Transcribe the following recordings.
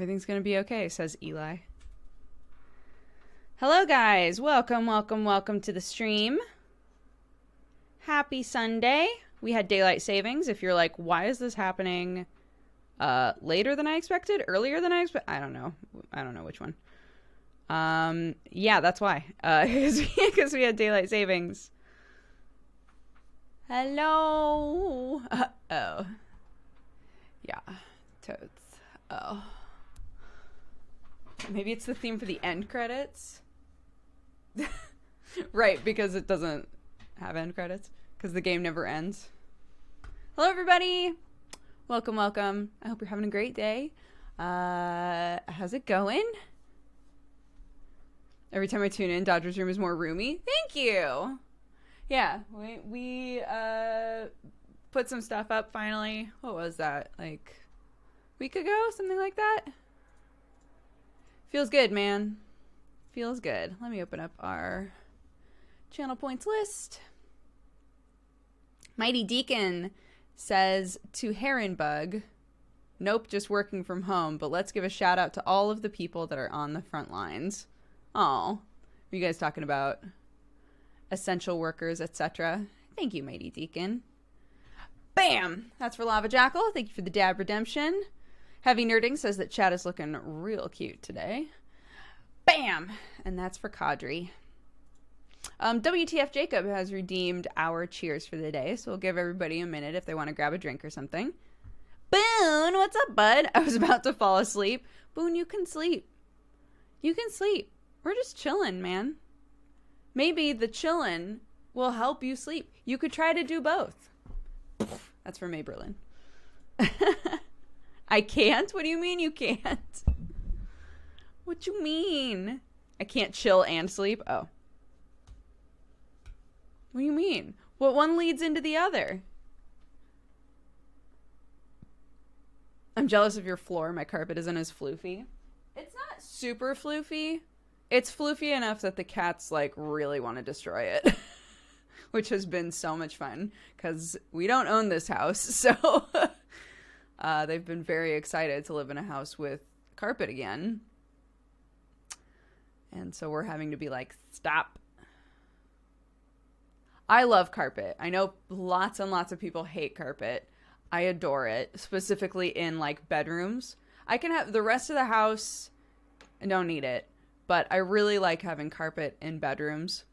Everything's gonna be okay, says Eli. Hello guys, welcome to the stream. Happy Sunday. We had daylight savings. If you're like, why is this happening later than I expected? Earlier than I expected? I don't know which one. Yeah, that's why. Because we had daylight savings. Hello. Oh. Yeah. Toads. Oh. Maybe it's the theme for the end credits. Right, because it doesn't have end credits. Because the game never ends. Hello, everybody. Welcome. I hope you're having a great day. How's it going? Every time I tune in, Dodger's room is more roomy. Thank you. Yeah, we put some stuff up finally. What was that? Like a week ago? Something like that? Feels good, man. Feels good. Let me open up our channel points list. Mighty Deacon says to Heronbug, nope, just working from home, but let's give a shout out to all of the people that are on the front lines. Oh, are you guys talking about essential workers, etc.? Thank you, Mighty Deacon. Bam! That's for Lava Jackal. Thank you for the dab redemption. Heavy Nerding says that Chad is looking real cute today. Bam! And that's for Kadri. WTF Jacob has redeemed our cheers for the day, so we'll give everybody a minute if they want to grab a drink or something. Boone, what's up, bud? I was about to fall asleep. Boone, you can sleep. You can sleep. We're just chilling, man. Maybe the chillin' will help you sleep. You could try to do both. That's for May Berlin. I can't? What do you mean you can't? What you mean? I can't chill and sleep? Oh. What do you mean? What one leads into the other? I'm jealous of your floor. My carpet isn't as floofy. It's not super floofy. It's floofy enough that the cats like really want to destroy it. Which has been so much fun because we don't own this house. So they've been very excited to live in a house with carpet again. And so we're having to be like, stop. I love carpet. I know lots and lots of people hate carpet. I adore it, specifically in like bedrooms. I can have the rest of the house, I don't need it, but I really like having carpet in bedrooms.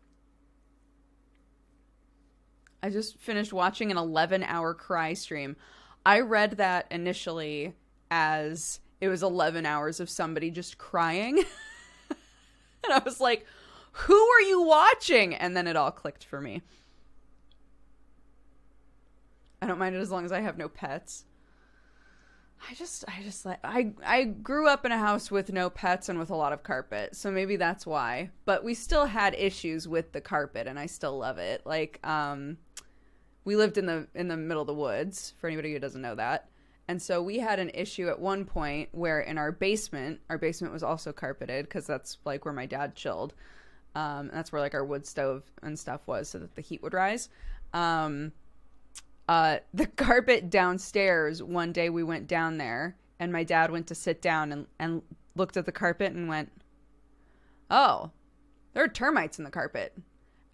I just finished watching an 11-hour cry stream. I read that initially as it was 11 hours of somebody just crying. And I was like, who are you watching? And then it all clicked for me. I don't mind it as long as I have no pets. I grew up in a house with no pets and with a lot of carpet, so maybe that's why. But we still had issues with the carpet, and I still love it. Like, we lived in the middle of the woods, for anybody who doesn't know that. And so we had an issue at one point where in our basement was also carpeted, because that's like where my dad chilled. That's where like our wood stove and stuff was, so that the heat would rise. The carpet downstairs, one day we went down there and my dad went to sit down and looked at the carpet and went, oh, there are termites in the carpet.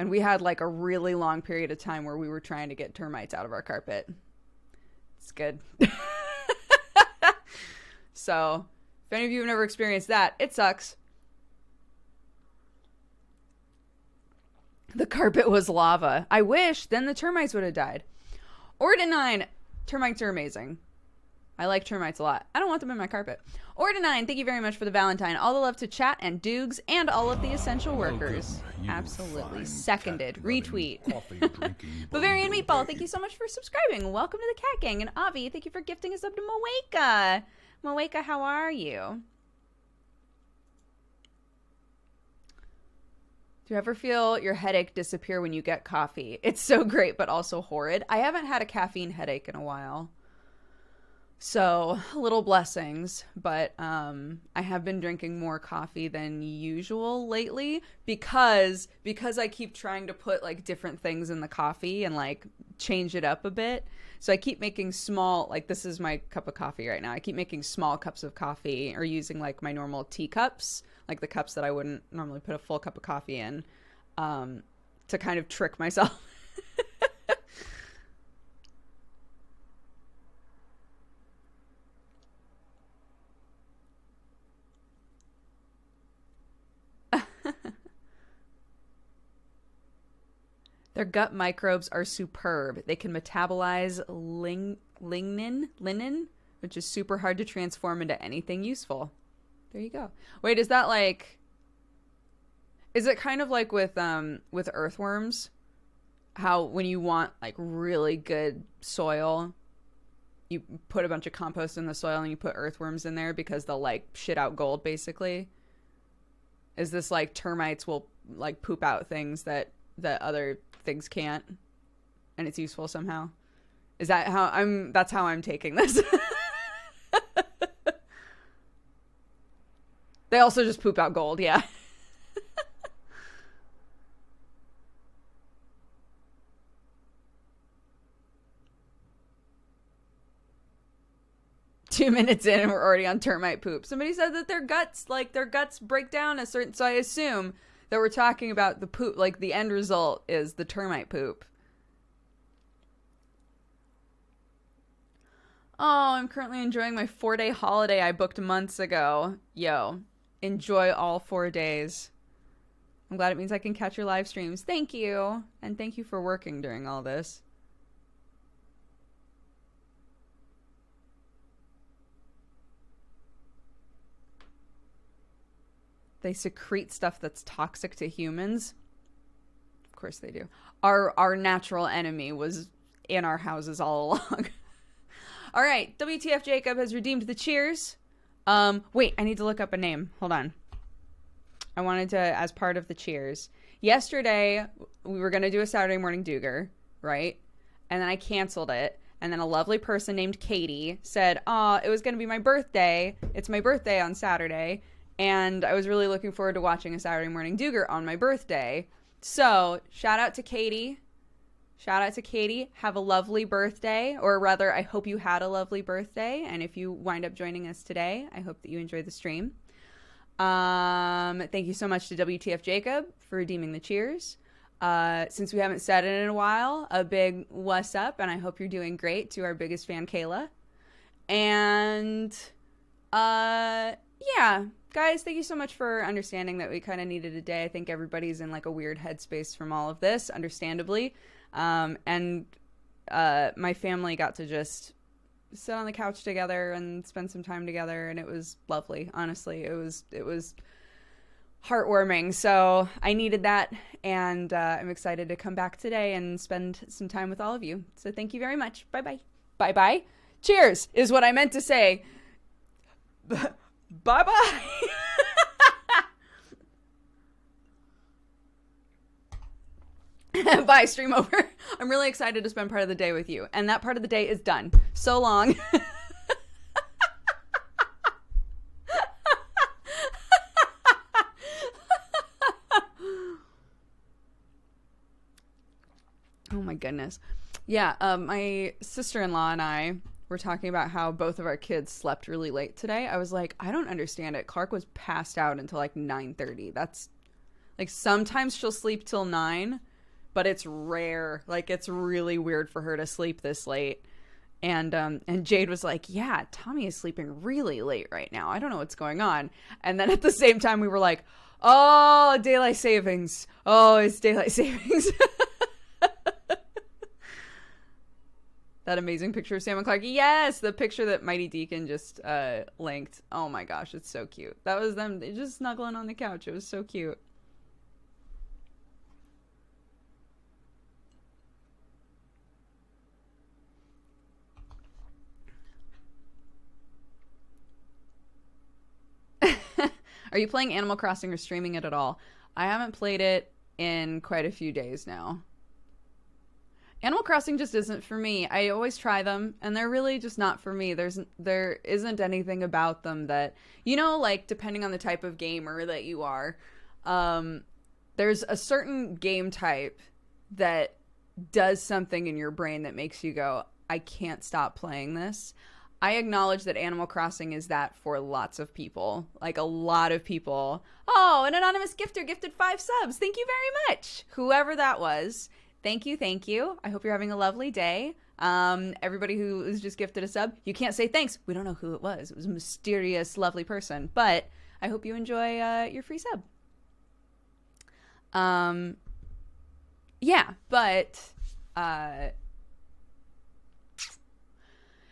And we had like a really long period of time where we were trying to get termites out of our carpet. It's good. So if any of you have never experienced that, it sucks. The carpet was lava. I wish, then the termites would have died. Ordinine, termites are amazing. I like termites a lot. I don't want them in my carpet. Ordinine, thank you very much for the Valentine. All the love to chat and Doogs and all of the essential workers. Absolutely. Seconded. Retweet. Bavarian Meatball, thank you so much for subscribing. Welcome to the Cat Gang. And Avi, thank you for gifting us up to Moeka. Moeka, how are you? Do you ever feel your headache disappear when you get coffee? It's so great, but also horrid. I haven't had a caffeine headache in a while. So, little blessings, but I have been drinking more coffee than usual lately because I keep trying to put like different things in the coffee and like change it up a bit. So I keep making small, like this is my cup of coffee right now. I keep making small cups of coffee or using like my normal tea cups, like the cups that I wouldn't normally put a full cup of coffee in, to kind of trick myself. Their gut microbes are superb. They can metabolize linen, which is super hard to transform into anything useful. There you go. Wait, is that like... Is it kind of like with earthworms? How when you want like really good soil, you put a bunch of compost in the soil and you put earthworms in there because they'll like shit out gold, basically? Is this like termites will like poop out things that other things can't, and it's useful somehow? Is that how that's how I'm taking this? They also just poop out gold, yeah. 2 minutes in and we're already on termite poop. Somebody said that their guts break down a certain, so I assume that we're talking about the poop, like the end result is the termite poop. Oh, I'm currently enjoying my 4-day holiday I booked months ago. Yo, enjoy all 4 days. I'm glad it means I can catch your live streams. Thank you. And thank you for working during all this. They secrete stuff that's toxic to humans. Of course they do. Our natural enemy was in our houses all along. All right, WTF Jacob has redeemed the cheers. Wait, I need to look up a name. Hold on. I wanted to, as part of the cheers. Yesterday, we were going to do a Saturday morning Dooger, right? And then I canceled it. And then a lovely person named Katie said, it was going to be my birthday. It's my birthday on Saturday. And I was really looking forward to watching a Saturday morning Dooger on my birthday. So, shout out to Katie. Shout out to Katie. Have a lovely birthday. Or rather, I hope you had a lovely birthday. And if you wind up joining us today, I hope that you enjoy the stream. Thank you so much to WTF Jacob for redeeming the cheers. Since we haven't said it in a while, a big what's up. And I hope you're doing great to our biggest fan, Kayla. And, yeah. Guys, thank you so much for understanding that we kind of needed a day. I think everybody's in like a weird headspace from all of this, understandably. And my family got to just sit on the couch together and spend some time together, and it was lovely. Honestly, it was heartwarming. So I needed that, and I'm excited to come back today and spend some time with all of you. So thank you very much. Bye-bye. Bye-bye. Cheers is what I meant to say. Bye-bye. Bye, stream over. I'm really excited to spend part of the day with you. And that part of the day is done. So long. Oh my goodness. Yeah, my sister-in-law and I were talking about how both of our kids slept really late today. I was like, I don't understand it. Clark was passed out until like 9:30. That's like, sometimes she'll sleep till 9, but it's rare. Like, it's really weird for her to sleep this late. And Jade was like, yeah, Tommy is sleeping really late right now. I don't know what's going on. And then at the same time, we were like, oh, daylight savings. Oh, it's daylight savings. That amazing picture of Sam and Clark. Yes, the picture that Mighty Deacon just linked. Oh my gosh, it's so cute. That was them just snuggling on the couch. It was so cute. Are you playing Animal Crossing or streaming it at all? I haven't played it in quite a few days now. Animal Crossing just isn't for me. I always try them, and they're really just not for me. There isn't anything about them that, you know, like, depending on the type of gamer that you are, there's a certain game type that does something in your brain that makes you go, I can't stop playing this. I acknowledge that Animal Crossing is that for lots of people. Like, a lot of people. Oh, an anonymous gifter gifted 5 subs. Thank you very much. Whoever that was. Thank you, thank you. I hope you're having a lovely day. Everybody who is just gifted a sub, you can't say thanks. We don't know who it was. It was a mysterious, lovely person. But I hope you enjoy your free sub. Yeah, but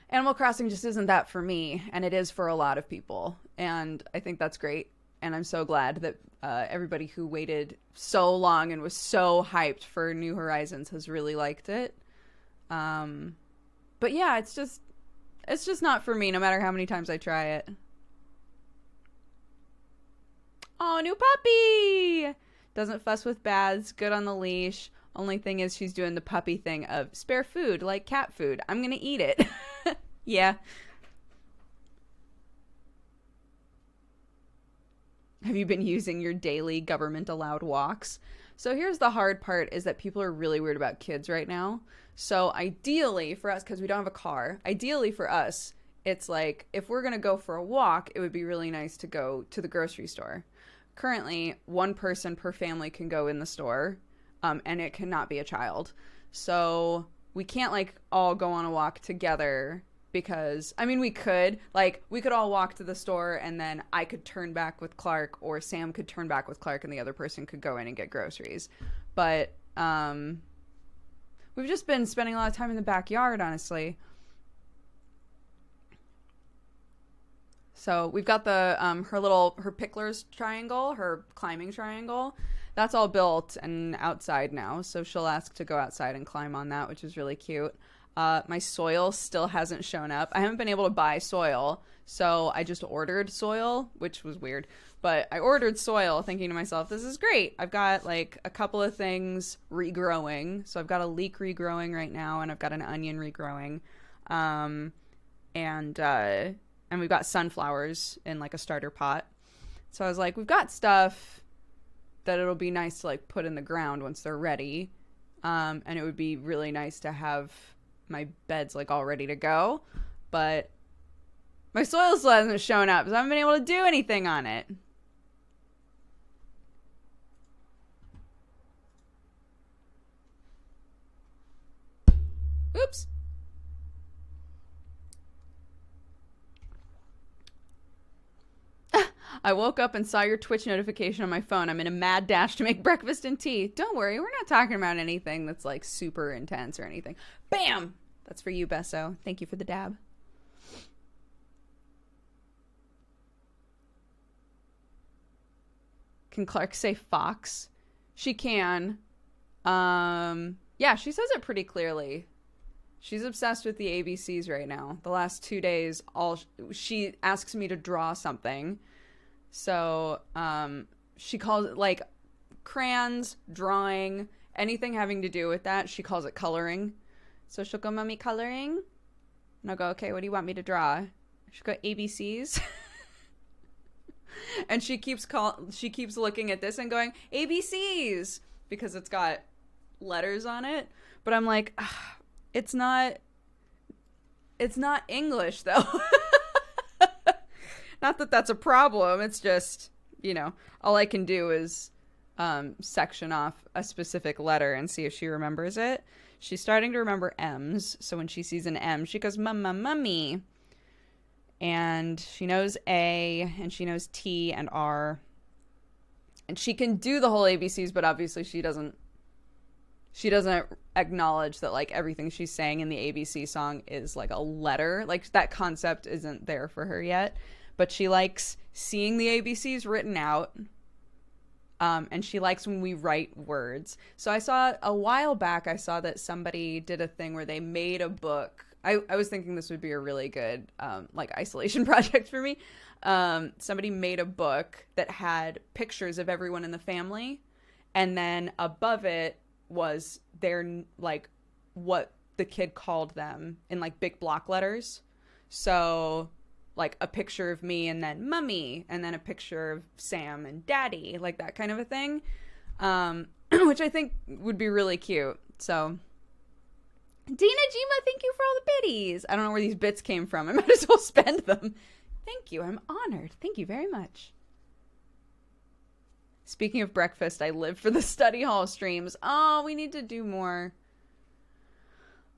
Animal Crossing just isn't that for me, and it is for a lot of people, and I think that's great, and I'm so glad that everybody who waited so long and was so hyped for New Horizons has really liked it. But yeah, it's just not for me, no matter how many times I try it. Oh, new puppy! Doesn't fuss with baths, good on the leash. Only thing is she's doing the puppy thing of spare food, like cat food. I'm gonna eat it. Yeah. Have you been using your daily government allowed walks? So here's the hard part, is that people are really weird about kids right now. So ideally for us, because we don't have a car, ideally for us, it's like, if we're gonna go for a walk, it would be really nice to go to the grocery store. Currently, one person per family can go in the store, and it cannot be a child. So we can't, like, all go on a walk together, because, I mean, we could all walk to the store, and then I could turn back with Clark, or Sam could turn back with Clark, and the other person could go in and get groceries. But we've just been spending a lot of time in the backyard, honestly. So we've got the her pickler's triangle, her climbing triangle. That's all built and outside now. So she'll ask to go outside and climb on that, which is really cute. My soil still hasn't shown up. I haven't been able to buy soil, so I just ordered soil, which was weird. But I ordered soil thinking to myself, this is great. I've got like a couple of things regrowing. So I've got a leek regrowing right now, and I've got an onion regrowing. And we've got sunflowers in like a starter pot. So I was like, we've got stuff that it'll be nice to like put in the ground once they're ready. And it would be really nice to have my beds like all ready to go. But my soil still hasn't shown up, so I haven't been able to do anything on it. Oops. I woke up and saw your Twitch notification on my phone. I'm in a mad dash to make breakfast and tea. Don't worry, we're not talking about anything that's like super intense or anything. Bam! That's for you, Besso. Thank you for the dab. Can Clark say fox? She can. Yeah, she says it pretty clearly. She's obsessed with the ABCs right now. The last 2 days, she asks me to draw something. So, she calls it, like, crayons, drawing, anything having to do with that, she calls it coloring. So she'll go, Mommy, coloring? And I'll go, okay, what do you want me to draw? She'll go, ABCs. And she keeps looking at this and going, ABCs! Because it's got letters on it. But I'm like, it's not English, though. Not that that's a problem. It's just, you know, all I can do is section off a specific letter and see if she remembers it. She's starting to remember M's. So when she sees an M, she goes, Mama, Mummy. And she knows A, and she knows T and R. And she can do the whole ABCs, but obviously she doesn't acknowledge that, like, everything she's saying in the ABC song is, like, a letter. Like, that concept isn't there for her yet. But she likes seeing the ABCs written out. And she likes when we write words. So a while back, I saw that somebody did a thing where they made a book. I was thinking this would be a really good, like, isolation project for me. Somebody made a book that had pictures of everyone in the family. And then above it was their, like, what the kid called them in, like, big block letters. So, like, a picture of me and then Mummy, and then a picture of Sam and Daddy, like that kind of a thing, which I think would be really cute. So Dina Jima, thank you for all the biddies. I don't know where these bits came from. I might as well spend them. Thank you. I'm honored. Thank you very much. Speaking of breakfast, I live for the study hall streams. Oh, we need to do more.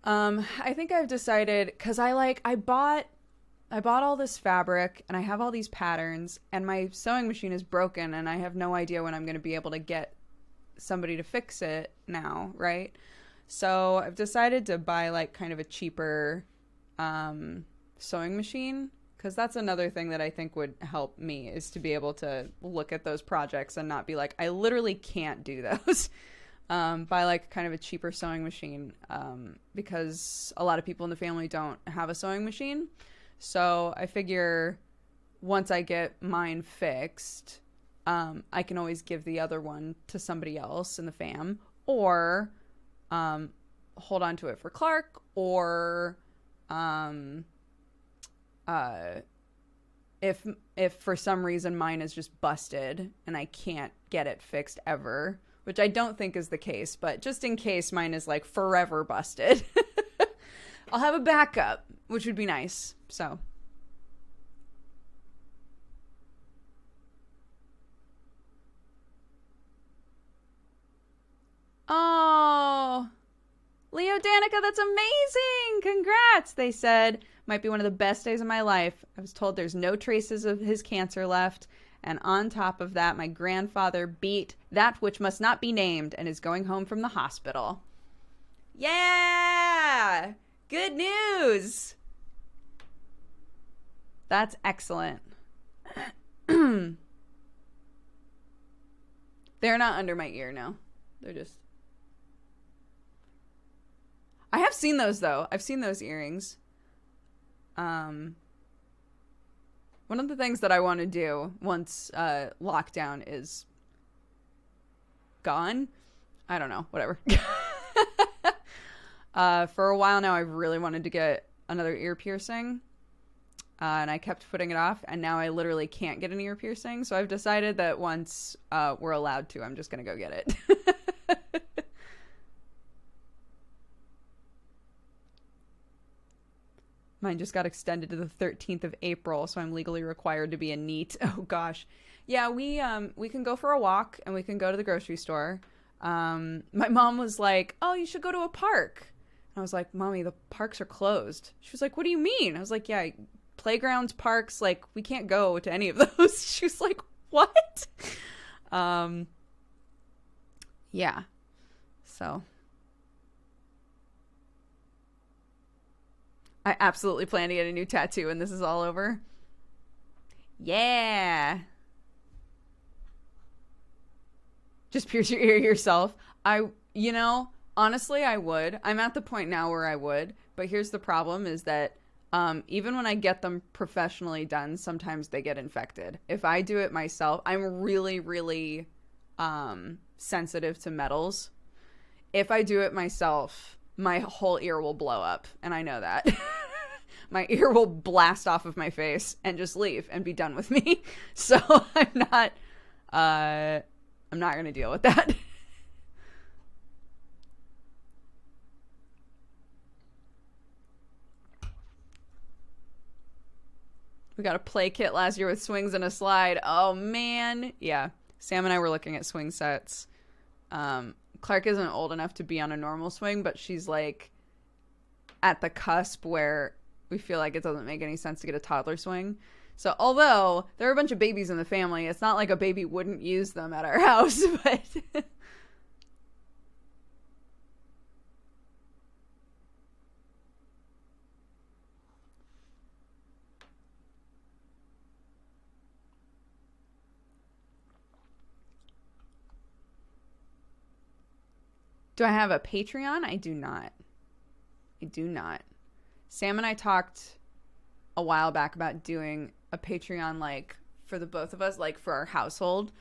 I think I've decided, because I bought all this fabric and I have all these patterns and my sewing machine is broken and I have no idea when I'm going to be able to get somebody to fix it now, right? So I've decided to buy like kind of a cheaper sewing machine, because that's another thing that I think would help me, is to be able to look at those projects and not be like, I literally can't do those. Buy like kind of a cheaper sewing machine, because a lot of people in the family don't have a sewing machine. So I figure once I get mine fixed, I can always give the other one to somebody else in the fam, or hold on to it for Clark, or if for some reason mine is just busted and I can't get it fixed ever, which I don't think is the case, but just in case mine is like forever busted, I'll have a backup, which would be nice. So oh, Leo Danica, that's amazing. Congrats. They said might be one of the best days of my life. I was told there's no traces of his cancer left. And on top of that, my grandfather beat that which must not be named and is going home from the hospital. Yeah! Good news! That's excellent. They're not under my ear, no. They're just... I have seen those, though. I've seen those earrings. One of the things that I want to do once lockdown is gone, I don't know, whatever. For a while now, I've really wanted to get another ear piercing, and I kept putting it off, and now I literally can't get an ear piercing, so I've decided that once we're allowed to, I'm just going to go get it. Mine just got extended to the 13th of April, so I'm legally required to be a NEET. Oh, gosh. Yeah, we can go for a walk, and we can go to the grocery store. My mom was like, oh, you should go to a park. And I was like, Mommy, the parks are closed. She was like, what do you mean? I was like, yeah, playgrounds, parks, like, we can't go to any of those. She was like, what? Yeah. So... I absolutely plan to get a new tattoo when this is all over. Yeah. Just pierce your ear yourself. Honestly, I would. I'm at the point now where I would. But here's the problem is that even when I get them professionally done, sometimes they get infected. If I do it myself, I'm really, really sensitive to metals. If I do it myself, my whole ear will blow up, and I know that. My ear will blast off of my face and just leave and be done with me. So I'm not going to deal with that. We got a play kit last year with swings and a slide. Oh man. Yeah. Sam and I were looking at swing sets. Clark isn't old enough to be on a normal swing, but she's like at the cusp where we feel like it doesn't make any sense to get a toddler swing. So although there are a bunch of babies in the family, it's not like a baby wouldn't use them at our house, but do I have a Patreon? I do not. Sam and I talked a while back about doing a Patreon, like, for the both of us, like, for our household.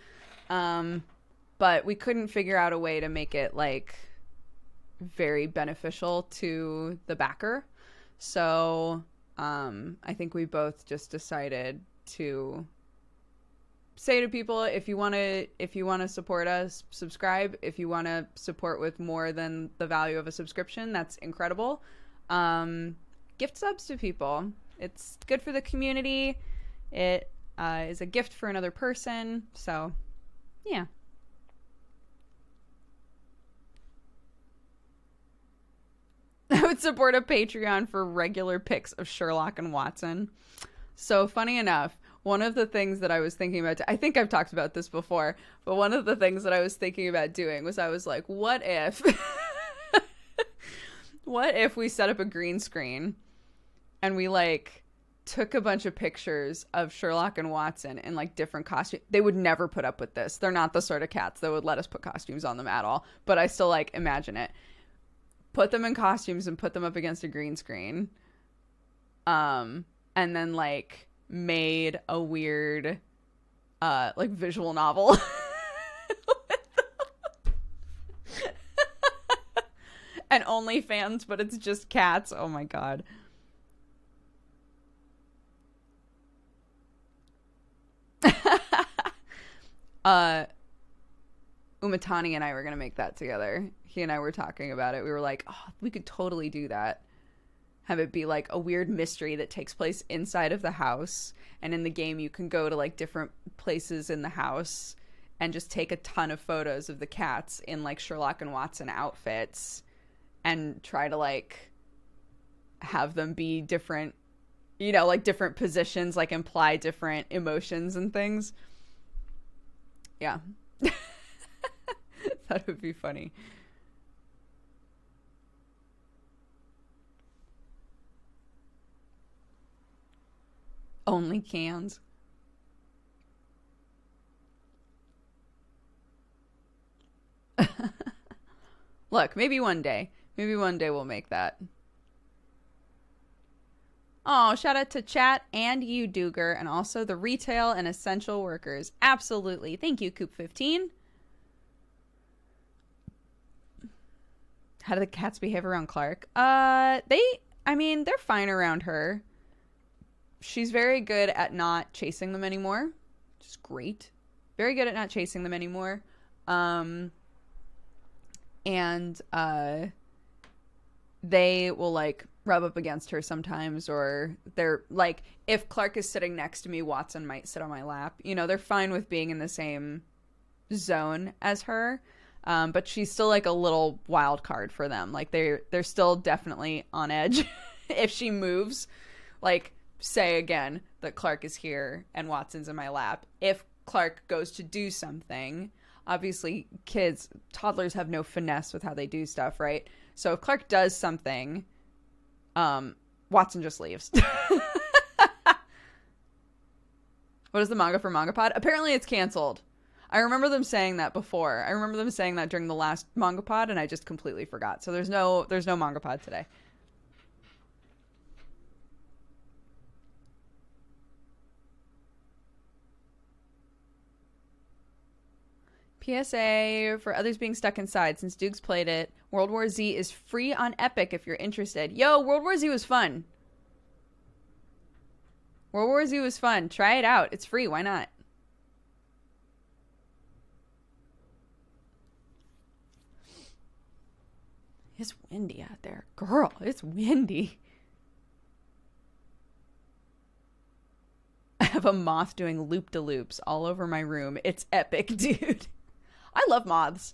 But we couldn't figure out a way to make it, like, very beneficial to the backer. So, I think we both just decided to say to people, if you want to support us, subscribe. If you want to support with more than the value of a subscription, that's incredible. Gift subs to people. It's good for the community. It is a gift for another person. So, yeah. I would support a Patreon for regular pics of Sherlock and Watson. So, funny enough, one of the things that I was thinking about, I think I've talked about this before, but one of the things that I was thinking about doing was I was like, what if, what if we set up a green screen and we like took a bunch of pictures of Sherlock and Watson in like different costumes? They would never put up with this. They're not the sort of cats that would let us put costumes on them at all, but I still like imagine it. Put them in costumes and put them up against a green screen. And then like made a weird like visual novel. And OnlyFans, but it's just cats. Oh my god. Umatani and I were gonna make that together. He and I were talking about it. We were like, oh, we could totally do that. Have it be like a weird mystery that takes place inside of the house. And in the game, you can go to like different places in the house and just take a ton of photos of the cats in like Sherlock and Watson outfits and try to like have them be different, you know, like different positions, like imply different emotions and things. Yeah. That would be funny. Only cans. Look, maybe one day. Maybe one day we'll make that. Oh, shout out to chat and you, Dooger, and also the retail and essential workers. Absolutely. Thank you, Coop15. How do the cats behave around Clark? They're fine around her. She's very good at not chasing them anymore, which is great. Very good at not chasing them anymore. They will like rub up against her sometimes, or they're like, if Clark is sitting next to me, Watson might sit on my lap. You know, they're fine with being in the same zone as her. But she's still like a little wild card for them. Like they're still definitely on edge. If she moves, like say again that Clark is here and Watson's in my lap. If Clark goes to do something, obviously toddlers have no finesse with how they do stuff, right? So if Clark does something, Watson just leaves. What is the manga for MangaPod? Apparently it's canceled. I remember them saying that before. I remember them saying that during the last MangaPod, and I just completely forgot. So there's no MangaPod today. PSA for others being stuck inside. Since Dukes played it, World War Z is free on Epic if you're interested. Yo, World War Z was fun. World War Z was fun. Try it out. It's free. Why not? It's windy out there. Girl, it's windy. I have a moth doing loop-de-loops all over my room. It's epic, dude. I love moths.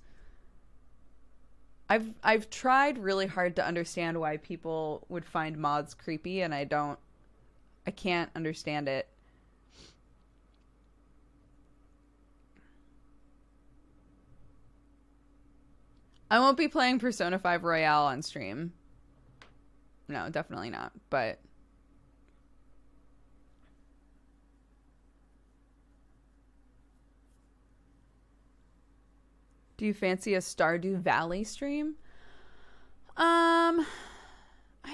I've tried really hard to understand why people would find moths creepy, and I can't understand it. I won't be playing Persona 5 Royale on stream. No, definitely not. But do you fancy a Stardew Valley stream? I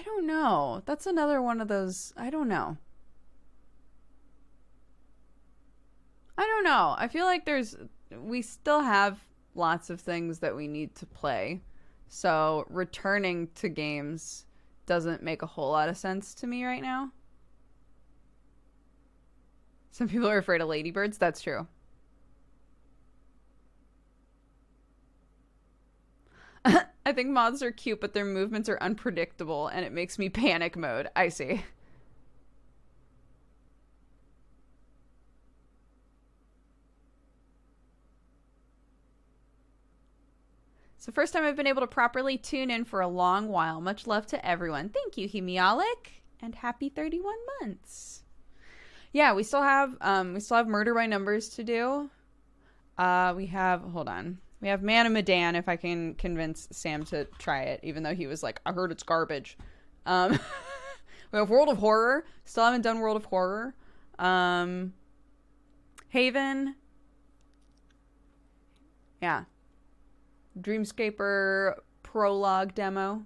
don't know. That's another one of those. I don't know. I feel like we still have lots of things that we need to play. So returning to games doesn't make a whole lot of sense to me right now. Some people are afraid of ladybirds. That's true. I think moths are cute, but their movements are unpredictable, and it makes me panic mode. I see. It's the first time I've been able to properly tune in for a long while. Much love to everyone. Thank you, Himialik, and happy 31 months. Yeah, we still have Murder by Numbers to do. We have Man of Medan, if I can convince Sam to try it, even though he was like, I heard it's garbage. We have World of Horror. Still haven't done World of Horror. Haven. Yeah. Dreamscaper prologue demo.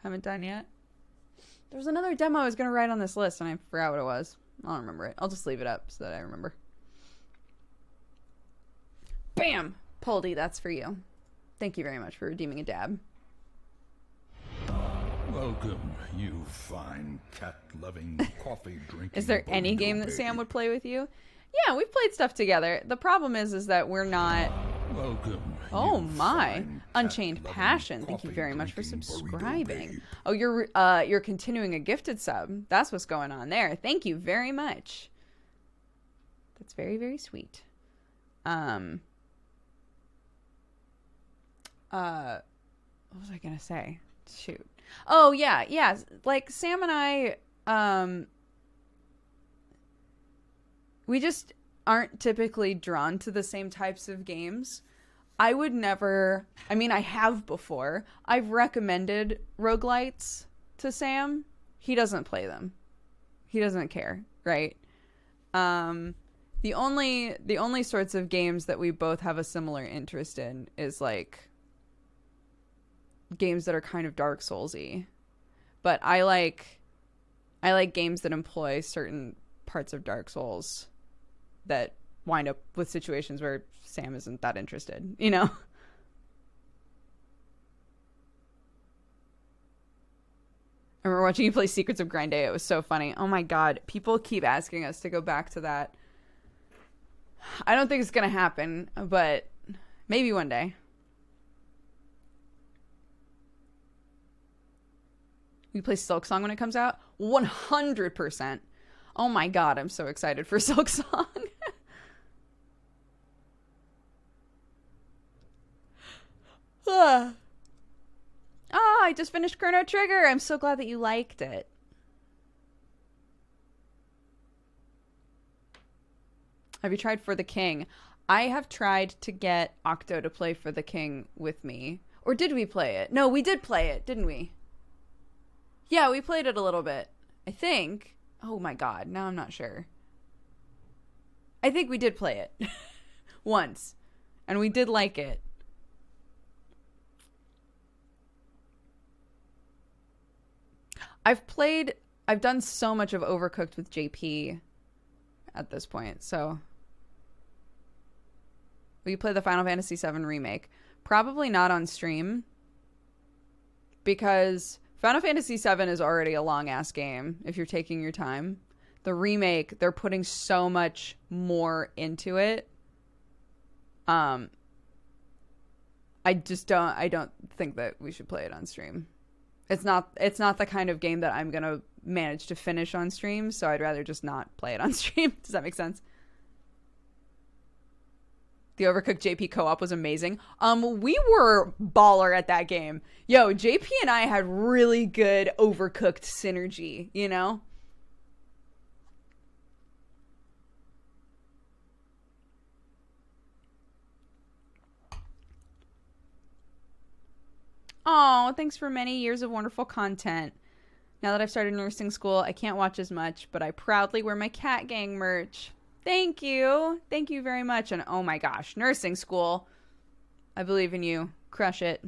Haven't done yet. There was another demo I was going to write on this list, and I forgot what it was. I don't remember it. I'll just leave it up so that I remember. Bam! Poldy, that's for you. Thank you very much for redeeming a dab. Welcome, you fine cat-loving, coffee-drinking... Is there any game that Sam would play with you? Yeah, we've played stuff together. The problem is that we're not... Welcome. Oh my. Unchained Passion. Thank you very much for subscribing. Oh, you're continuing a gifted sub. That's what's going on there. Thank you very much. That's very, very sweet. What was I gonna say? Shoot. Oh yeah. Like Sam and I, we just aren't typically drawn to the same types of games. I would never, I mean, I have before. I've recommended roguelites to Sam. He doesn't play them. He doesn't care, right? The only sorts of games that we both have a similar interest in is like games that are kind of Dark Souls-y. But I like games that employ certain parts of Dark Souls that wind up with situations where Sam isn't that interested, you know? I remember watching you play Secrets of Grindé. It was so funny. Oh my god. People keep asking us to go back to that. I don't think it's going to happen, but maybe one day. We play Silksong when it comes out? 100%. Oh my god, I'm so excited for Silksong. I just finished Chrono Trigger. I'm so glad that you liked it. Have you tried For the King? I have tried to get Octo to play For the King with me. Or did we play it? No, we did play it, didn't we? Yeah, we played it a little bit. I think. Oh my god, now I'm not sure. I think we did play it. Once. And we did like it. I've done so much of Overcooked with JP at this point, so. Will you play the Final Fantasy VII Remake? Probably not on stream. Because Final Fantasy VII is already a long-ass game, if you're taking your time. The remake, they're putting so much more into it. I don't think that we should play it on stream. It's not the kind of game that I'm going to manage to finish on stream, so I'd rather just not play it on stream. Does that make sense? The Overcooked JP co-op was amazing. We were baller at that game. Yo, JP and I had really good Overcooked synergy, you know? Oh, thanks for many years of wonderful content. Now that I've started nursing school, I can't watch as much, but I proudly wear my Cat Gang merch. Thank you. Thank you very much. And oh my gosh, nursing school. I believe in you. Crush it.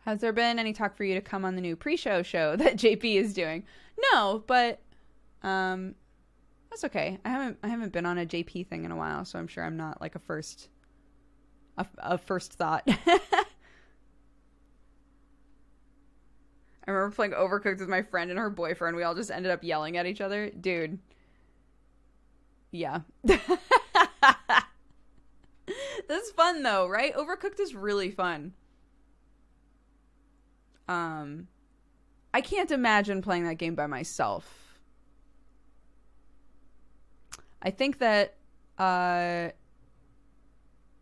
Has there been any talk for you to come on the new pre-show show that JP is doing? No, but that's okay. I haven't been on a JP thing in a while, so I'm sure I'm not like a first thought. I remember playing Overcooked with my friend and her boyfriend. We all just ended up yelling at each other. Dude. Yeah. That's fun though, right? Overcooked is really fun. I can't imagine playing that game by myself. I think that,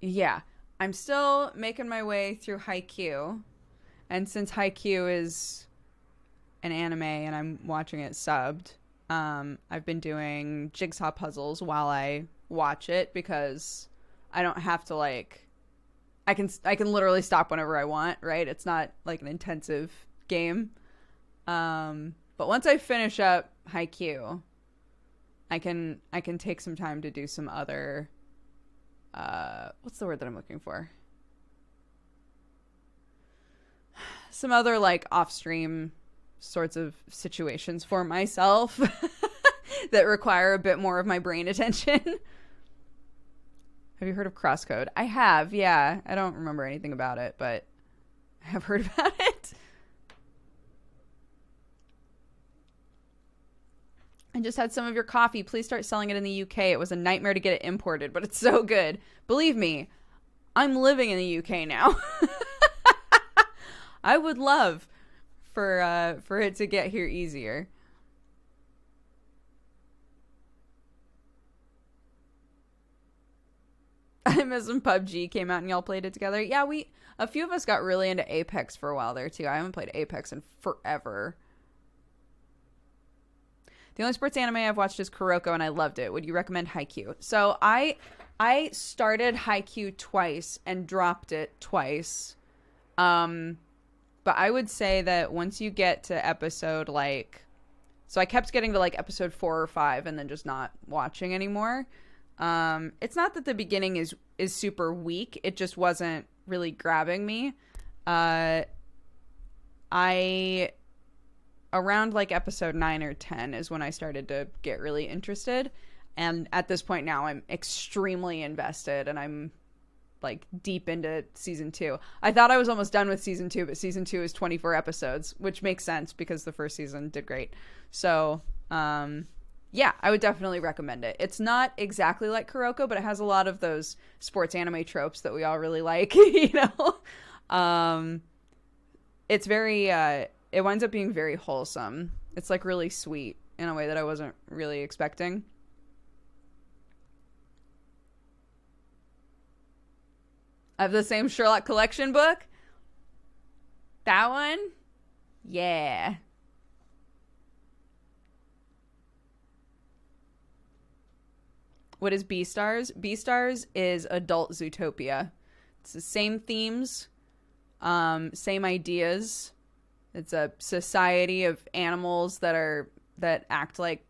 yeah, I'm still making my way through Haikyuu. And since Haikyuu is an anime and I'm watching it subbed, I've been doing jigsaw puzzles while I watch it because I don't have to like, I can literally stop whenever I want, right? It's not like an intensive game. But once I finish up Haikyuu, I can take some time to do some other, what's the word that I'm looking for? Some other like off-stream sorts of situations for myself that require a bit more of my brain attention. Have you heard of Crosscode? I have, yeah. I don't remember anything about it, but I have heard about it. I just had some of your coffee. Please start selling it in the UK. It was a nightmare to get it imported, but it's so good. Believe me, I'm living in the UK now. I would love for it to get here easier. I miss when PUBG came out and y'all played it together. Yeah, a few of us got really into Apex for a while there too. I haven't played Apex in forever. The only sports anime I've watched is Kuroko, and I loved it. Would you recommend Haikyuu? So I started Haikyuu twice and dropped it twice. But I would say that once you get to episode so I kept getting to like episode 4 or 5 and then just not watching anymore. It's not that the beginning is super weak. It just wasn't really grabbing me. Around like episode 9 or 10 is when I started to get really interested. And at this point now I'm extremely invested and I'm like deep into season 2. I thought I was almost done with season 2, but season 2 is 24 episodes, which makes sense because the first season did great. So, yeah, I would definitely recommend it. It's not exactly like Kuroko, but it has a lot of those sports anime tropes that we all really like, you know? It's very, it winds up being very wholesome. It's like really sweet in a way that I wasn't really expecting. I have the same Sherlock collection book. That one? Yeah. What is Beastars? Beastars is adult Zootopia. It's the same themes, same ideas. It's a society of animals that act like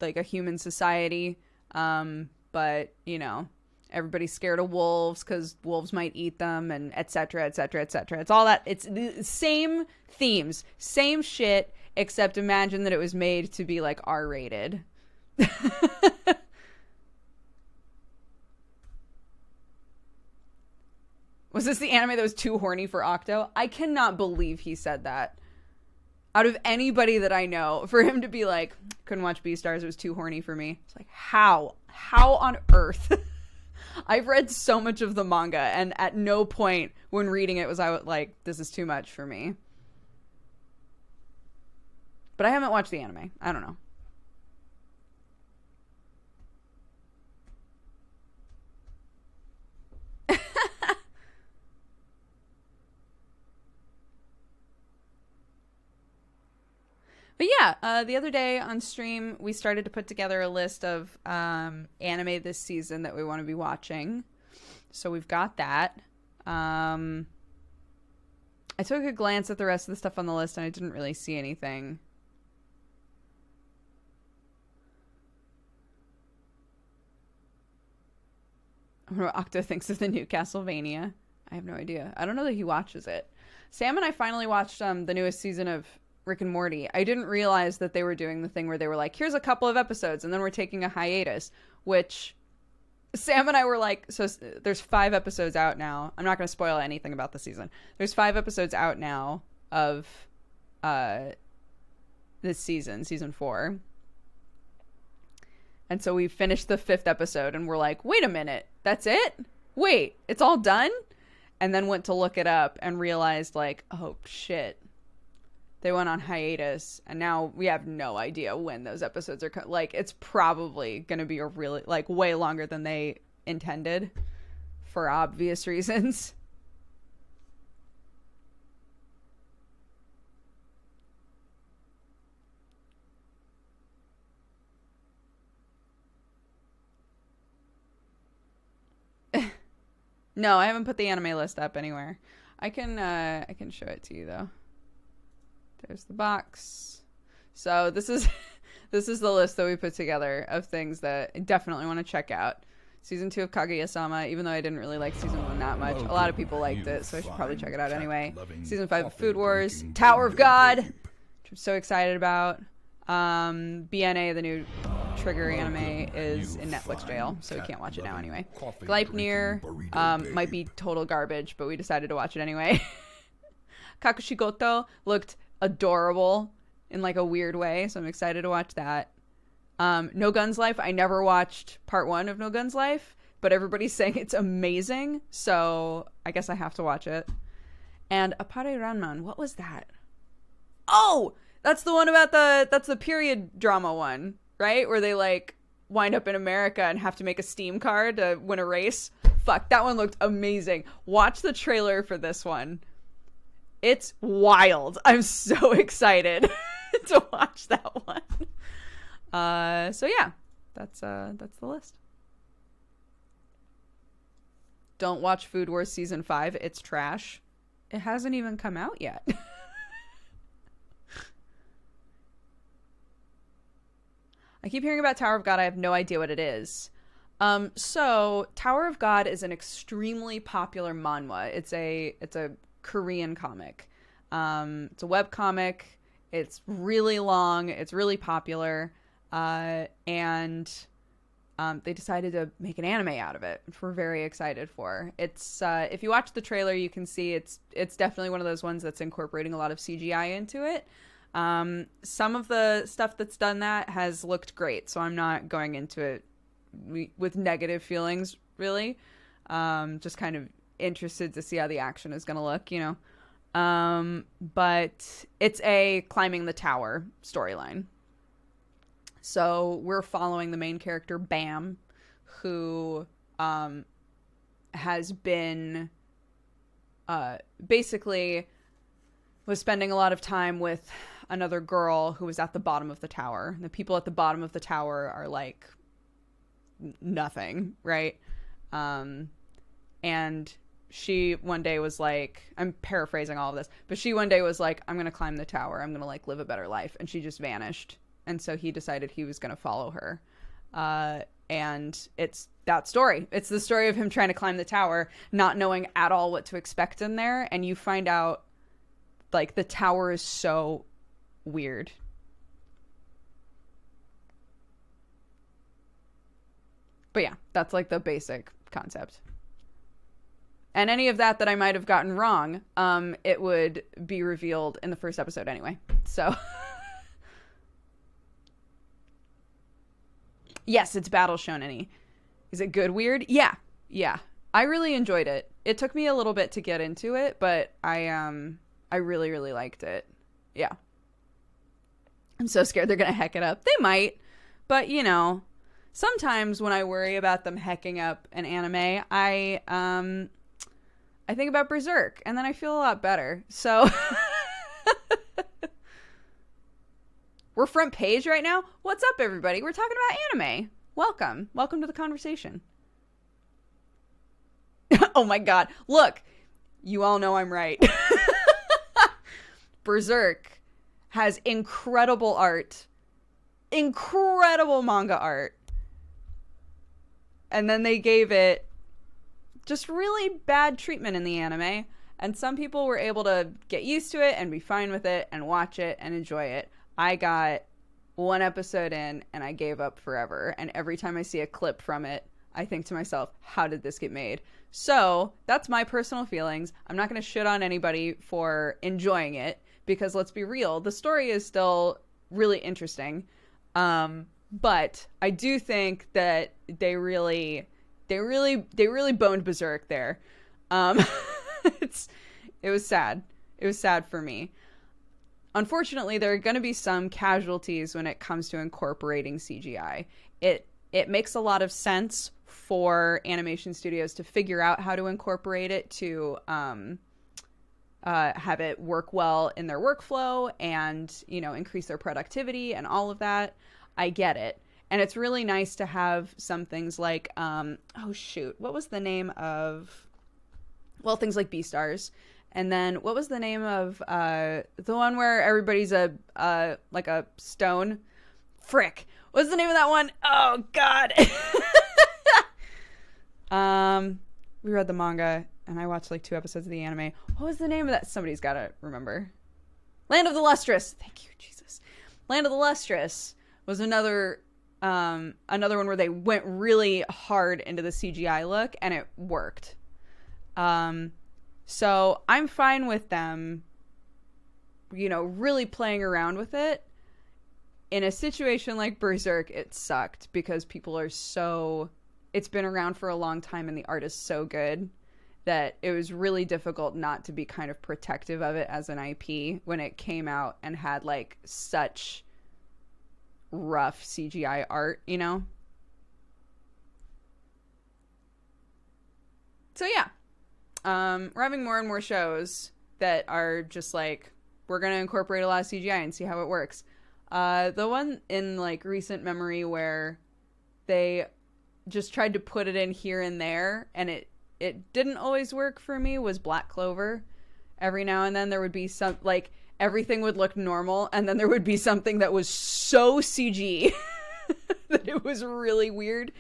a human society. But, you know, everybody's scared of wolves because wolves might eat them, and et cetera, et cetera, et cetera. It's all that. It's the same themes, same shit, except imagine that it was made to be like R-rated. Was this the anime that was too horny for Octo? I cannot believe he said that. Out of anybody that I know, for him to be like, couldn't watch Beastars, it was too horny for me. It's like, how? How on earth? I've read so much of the manga, and at no point when reading it was I like, this is too much for me. But I haven't watched the anime. I don't know. But yeah, the other day on stream, we started to put together a list of anime this season that we want to be watching. So we've got that. I took a glance at the rest of the stuff on the list, and I didn't really see anything. I wonder what Octo thinks of the new Castlevania. I have no idea. I don't know that he watches it. Sam and I finally watched the newest season of Rick and Morty. I didn't realize that they were doing the thing where they were like, here's a couple of episodes and then we're taking a hiatus, which Sam and I were like, so there's 5 episodes out now. I'm not going to spoil anything about the season. There's 5 episodes out now of this season 4. And so we finished the 5th episode and we're like, wait a minute, that's it? wait, it's all done? And then went to look it up and realized, like, oh shit, they went on hiatus, and now we have no idea when those episodes are like, it's probably gonna be a really, like, way longer than they intended for obvious reasons. No, I haven't put the anime list up anywhere. I can show it to you though. There's the box. So this is this is the list that we put together of things that I definitely want to check out. Season 2 of Kaguya-sama, even though I didn't really like Season 1 that much. A lot of people liked it, so I should probably check it out anyway. Season 5 of Food Wars. Tower of God, which I'm so excited about. BNA, the new Trigger anime, is in Netflix jail, so we can't watch it now anyway. Gleipnir might be total garbage, but we decided to watch it anyway. Kakushigoto looked adorable in like a weird way, so I'm excited to watch that. No Guns Life, I never watched part 1 of No Guns Life, but everybody's saying it's amazing, so I guess I have to watch it. And Apare Ranman, what was that? Oh! That's the one about that's the period drama one, right? Where they like wind up in America and have to make a Steam card to win a race. Fuck, that one looked amazing. Watch the trailer for this one. It's wild. I'm so excited to watch that one. So yeah, that's the list. Don't watch Food Wars Season 5. It's trash. It hasn't even come out yet. I keep hearing about Tower of God. I have no idea what it is. So Tower of God is an extremely popular manhwa. It's a Korean comic. It's a web comic. It's really long. It's really popular. And they decided to make an anime out of it, which we're very excited for. It's if you watch the trailer, you can see it's definitely one of those ones that's incorporating a lot of CGI into it. Some of the stuff that's done that has looked great, so I'm not going into it with negative feelings, really. Just kind of interested to see how the action is going to look, you know. But it's a climbing the tower storyline. So we're following the main character, Bam, who has been basically was spending a lot of time with another girl who was at the bottom of the tower. The people at the bottom of the tower are like nothing, right? And she one day was like, I'm paraphrasing all of this, but she one day was like, I'm gonna climb the tower, I'm gonna like live a better life, and she just vanished. And so he decided he was gonna follow her, and it's that story. It's the story of him trying to climb the tower, not knowing at all what to expect in there, and you find out like the tower is so weird. But yeah, that's like the basic concept. And any of that I might have gotten wrong, it would be revealed in the first episode anyway. So yes, it's battle shonen-y. Is it good weird? Yeah. I really enjoyed it. It took me a little bit to get into it, but I really, really liked it. Yeah. I'm so scared they're going to heck it up. They might. But, you know, sometimes when I worry about them hecking up an anime, I think about Berserk, and then I feel a lot better. So we're front page right now. What's up, everybody? We're talking about anime. Welcome to the conversation. Oh my god, look, you all know I'm right. Berserk has incredible art, incredible manga art, and then they gave it just really bad treatment in the anime, and some people were able to get used to it and be fine with it and watch it and enjoy it. I got one episode in and I gave up forever, and every time I see a clip from it, I think to myself, how did this get made? So that's my personal feelings. I'm not going to shit on anybody for enjoying it, because let's be real, the story is still really interesting. But I do think that they really really boned Berserk there. It was sad. It was sad for me. Unfortunately, there are going to be some casualties when it comes to incorporating CGI. It makes a lot of sense for animation studios to figure out how to incorporate it to have it work well in their workflow and, you know, increase their productivity and all of that. I get it. And it's really nice to have some things like, what was the name of, well, things like Beastars. And then what was the name of the one where everybody's like a stone? Frick. What's the name of that one? Oh, God. We read the manga, and I watched like 2 episodes of the anime. What was the name of that? Somebody's got to remember. Land of the Lustrous. Thank you, Jesus. Land of the Lustrous was another one where they went really hard into the CGI look, and it worked. So I'm fine with them, you know, really playing around with it. In a situation like Berserk, it sucked because people are it's been around for a long time and the art is so good that it was really difficult not to be kind of protective of it as an IP when it came out and had like such rough CGI art, you know? So yeah. We're having more and more shows that are just like, we're going to incorporate a lot of CGI and see how it works. The one in like recent memory where they just tried to put it in here and there and it didn't always work for me was Black Clover. Every now and then there would be some, like, everything would look normal and then there would be something that was so CG that it was really weird.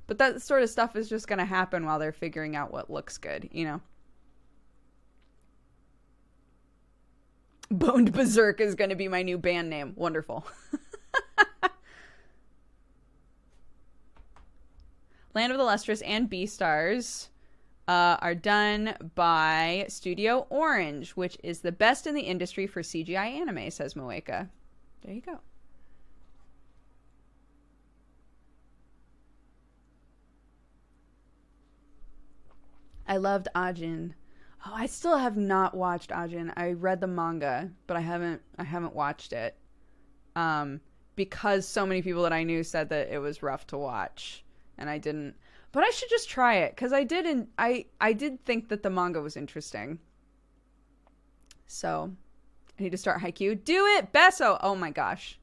But that sort of stuff is just going to happen while they're figuring out what looks good, you know? Boned Berserk is going to be my new band name. Wonderful. Land of the Lustrous and Beastars are done by Studio Orange, which is the best in the industry for CGI anime, says Moeka. There you go. I loved Ajin. Oh, I still have not watched Ajin. I read the manga, but I haven't watched it. Because so many people that I knew said that it was rough to watch, and I didn't. But I should just try it because I did think that the manga was interesting. So I need to start Haikyuu. Do it, Besso. Oh my gosh,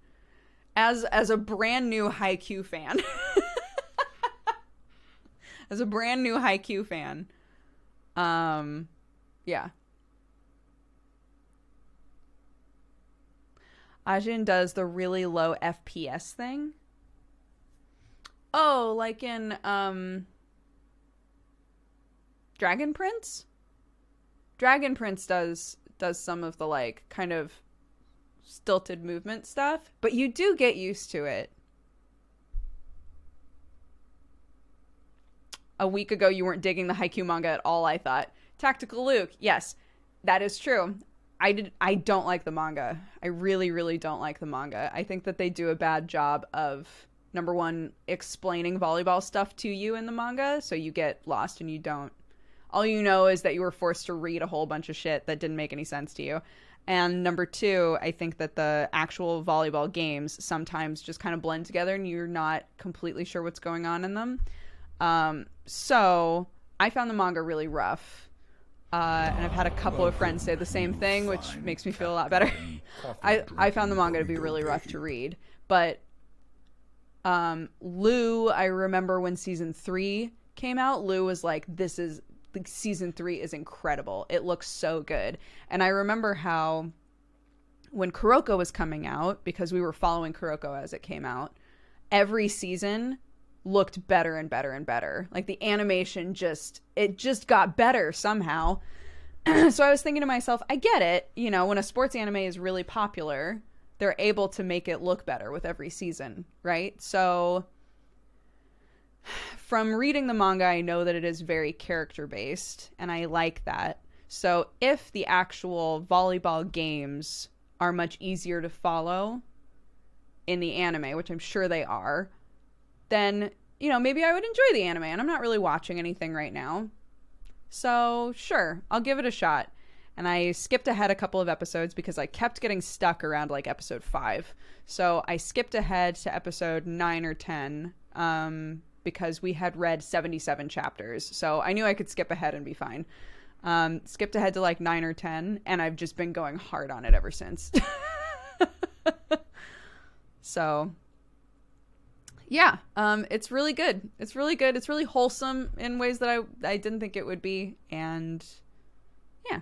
as a brand new Haikyuu fan, yeah. Ajin does the really low FPS thing. Oh, like in Dragon Prince? Dragon Prince does some of the like kind of stilted movement stuff, but you do get used to it. A week ago you weren't digging the Haikyuu manga at all, I thought. Tactical Luke. Yes, that is true. I don't like the manga. I really, really don't like the manga. I think that they do a bad job of, number one, explaining volleyball stuff to you in the manga, so you get lost and you don't. All you know is that you were forced to read a whole bunch of shit that didn't make any sense to you. And number two, I think that the actual volleyball games sometimes just kind of blend together and you're not completely sure what's going on in them. So I found the manga really rough. And I've had a couple of friends say the same thing, which makes me feel a lot better. I found the manga to be really rough to read. But Lou, I remember when season 3 came out, Lou was like, season 3 is incredible. It looks so good. And I remember how when Kuroko was coming out, because we were following Kuroko as it came out, every season looked better and better and better. Like the animation just got better somehow. So I was thinking to myself, I get it. You know, when a sports anime is really popular, they're able to make it look better with every season, right? So from reading the manga, I know that it is very character based, and I like that. So if the actual volleyball games are much easier to follow in the anime, which I'm sure they are, then you know, maybe I would enjoy the anime, and I'm not really watching anything right now. So, sure, I'll give it a shot. And I skipped ahead a couple of episodes because I kept getting stuck around like episode 5. So I skipped ahead to episode 9 or 10 because we had read 77 chapters. So I knew I could skip ahead and be fine. Skipped ahead to like 9 or 10, and I've just been going hard on it ever since. So, yeah, it's really good. It's really good. It's really wholesome in ways that I didn't think it would be. And yeah.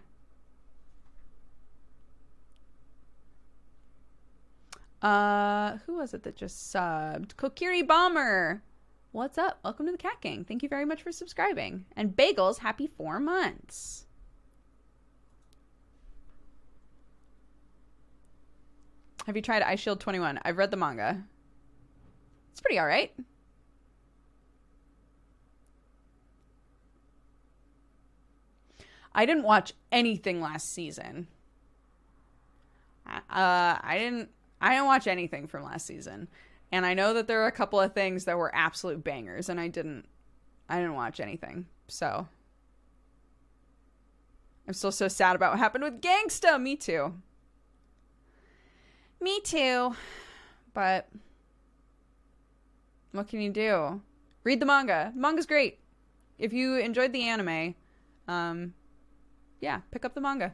Who was it that just subbed? Kokiri Bomber. What's up? Welcome to the Cat Gang. Thank you very much for subscribing. And Bagels, happy 4 months. Have you tried Ice Shield 21? I've read the manga. It's pretty alright. I didn't watch anything last season. I didn't watch anything from last season. And I know that there are a couple of things that were absolute bangers, and I didn't watch anything. So I'm still so sad about what happened with Gangsta. Me too. Me too. But what can you do? Read the manga. The manga's great. If you enjoyed the anime, yeah, pick up the manga.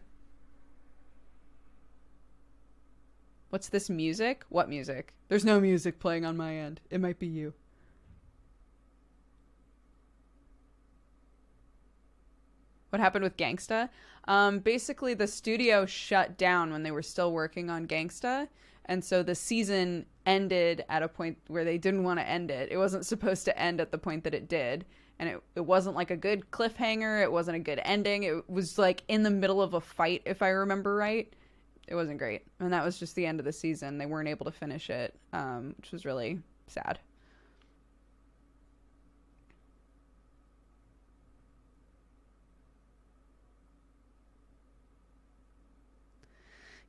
What's this music? What music? There's no music playing on my end. It might be you. What happened with Gangsta? Basically, the studio shut down when they were still working on Gangsta. And so the season ended at a point where they didn't want to end it. It wasn't supposed to end at the point that it did. And it wasn't like a good cliffhanger. It wasn't a good ending. It was like in the middle of a fight, if I remember right. It wasn't great. And that was just the end of the season. They weren't able to finish it, which was really sad.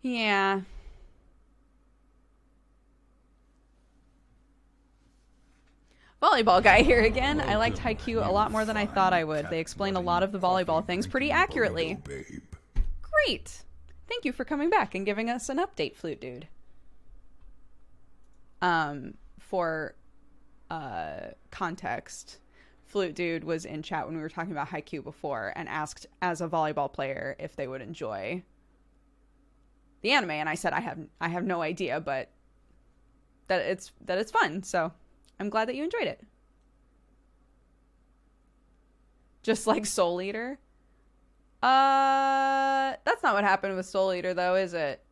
Yeah. Volleyball guy here again. I liked Haikyuu a lot more than I thought I would. They explained a lot of the volleyball things pretty accurately. Great. Thank you for coming back and giving us an update, Flute Dude. For context, Flute Dude was in chat when we were talking about Haikyuu before and asked, as a volleyball player, if they would enjoy the anime, and I said I have no idea, but that it's fun. So I'm glad that you enjoyed it. Just like Soul Eater. That's not what happened with Soul Eater, though, is it?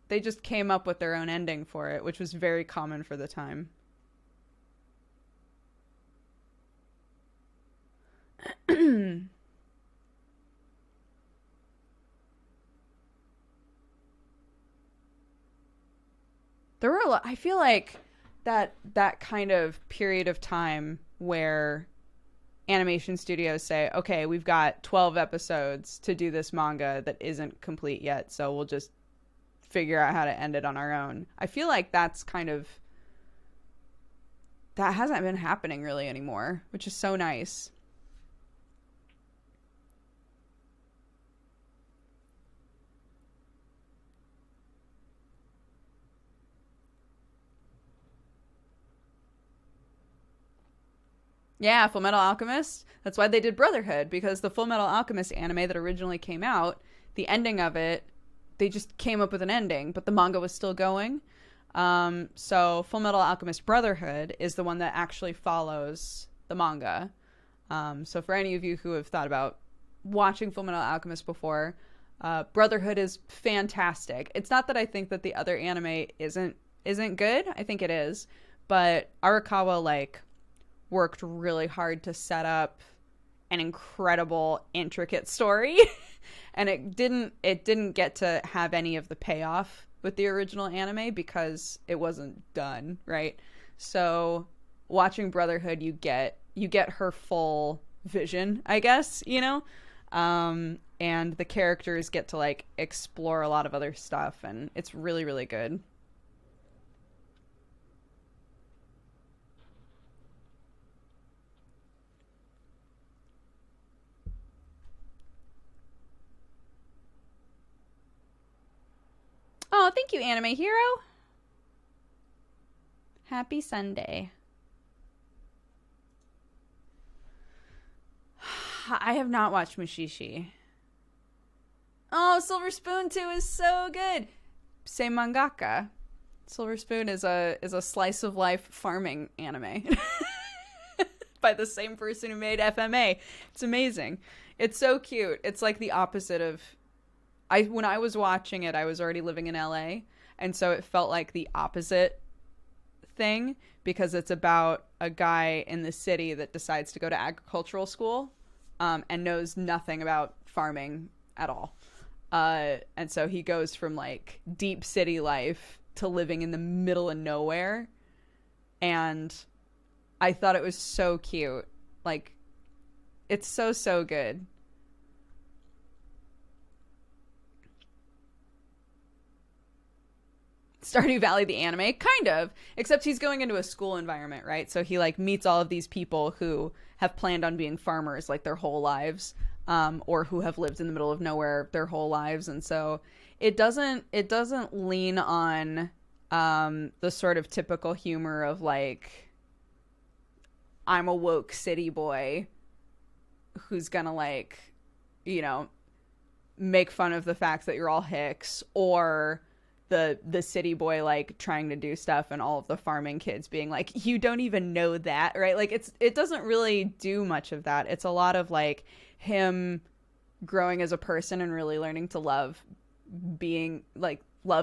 They just came up with their own ending for it, which was very common for the time. There were a lot. I feel like that kind of period of time where animation studios say, okay, we've got 12 episodes to do this manga that isn't complete yet, so we'll just figure out how to end it on our own. I feel like that hasn't been happening really anymore, which is so nice. Yeah, Full Metal Alchemist. That's why they did Brotherhood, because the Full Metal Alchemist anime that originally came out, the ending of it, they just came up with an ending, but the manga was still going. So Full Metal Alchemist Brotherhood is the one that actually follows the manga. So for any of you who have thought about watching Full Metal Alchemist before, Brotherhood is fantastic. It's not that I think that the other anime isn't good. I think it is. But Arakawa, worked really hard to set up an incredible, intricate story. And it didn't get to have any of the payoff with the original anime because it wasn't done, right? So watching Brotherhood, you get her full vision, I guess, and the characters get to explore a lot of other stuff, and it's really, really good. Oh, thank you, Anime Hero. Happy Sunday. I have not watched Mushishi. Oh, Silver Spoon 2 is so good. Same mangaka. Silver Spoon is a slice of life farming anime by the same person who made FMA. It's amazing. It's so cute. It's like the opposite of when I was watching it, I was already living in LA, and so it felt like the opposite thing because it's about a guy in the city that decides to go to agricultural school and knows nothing about farming at all. And so he goes from like deep city life to living in the middle of nowhere. And I thought it was so cute. Like, it's so good. Stardew Valley the anime, kind of, except he's going into a school environment, right? So he like meets all of these people who have planned on being farmers like their whole lives, or who have lived in the middle of nowhere their whole lives, and so it doesn't lean on the sort of typical humor of like I'm a woke city boy who's gonna like, you know, make fun of the fact that you're all hicks, or the city boy like trying to do stuff and all of the farming kids being like, you don't even know that, right? Like it doesn't really do much of that. It's a lot of like him growing as a person and really learning to love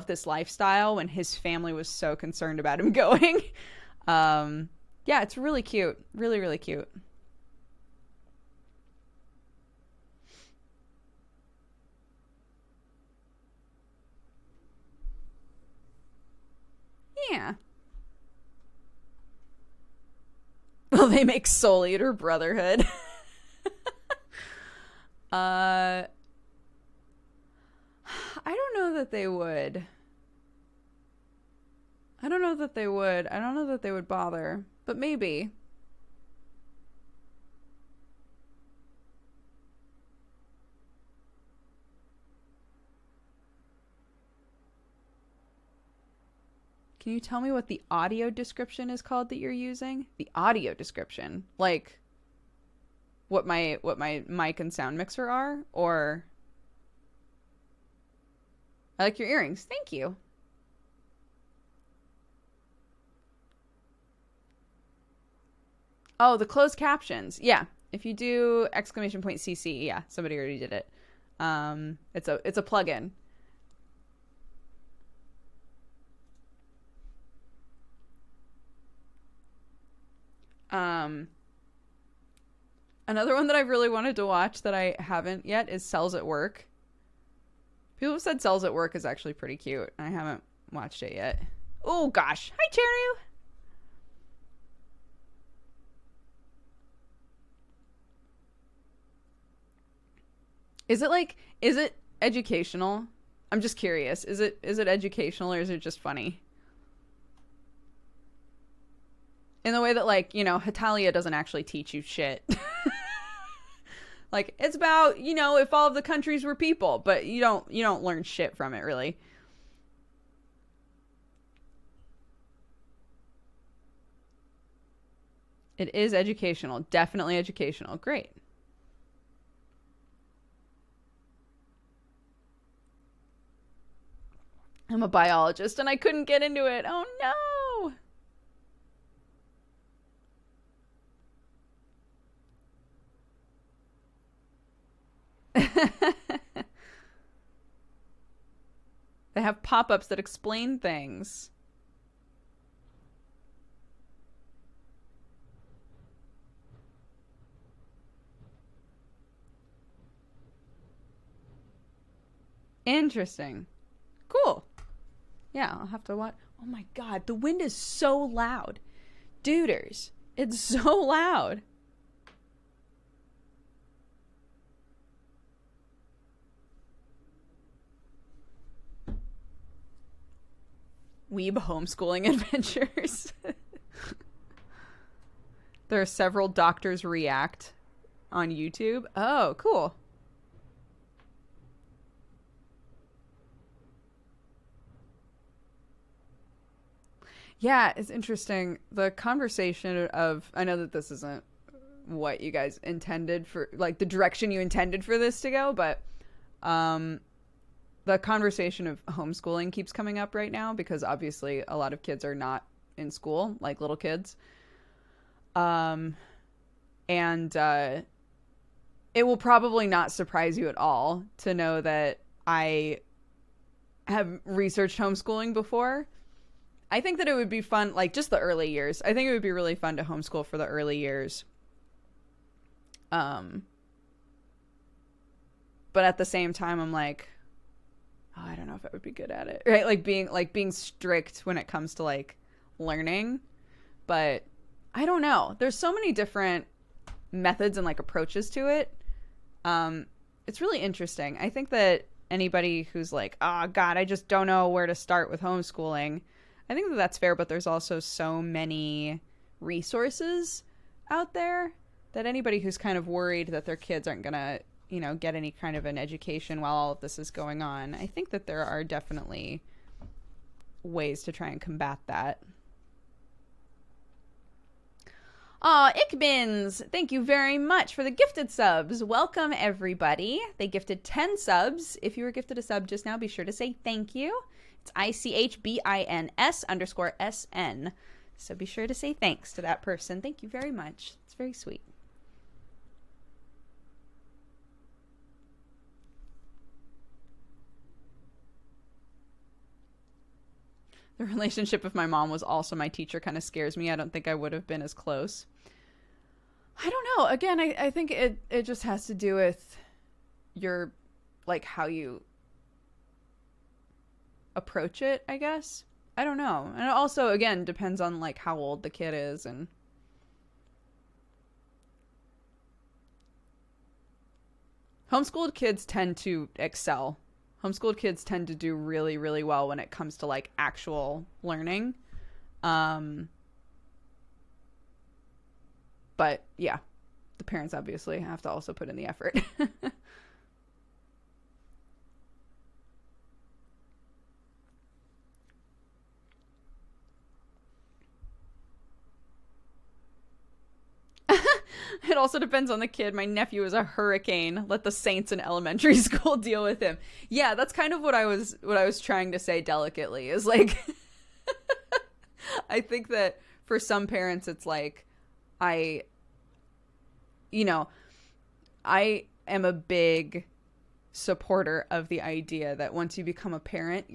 this lifestyle when his family was so concerned about him going. Yeah, it's really cute. Really, really cute. Yeah. Well, they make Soul Eater Brotherhood. I don't know that they would. I don't know that they would bother, but maybe. Can you tell me what the audio description is called that you're using? The audio description, like what my mic and sound mixer are, or I like your earrings. Thank you. Oh, the closed captions. Yeah. If you do !CC, yeah, somebody already did it. It's a plugin. Another one that I really wanted to watch that I haven't yet is Cells at Work. People have said Cells at Work is actually pretty cute. I haven't watched it yet. Oh gosh. Hi, Cheru. Is it educational? I'm just curious. Is it educational or is it just funny? In the way that, like, you know, Hetalia doesn't actually teach you shit. Like, it's about, you know, if all of the countries were people, but you don't learn shit from it, really. It is educational. Definitely educational. Great. I'm a biologist and I couldn't get into it. Oh no! They have pop-ups that explain things. Interesting. Cool. Yeah, I'll have to watch. Oh my god, the wind is so loud. Duders, it's so loud. Weeb homeschooling adventures. There are several doctors react on YouTube. Oh, cool. Yeah, it's interesting. The conversation of, I know that this isn't what you guys intended for, like the direction you intended for this to go, but the conversation of homeschooling keeps coming up right now because obviously a lot of kids are not in school, like little kids. And it will probably not surprise you at all to know that I have researched homeschooling before. I think that it would be fun, like just the early years. I think it would be really fun to homeschool for the early years. But at the same time, I'm like, oh, I don't know if I would be good at it, right? Like being strict when it comes to like learning, but I don't know. There's so many different methods and like approaches to it. It's really interesting. I think that anybody who's like, oh God, I just don't know where to start with homeschooling, I think that that's fair, but there's also so many resources out there that anybody who's kind of worried that their kids aren't going to, you know, get any kind of an education while all of this is going on, I think that there are definitely ways to try and combat that. Aw, Ickbins, thank you very much for the gifted subs. Welcome, everybody. They gifted 10 subs. If you were gifted a sub just now, be sure to say thank you. It's ICHBINS_SN. So be sure to say thanks to that person. Thank you very much. It's very sweet. The relationship with my mom was also my teacher kind of scares me. I don't think I would have been as close. I don't know. Again, I think it just has to do with your, like, how you approach it, I guess. I don't know. And it also, again, depends on, like, how old the kid is and... Homeschooled kids tend to excel. Homeschooled kids tend to do really, really well when it comes to, like, actual learning. But, yeah. The parents obviously have to also put in the effort. It also depends on the kid. My nephew is a hurricane. Let the saints in elementary school deal with him. Yeah, that's kind of what I was trying to say delicately. Is like I think that for some parents it's like I am a big supporter of the idea that once you become a parent,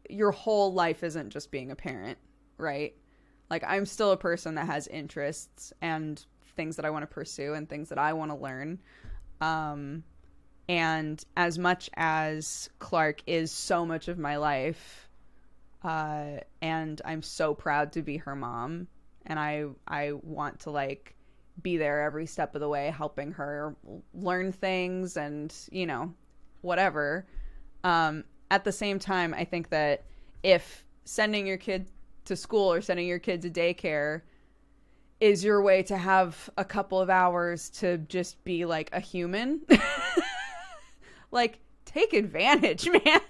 your whole life isn't just being a parent, right? Like, I'm still a person that has interests and things that I want to pursue and things that I want to learn. And as much as Clark is so much of my life, and I'm so proud to be her mom, and I want to, like, be there every step of the way, helping her learn things and, whatever. At the same time, I think that if sending your kid to school or sending your kid to daycare is your way to have a couple of hours to just be like a human, like, take advantage, man.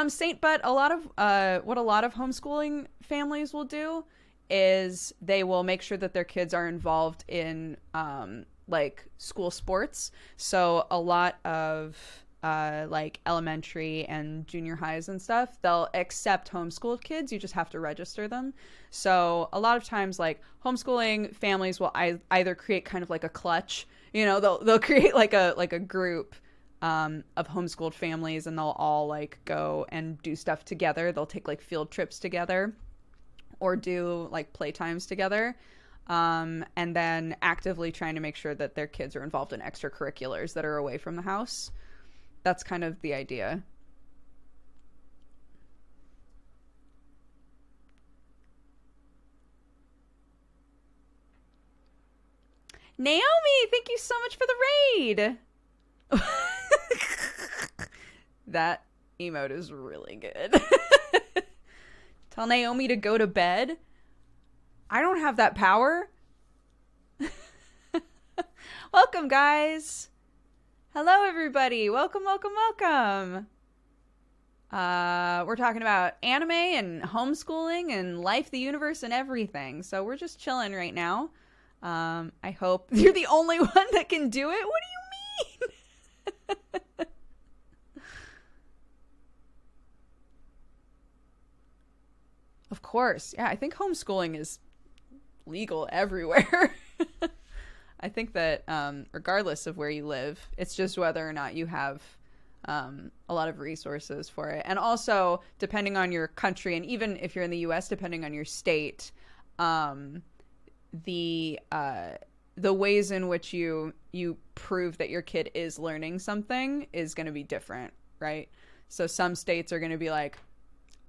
Saint Butt, what a lot of homeschooling families will do is they will make sure that their kids are involved in like school sports. So a lot of like elementary and junior highs and stuff, they'll accept homeschooled kids. You just have to register them. So a lot of times, like, homeschooling families will either create kind of like a clutch, they'll create like a group of homeschooled families, and they'll all like go and do stuff together. They'll take like field trips together or do like playtimes together. And then actively trying to make sure that their kids are involved in extracurriculars that are away from the house. That's kind of the idea. Naomi, thank you so much for the raid. That emote is really good. Tell Naomi to go to bed. I don't have that power. Welcome, guys. Hello, everybody. Welcome, welcome, welcome. We're talking about anime and homeschooling and life, the universe, and everything. So we're just chilling right now. I hope you're the only one that can do it. What do you mean? Of course. Yeah, I think homeschooling is legal everywhere. I think that regardless of where you live, it's just whether or not you have a lot of resources for it. And also, depending on your country, and even if you're in the U.S., depending on your state, the ways in which you prove that your kid is learning something is going to be different, right? So some states are going to be like,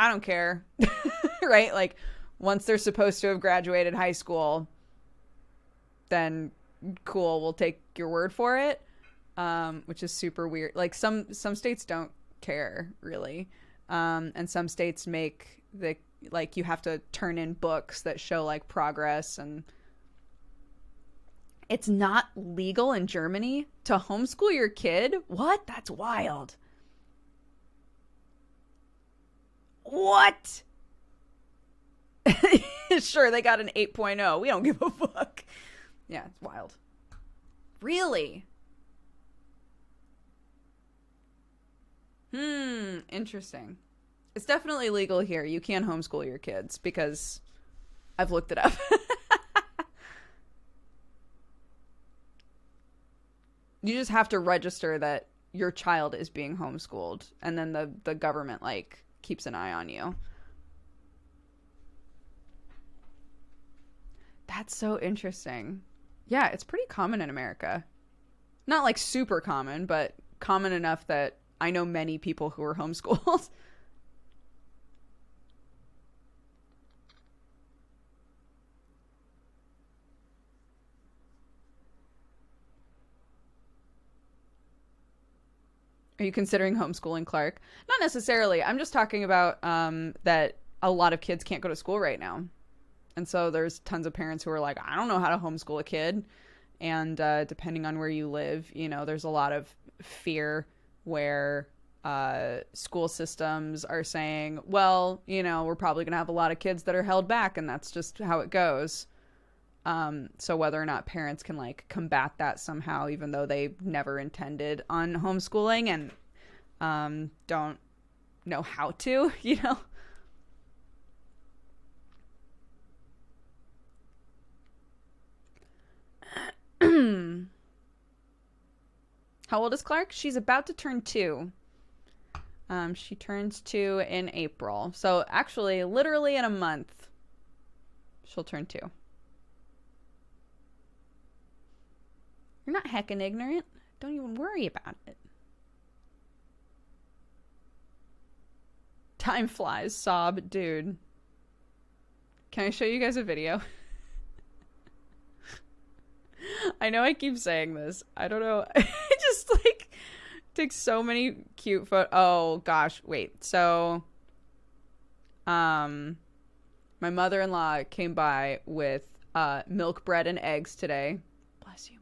I don't care, right? Like, once they're supposed to have graduated high school, then cool, we'll take your word for it, which is super weird. Like, some states don't care, really, and some states make you have to turn in books that show, like, progress, and it's not legal in Germany to homeschool your kid? What? That's wild. What? Sure, they got an 8.0. We don't give a fuck. Yeah, it's wild. Really? Interesting. It's definitely legal here. You can homeschool your kids because I've looked it up. You just have to register that your child is being homeschooled, and then the government, like, keeps an eye on you. That's so interesting. Yeah, it's pretty common in America. Not like super common, but common enough that I know many people who are homeschooled. Are you considering homeschooling Clark? Not necessarily. I'm just talking about that a lot of kids can't go to school right now. And so there's tons of parents who are like, I don't know how to homeschool a kid. And depending on where you live, you know, there's a lot of fear where school systems are saying, well, you know, we're probably going to have a lot of kids that are held back, and that's just how it goes. So whether or not parents can, like, combat that somehow, even though they never intended on homeschooling and don't know how to, you know? How old is Clark? She's about to turn 2. She turns 2 in April. So actually, literally in a month, she'll turn 2. You're not heckin' ignorant. Don't even worry about it. Time flies, sob, dude. Can I show you guys a video? I know I keep saying this. I don't know. I just, like, take so many cute photos. Oh, gosh. Wait. So, my mother-in-law came by with milk, bread, and eggs today. Bless you,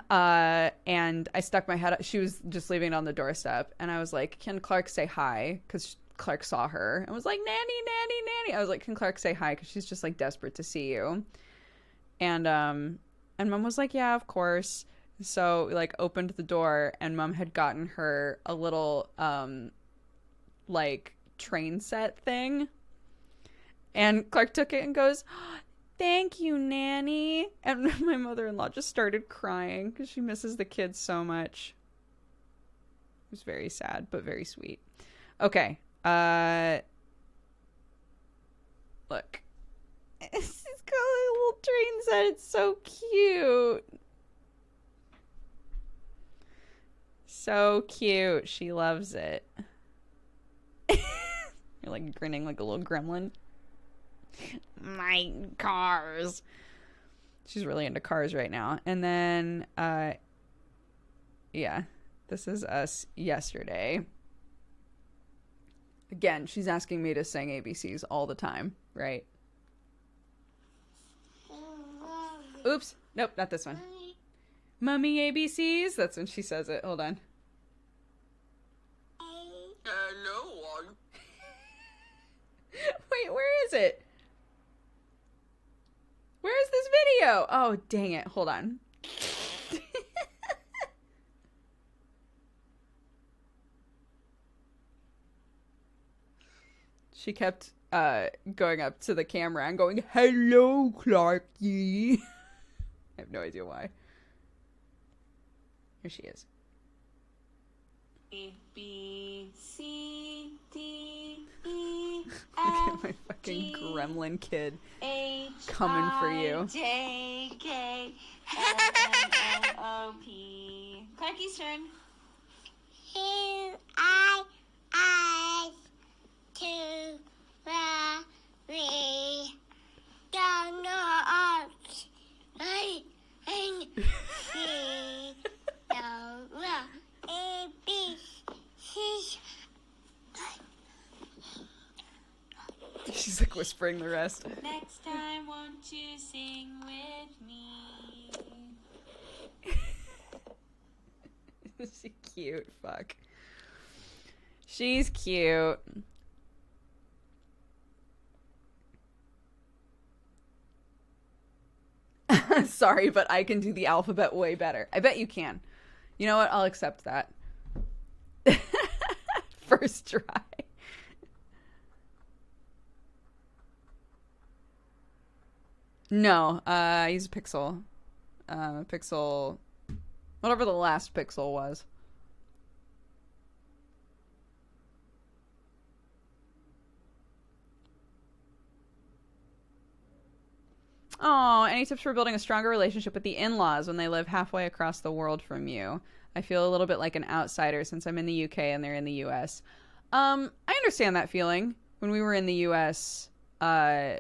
Mom. And I stuck my head up. She was just leaving it on the doorstep. And I was like, can Clark say hi? Because Clark saw her and was like, nanny, nanny, nanny. I was like, can Clark say hi? Because she's just, like, desperate to see you. And Mom was like, yeah, of course. So we, like, opened the door, and Mom had gotten her a little, like, train set thing. And Clark took it and goes, thank you, Nanny. And my mother-in-law just started crying because she misses the kids so much. It was very sad, but very sweet. Okay. Look. It's got a little train set. It's so cute. So cute. She loves it. You're, like, grinning like a little gremlin. My cars. She's really into cars right now. And then, yeah, this is us yesterday. Again, she's asking me to sing ABCs all the time, right? Oops. Nope, not this one. Mummy ABCs? That's when she says it. Hold on. Hello. Wait, where is it? Where is this video? Oh, dang it. Hold on. She kept going up to the camera and going, "Hello, Clarky." I have no idea why. Here she is. A, B, C, D, E, Look F, at my fucking G, gremlin kid H, coming for you. I, J, K, L, M, N, O, P. Clarky's turn. I, to, we, don't know, I, C, A, B, C. She's like whispering the rest. Next time, won't you sing with me? Is she cute? Fuck. She's cute. Sorry, but I can do the alphabet way better. I bet you can. You know what? I'll accept that. First try. No, I use a Pixel. Pixel. Whatever the last Pixel was. Oh, any tips for building a stronger relationship with the in-laws when they live halfway across the world from you? I feel a little bit like an outsider since I'm in the UK and they're in the US. I understand that feeling. When we were in the US, I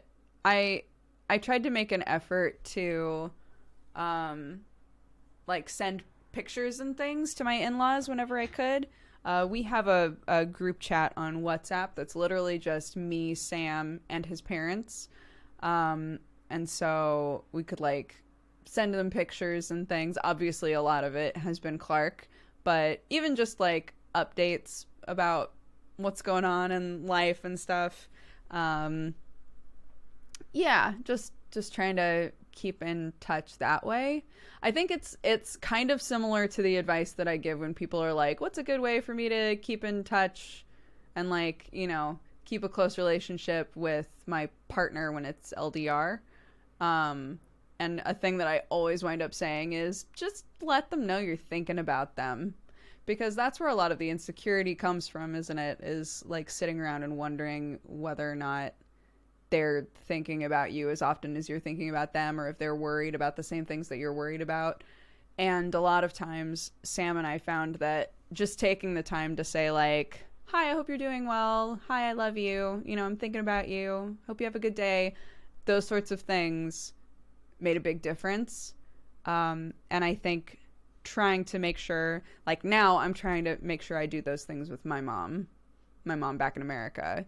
tried to make an effort to like send pictures and things to my in-laws whenever I could. We have a group chat on WhatsApp that's literally just me, Sam, and his parents. And so we could like send them pictures and things. Obviously, a lot of it has been Clark, but even just like updates about what's going on in life and stuff. Yeah, just trying to keep in touch that way. I think it's kind of similar to the advice that I give when people are like, what's a good way for me to keep in touch and like, you know, keep a close relationship with my partner when it's LDR. And a thing that I always wind up saying is just let them know you're thinking about them, because that's where a lot of the insecurity comes from, isn't it? Is like sitting around and wondering whether or not they're thinking about you as often as you're thinking about them, or if they're worried about the same things that you're worried about. And a lot of times Sam and I found that just taking the time to say like, hi, I hope you're doing well. Hi, I love you. You know, I'm thinking about you. Hope you have a good day. Those sorts of things made a big difference. And I think trying to make sure, like now I'm trying to make sure I do those things with my mom back in America.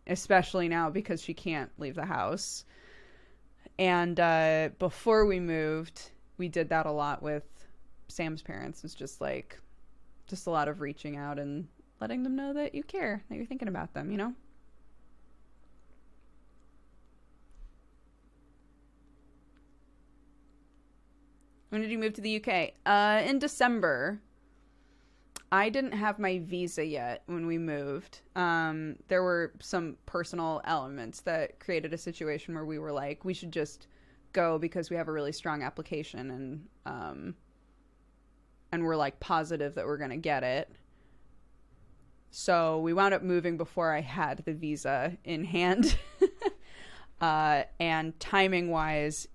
Especially now because she can't leave the house. And before we moved, we did that a lot with Sam's parents. It's just like, just a lot of reaching out and letting them know that you care, that you're thinking about them, you know? When did you move to the UK? In December. I didn't have my visa yet when we moved. There were some personal elements that created a situation where we were like, we should just go because we have a really strong application and we're like positive that we're going to get it. So we wound up moving before I had the visa in hand. And timing wise,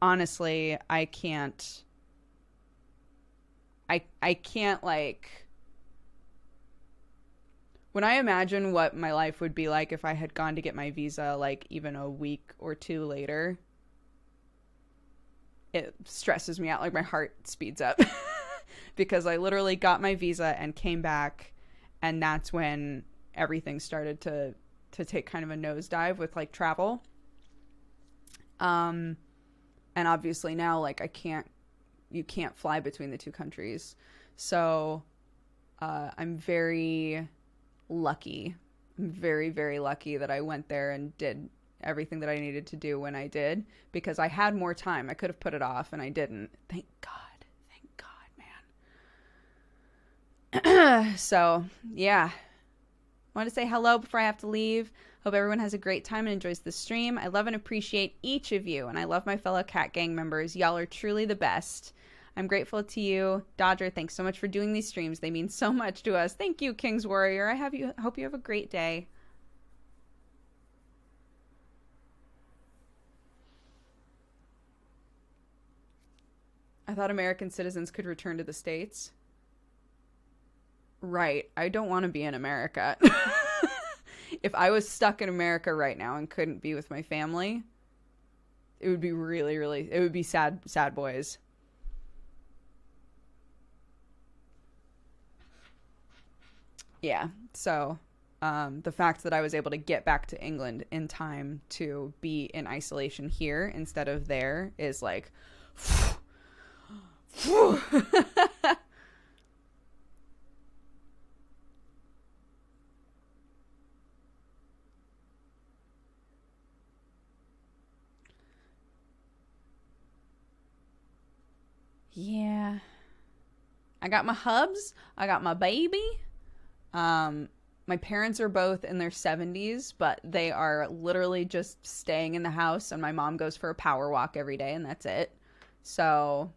honestly, I can't like, when I imagine what my life would be like if I had gone to get my visa like even a week or two later, it stresses me out. Like my heart speeds up because I literally got my visa and came back, and that's when everything started to take kind of a nosedive with like travel. And obviously now, like, you can't fly between the two countries. So I'm very lucky. I'm very, very lucky that I went there and did everything that I needed to do when I did, because I had more time. I could have put it off and I didn't. Thank God. Thank God, man. So, yeah. I want to say hello before I have to leave. Hope everyone has a great time and enjoys the stream. I love and appreciate each of you, and I love my fellow Cat Gang members. Y'all are truly the best. I'm grateful to you. Dodger, thanks so much for doing these streams. They mean so much to us. Thank you, King's Warrior. Hope you have a great day. I thought American citizens could return to the States. Right. I don't want to be in America. If I was stuck in America right now and couldn't be with my family, it would be really, really, it would be sad, sad boys. Yeah. So, the fact that I was able to get back to England in time to be in isolation here instead of there is like, yeah. I got my hubs. I got my baby. My parents are both in their 70s, but they are literally just staying in the house, and my mom goes for a power walk every day, and that's it. So,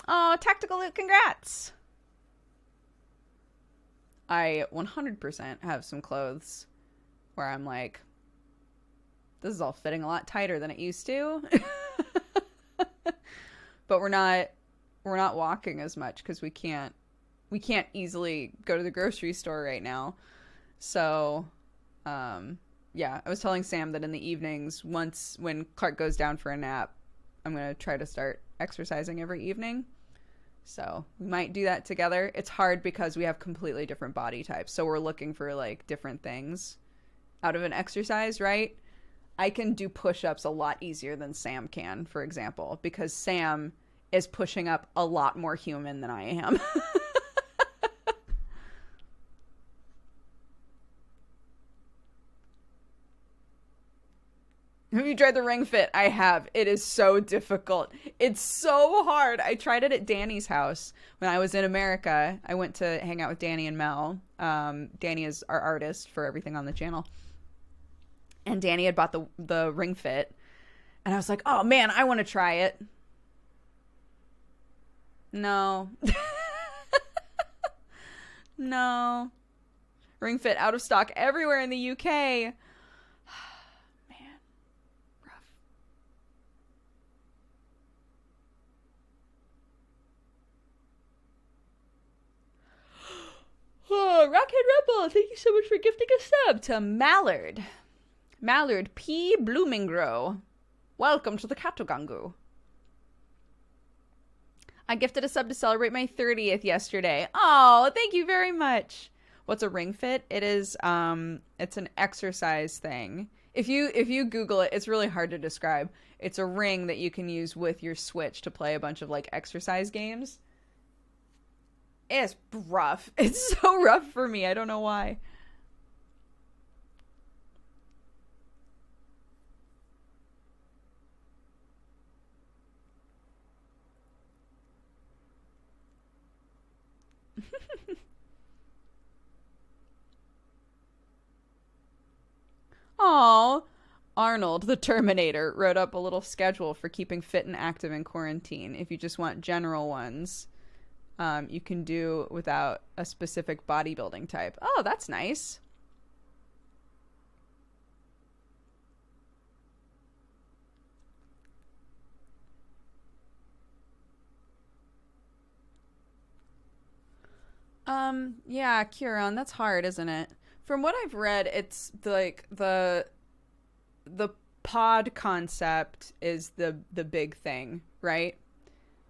oh, Tactical Loot, congrats! I 100% have some clothes where I'm like, this is all fitting a lot tighter than it used to. But we're not walking as much because we can't easily go to the grocery store right now. So, yeah, I was telling Sam that in the evenings, when Clark goes down for a nap, I'm going to try to start exercising every evening. So we might do that together. It's hard because we have completely different body types. So we're looking for like different things out of an exercise, right? I can do push-ups a lot easier than Sam can, for example, because Sam is pushing up a lot more human than I am. Have you tried the Ring Fit? I have. It is so difficult. It's so hard. I tried it at Danny's house when I was in America. I went to hang out with Danny and Mel. Danny is our artist for everything on the channel. And Danny had bought the Ring Fit. And I was like, oh man, I want to try it. No. No. Ring Fit out of stock everywhere in the UK. Oh, Rockhead Rebel, thank you so much for gifting a sub to Mallard. Mallard P. Bloominggrow. Welcome to the Katogangu. I gifted a sub to celebrate my 30th yesterday. Oh, thank you very much. What's a Ring Fit? It is, it's an exercise thing. If you Google it, it's really hard to describe. It's a ring that you can use with your Switch to play a bunch of, like, exercise games. It's rough. It's so rough for me. I don't know why. Aw. Arnold, the Terminator, wrote up a little schedule for keeping fit and active in quarantine. If you just want general ones, you can do without a specific bodybuilding type. Oh, that's nice. Yeah, Kieran, that's hard, isn't it? From what I've read, it's like the pod concept is the big thing, right?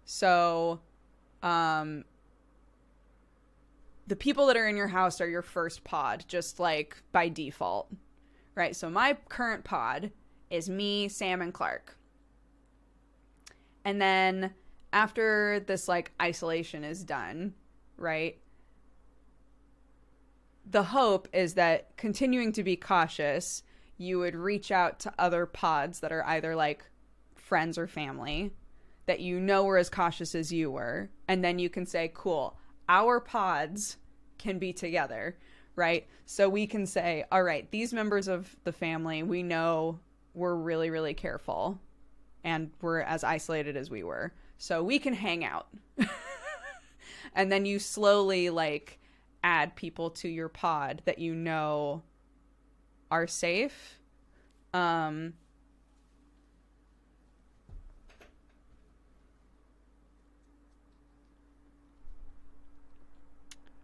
So, the people that are in your house are your first pod, just like by default, right? So my current pod is me, Sam, and Clark. And then after this like isolation is done, right? The hope is that, continuing to be cautious, you would reach out to other pods that are either like friends or family that you know were as cautious as you were. And then you can say, cool, our pods can be together, right? So we can say, all right, these members of the family, we know we're really, really careful and we're as isolated as we were. So we can hang out. And then you slowly like add people to your pod that you know are safe.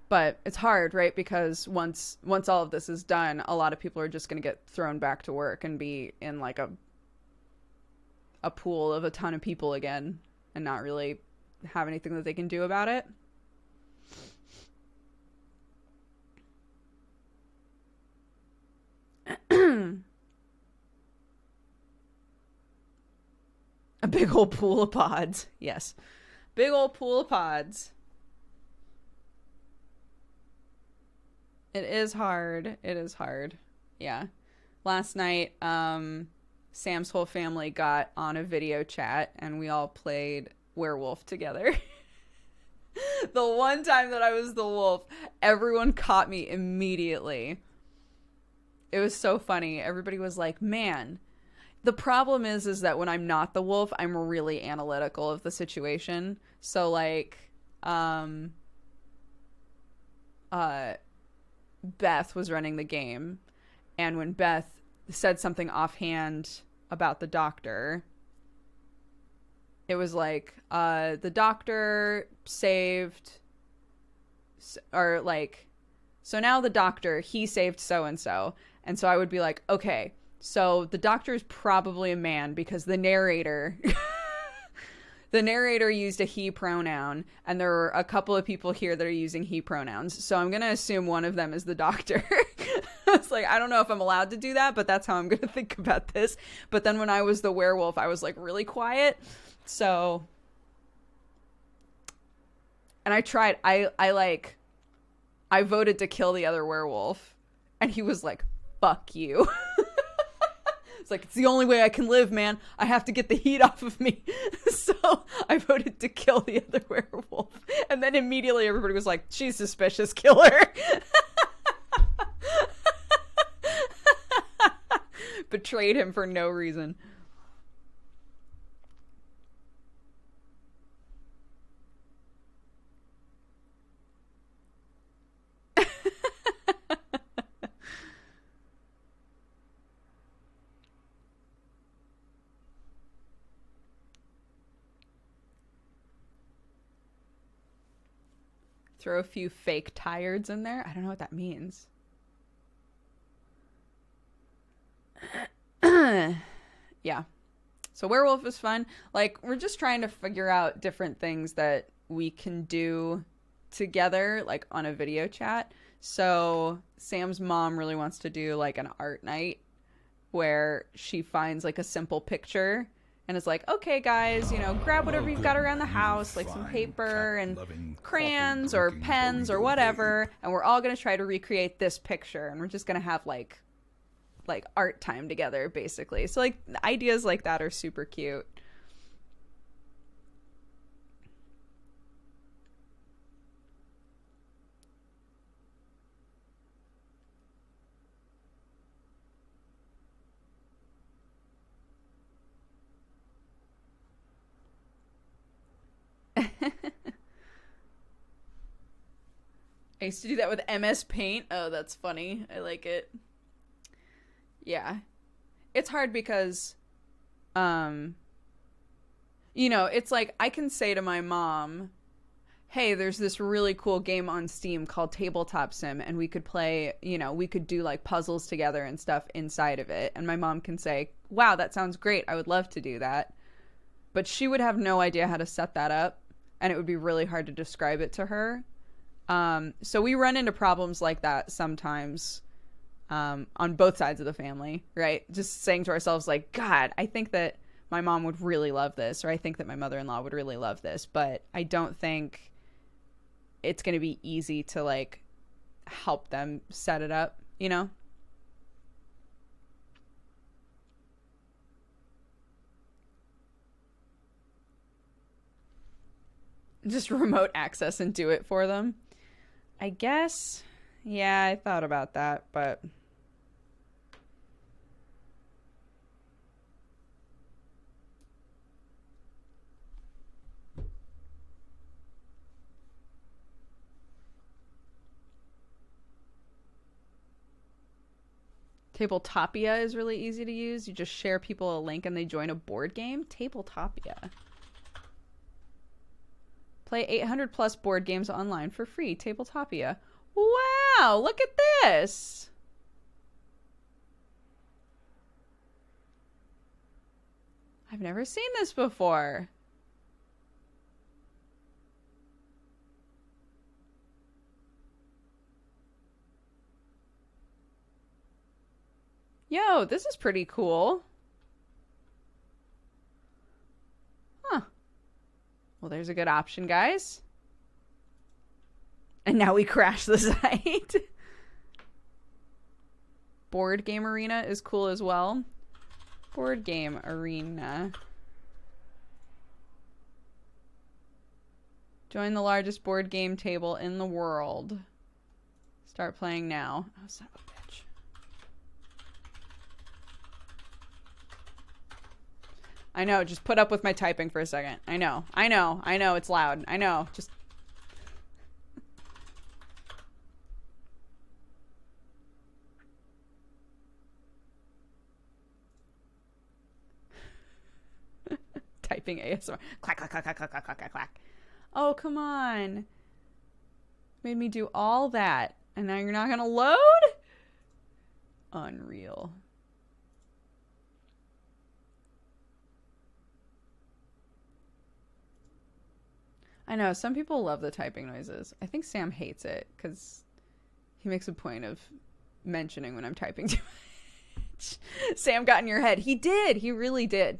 But it's hard, right? Because once all of this is done, a lot of people are just going to get thrown back to work and be in like a pool of a ton of people again and not really have anything that they can do about it. A big old pool of pods. Yes. Big old pool of pods. It is hard. It is hard. Yeah. Last night, Sam's whole family got on a video chat and we all played werewolf together. The one time that I was the wolf, everyone caught me immediately. It was so funny. Everybody was like, man, the problem is that when I'm not the wolf, I'm really analytical of the situation. So like, Beth was running the game, and when Beth said something offhand about the doctor, it was like, the doctor saved, or like, so now the doctor, he saved so-and-so. And so I would be like, okay, so the doctor is probably a man because the narrator, the narrator used a he pronoun, and there are a couple of people here that are using he pronouns. So I'm going to assume one of them is the doctor. It's like, I don't know if I'm allowed to do that, but that's how I'm going to think about this. But then when I was the werewolf, I was like really quiet. So, and I tried, I voted to kill the other werewolf, and he was like, fuck you. It's like, it's the only way I can live, man. I have to get the heat off of me. So I voted to kill the other werewolf. And then immediately everybody was like, she's suspicious, kill her. Betrayed him for no reason. Throw a few fake tireds in there. I don't know what that means. Yeah. So werewolf is fun. Like, we're just trying to figure out different things that we can do together, like on a video chat. So Sam's mom really wants to do like an art night where she finds like a simple picture and is like, okay, guys, you know, grab whatever you've got around the house, like some paper and crayons or pens or whatever, and we're all going to try to recreate this picture, and we're just going to have like art time together, basically. So like ideas like that are super cute. I used to do that with MS Paint. Oh, that's funny. I like it. Yeah. It's hard because, you know, it's like I can say to my mom, hey, there's this really cool game on Steam called Tabletop Sim, and we could play, you know, we could do like puzzles together and stuff inside of it. And my mom can say, wow, that sounds great. I would love to do that. But she would have no idea how to set that up, and it would be really hard to describe it to her. So we run into problems like that sometimes on both sides of the family, right? Just saying to ourselves, like, God, I think that my mom would really love this, or I think that my mother-in-law would really love this, but I don't think it's going to be easy to, like, help them set it up, you know? Just remote access and do it for them. I guess, yeah, I thought about that, but Tabletopia is really easy to use. You just share people a link and they join a board game. Tabletopia. Play 800 plus board games online for free. Tabletopia. Wow, look at this. I've never seen this before. Yo, this is pretty cool. Huh. Well, there's a good option, guys. And now we crash the site. Board Game Arena is cool as well. Board Game Arena. Join the largest board game table in the world. Start playing now. Oh, son of a bitch. I know, just put up with my typing for a second. I know, it's loud. I know, just... Typing ASMR. Clack, clack, clack, clack, clack, clack, clack, clack. Oh, come on. Made me do all that. And now you're not gonna load? Unreal. I know, some people love the typing noises. I think Sam hates it because he makes a point of mentioning when I'm typing too much. Sam got in your head. He did. He really did.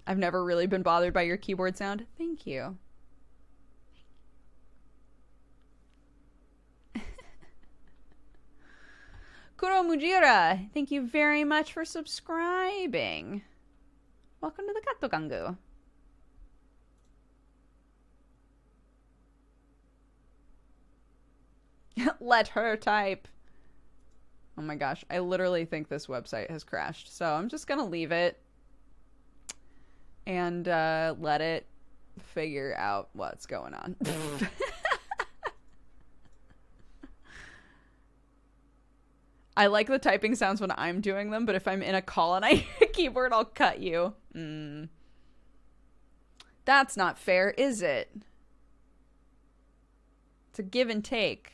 I've never really been bothered by your keyboard sound. Thank you. Kuro Mujira, thank you very much for subscribing. Welcome to the Kato Gangu. Let her type. Oh my gosh, I literally think this website has crashed. So I'm just gonna leave it and let it figure out what's going on. I like the typing sounds when I'm doing them, but if I'm in a call and I hear a keyboard, I'll cut you. That's not fair, is it? It's a give and take.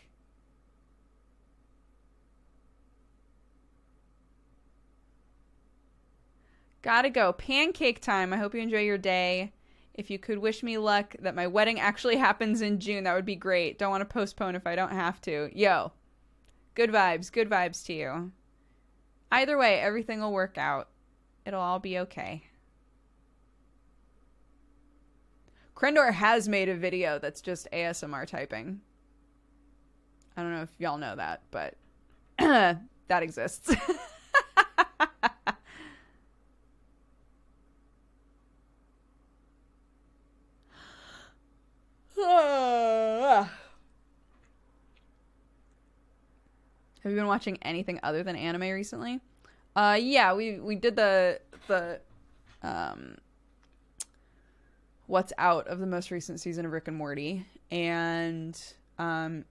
Gotta go. Pancake time. I hope you enjoy your day. If you could wish me luck that my wedding actually happens in June, that would be great. Don't want to postpone if I don't have to. Yo. Good vibes. Good vibes to you. Either way, everything will work out. It'll all be okay. Krendor has made a video that's just ASMR typing. I don't know if y'all know that, but that exists. Have you been watching anything other than anime recently? Yeah, we did the what's out of the most recent season of Rick and Morty, and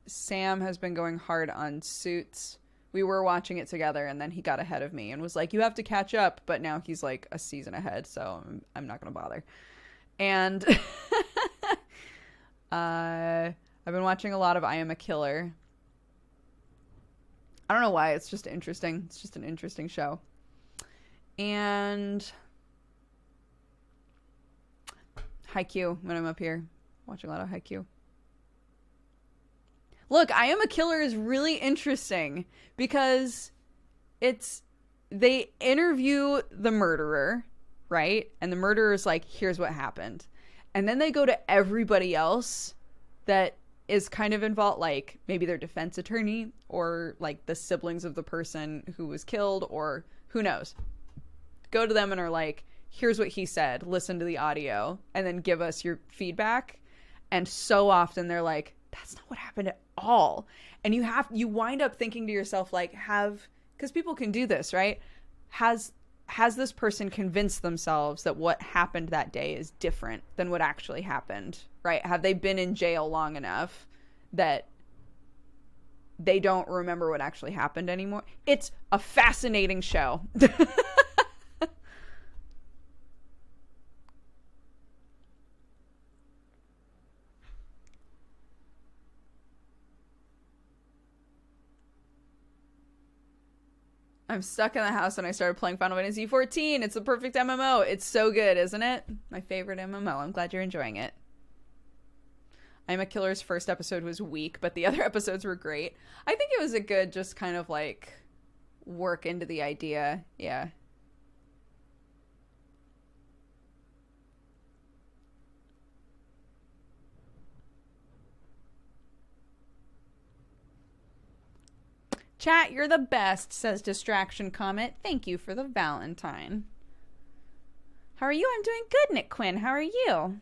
Sam has been going hard on Suits. We were watching it together, and then he got ahead of me and was like, "You have to catch up," but now he's like a season ahead, so I'm not gonna bother. And I've been watching a lot of I Am a Killer. I don't know why, it's just interesting. It's just an interesting show. And Haikyuu when I'm up here Watching a lot of Haikyuu. Look, I Am a Killer is really interesting because they interview the murderer, right? And the murderer's like, here's what happened. And then they go to everybody else that is kind of involved, like maybe their defense attorney or like the siblings of the person who was killed, or who knows. Go to them and are like, here's what he said, listen to the audio, and then give us your feedback. And so often they're like, that's not what happened at all. And you wind up thinking to yourself, like, because people can do this, right? Has this person convinced themselves that what happened that day is different than what actually happened, right? Have they been in jail long enough that they don't remember what actually happened anymore? It's a fascinating show. I'm stuck in the house and I started playing Final Fantasy XIV. It's the perfect MMO. It's so good, isn't it? My favorite MMO. I'm glad you're enjoying it. I'm a Killer's first episode was weak, but the other episodes were great. I think it was a good just kind of like work into the idea. Yeah. Chat, you're the best, says Distraction Comet. Thank you for the Valentine. How are you? I'm doing good, Nick Quinn. How are you?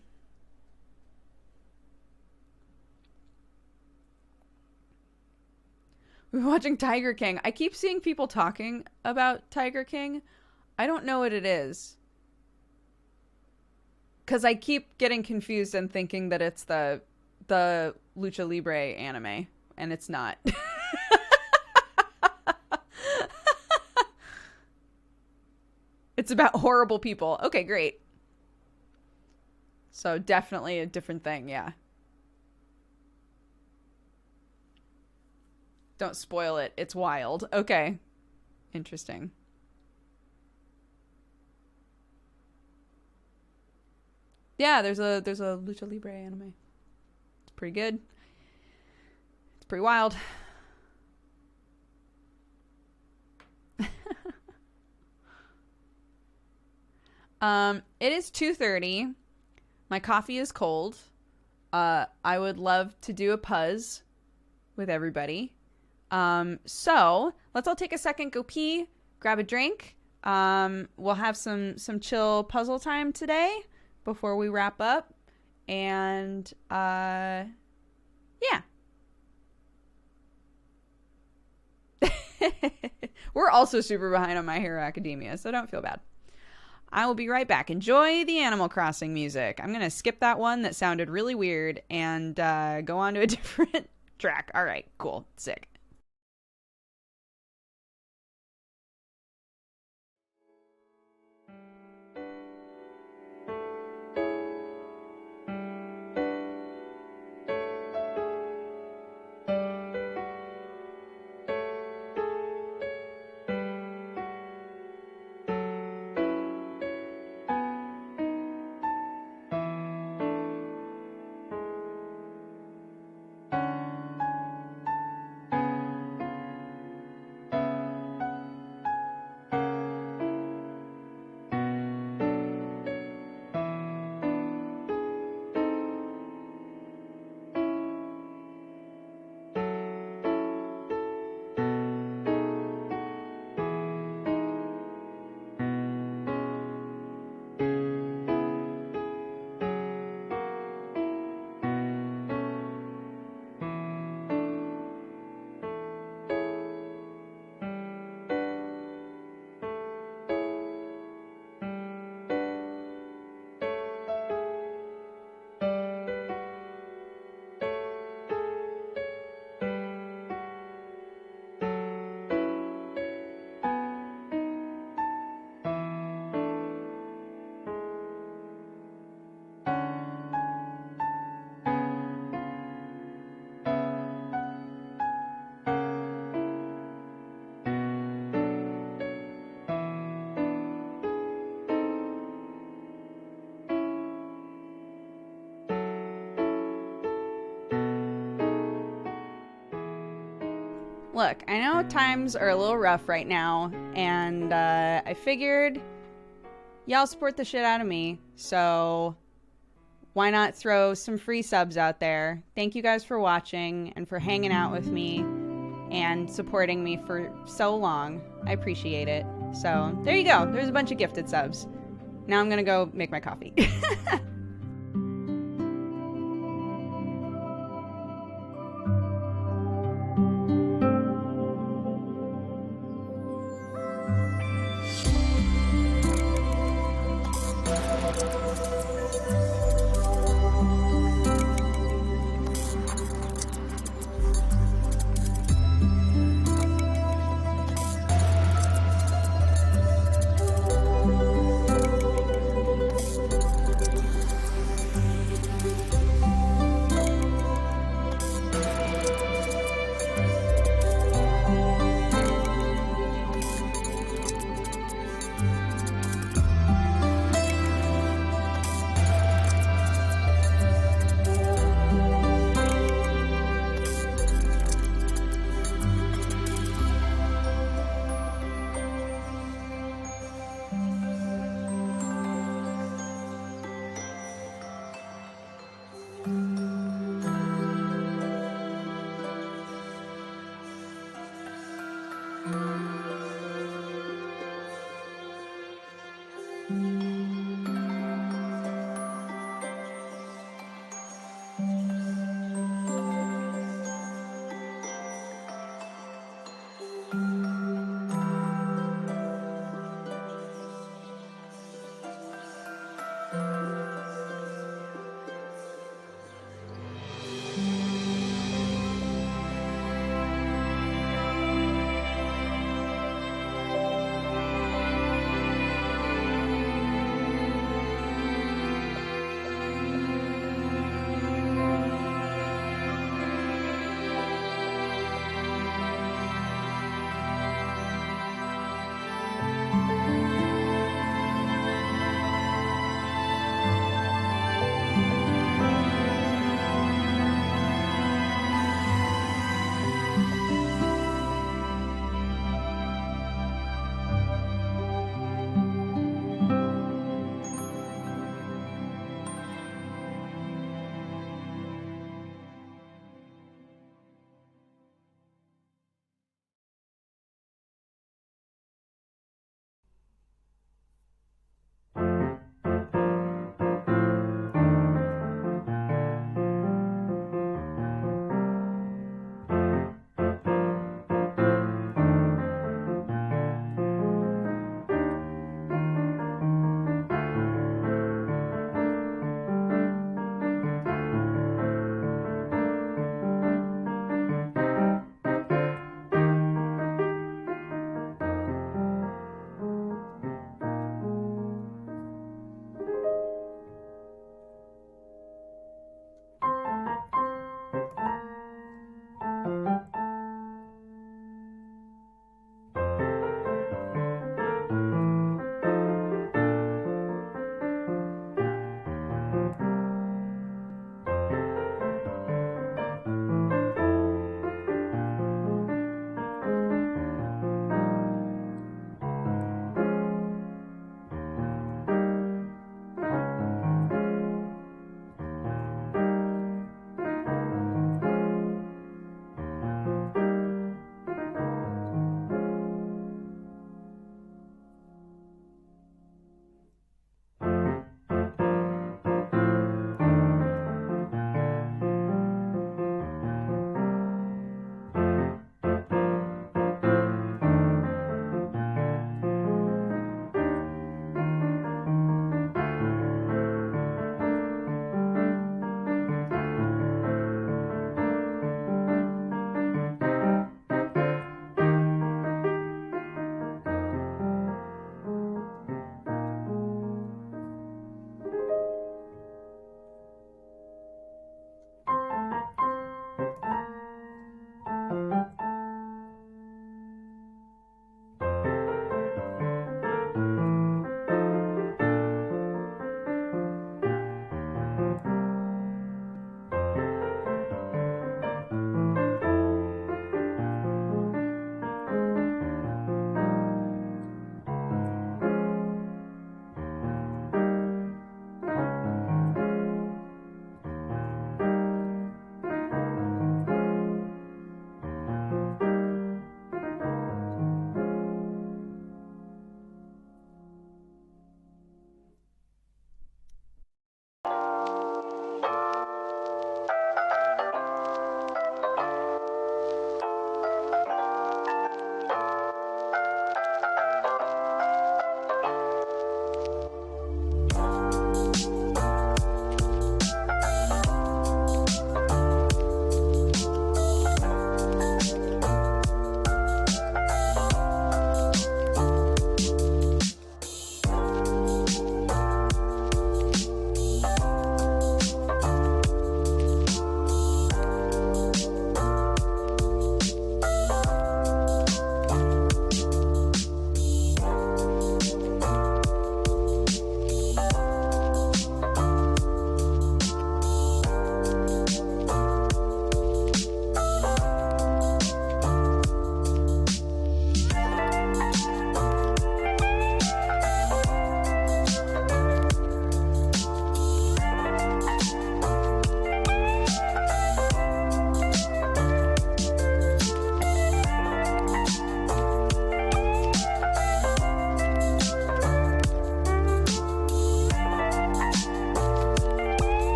We're watching Tiger King. I keep seeing people talking about Tiger King. I don't know what it is. Because I keep getting confused and thinking that it's the Lucha Libre anime. And it's not. It's about horrible people. Okay, great. So definitely a different thing, yeah. Don't spoil it. It's wild. Okay. Interesting. Yeah, there's a Lucha Libre anime. It's pretty good. It's pretty wild. It is 2:30. My coffee is cold. I would love to do a puzz with everybody. So let's all take a second, go pee, grab a drink. We'll have some chill puzzle time today before we wrap up. And, yeah. We're also super behind on My Hero Academia, so don't feel bad. I will be right back. Enjoy the Animal Crossing music. I'm going to skip that one that sounded really weird and go on to a different track. All right, cool. Sick. look, I know times are a little rough right now, and I figured y'all support the shit out of me, so why not throw some free subs out there? Thank you guys for watching and for hanging out with me and supporting me for so long. I appreciate it. So there you go. There's a bunch of gifted subs. Now I'm gonna go make my coffee.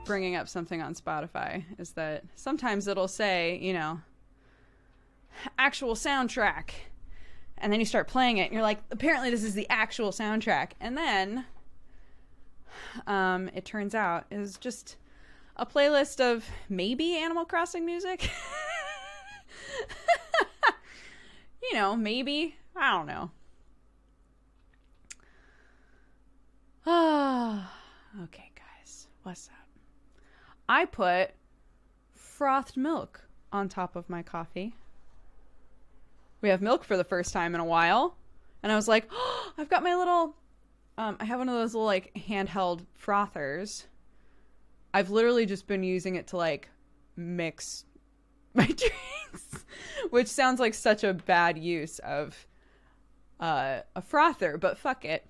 bringing up something on Spotify is that sometimes it'll say, you know, actual soundtrack. And then you start playing it and you're like, apparently this is the actual soundtrack. And then it turns out it was just a playlist of maybe Animal Crossing music. You know, maybe. I don't know. Okay, guys. What's up? I put frothed milk on top of my coffee. We have milk for the first time in a while. And I was like, oh, I've got my little... I have one of those little, like, handheld frothers. I've literally just been using it to, like, mix my drinks. Which sounds like such a bad use of a frother, but fuck it.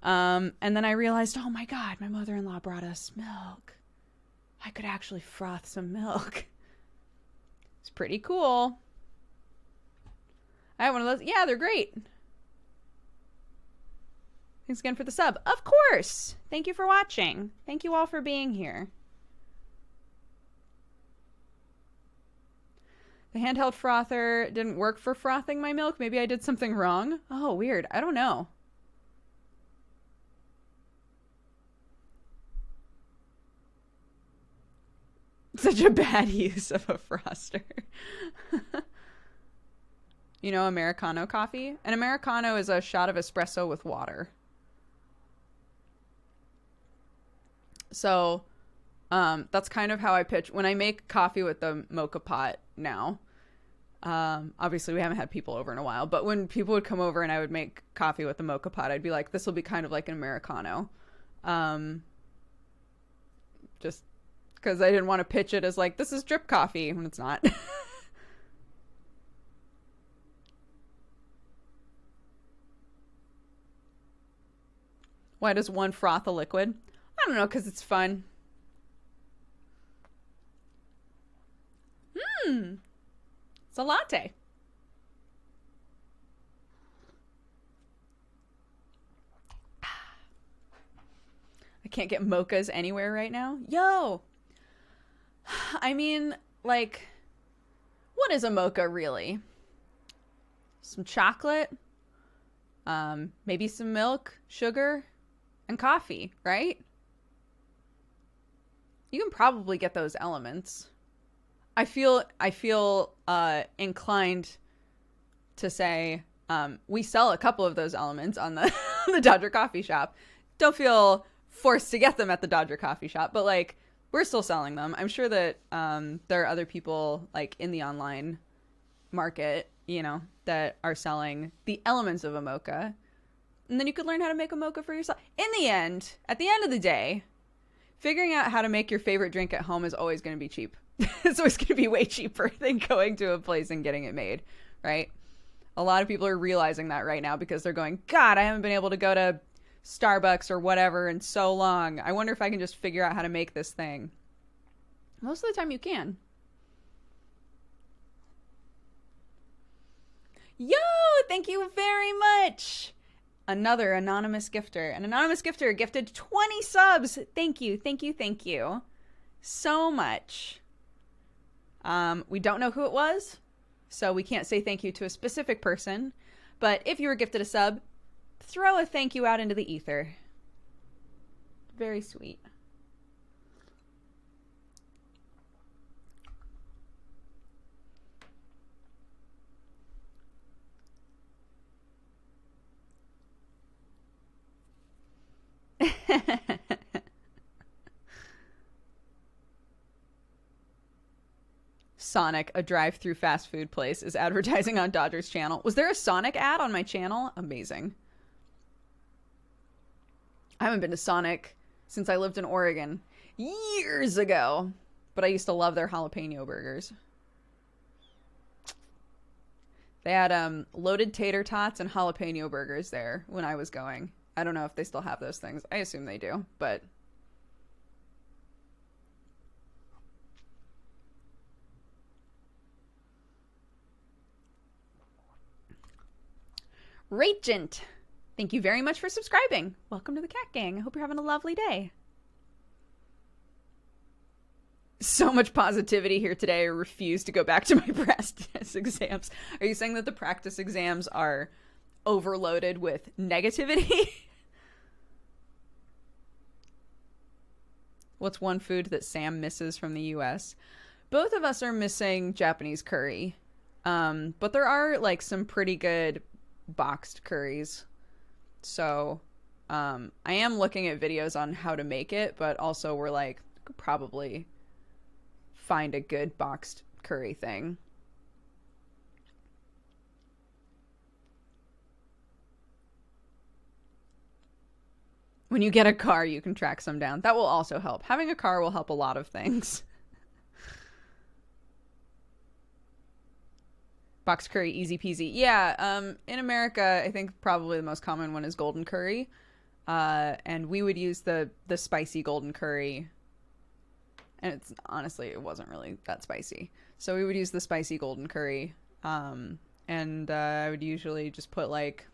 And then I realized, oh my god, my mother-in-law brought us milk. I could actually froth some milk. It's pretty cool. I have one of those. Yeah, they're great. Thanks again for the sub. Of course. Thank you for watching. Thank you all for being here. The handheld frother didn't work for frothing my milk. Maybe I did something wrong. Oh, weird. I don't know. Such a bad use of a froster. You know Americano coffee? An Americano is a shot of espresso with water. So, that's kind of how I pitch. When I make coffee with the mocha pot now, obviously we haven't had people over in a while, but when people would come over and I would make coffee with the mocha pot, I'd be like, this will be kind of like an Americano. Just because I didn't want to pitch it as like, this is drip coffee, when it's not. Why does one froth a liquid? I don't know, because it's fun. It's a latte. I can't get mochas anywhere right now. Yo! I mean, like, what is a mocha really? Some chocolate, maybe some milk, sugar, and coffee, right? You can probably get those elements. I feel inclined to say we sell a couple of those elements on the the Dodger Coffee Shop. Don't feel forced to get them at the Dodger Coffee Shop, but like we're still selling them. I'm sure that there are other people like in the online market, you know, that are selling the elements of a mocha. And then you could learn how to make a mocha for yourself. In the end, at the end of the day, figuring out how to make your favorite drink at home is always going to be cheap. It's always going to be way cheaper than going to a place and getting it made, right? A lot of people are realizing that right now because they're going, God, I haven't been able to go to Starbucks or whatever in so long. I wonder if I can just figure out how to make this thing. Most of the time you can. Yo, thank you very much. Another anonymous gifter. An anonymous gifter gifted 20 subs. Thank you, thank you, thank you so much. We don't know who it was, so we can't say thank you to a specific person. But if you were gifted a sub, throw a thank you out into the ether. Very sweet. Sonic, a drive-through fast food place, is advertising on Dodger's channel. Was there a Sonic ad on my channel? Amazing. I haven't been to Sonic since I lived in Oregon years ago, but I used to love their jalapeno burgers. They had loaded tater tots and jalapeno burgers there when I was going. I don't know if they still have those things. I assume they do, but... Ragent, thank you very much for subscribing. Welcome to the Cat Gang. I hope you're having a lovely day. So much positivity here today. I refuse to go back to my practice exams. Are you saying that the practice exams are overloaded with negativity? What's one food that Sam misses from the US? Both of us are missing Japanese curry. But there are like some pretty good boxed curries. So I am looking at videos on how to make it, but also we're like, could probably find a good boxed curry thing. When you get a car, you can track some down. That will also help. Having a car will help a lot of things. Box curry, easy peasy. Yeah, in America, I think probably the most common one is golden curry. And we would use the spicy golden curry. And it's honestly, it wasn't really that spicy. So we would use the spicy golden curry. And I would usually just put like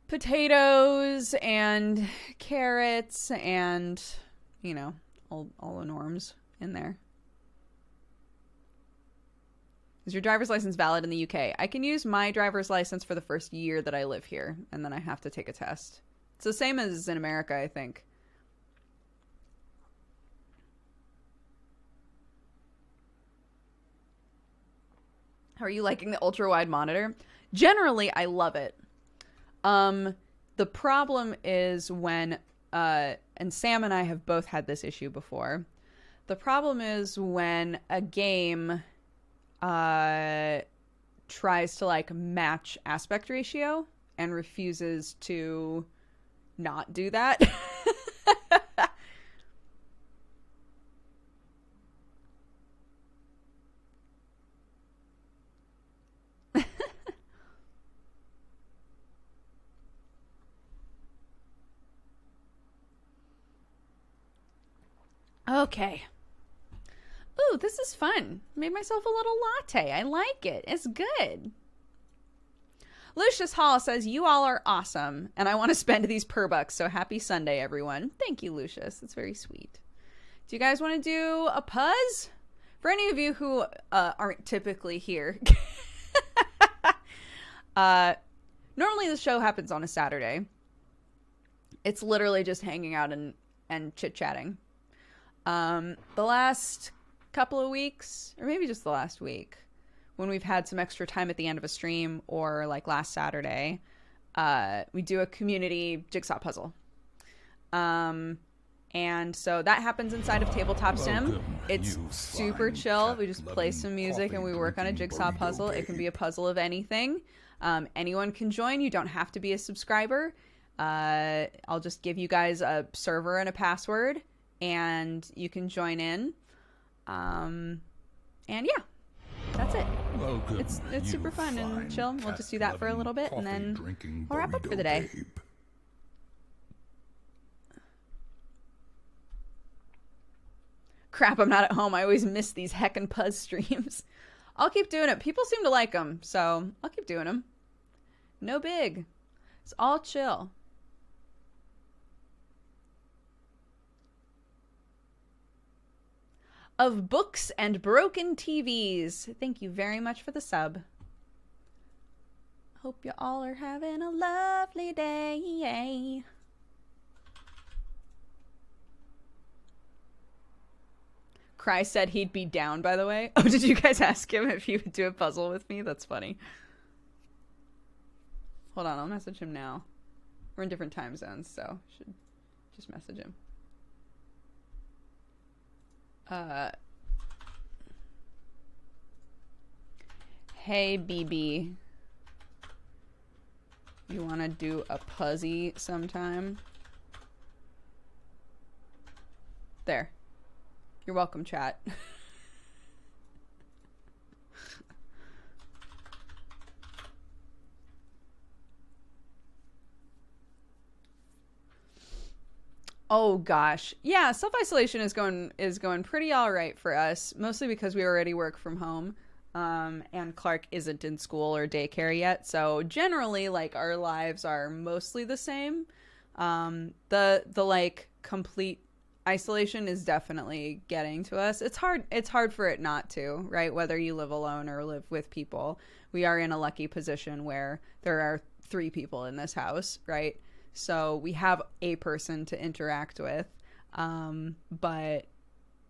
potatoes and carrots and, you know, all the norms in there. Is your driver's license valid in the UK? I can use my driver's license for the first year that I live here, and then I have to take a test. It's the same as in America, I think. How are you liking the ultra-wide monitor? Generally, I love it. The problem is when, and Sam and I have both had this issue before. The problem is when a game tries to like match aspect ratio and refuses to not do that. Okay. Ooh, this is fun. Made myself a little latte. I like it. It's good. Lucius Hall says, you all are awesome, and I want to spend these bucks, so happy Sunday, everyone. Thank you, Lucius. It's very sweet. Do you guys want to do a puzz? For any of you who aren't typically here, normally the show happens on a Saturday. It's literally just hanging out and chit-chatting. The last couple of weeks, or maybe just the last week, when we've had some extra time at the end of a stream, or like last Saturday, we do a community jigsaw puzzle. And so that happens inside of Tabletop Sim. It's super chill. We just play some music and we work on a jigsaw puzzle. It can be a puzzle of anything. Anyone can join. You don't have to be a subscriber. I'll just give you guys a server and a password, and you can join in. And yeah, that's it. Welcome, it's super fun and chill. We'll just do that for a little bit, and then we'll wrap up for the day. Babe. Crap, I'm not at home. I always miss these heckin' Puzz streams. I'll keep doing it. People seem to like them, so I'll keep doing them. No big. It's all chill. Of books and broken TVs. Thank you very much for the sub. Hope you all are having a lovely day. Cry said he'd be down, by the way. Oh, did you guys ask him if he would do a puzzle with me? That's funny. Hold on, I'll message him now. We're in different time zones, so should just message him. Hey, BB. You want to do a puzzy sometime? There. You're welcome, chat. Oh gosh. Yeah, self-isolation is going pretty all right for us, mostly because we already work from home. And Clark isn't in school or daycare yet, so generally like our lives are mostly the same. The like complete isolation is definitely getting to us. It's hard for it not to, right? Whether you live alone or live with people. We are in a lucky position where there are 3 people in this house, right? So we have a person to interact with. But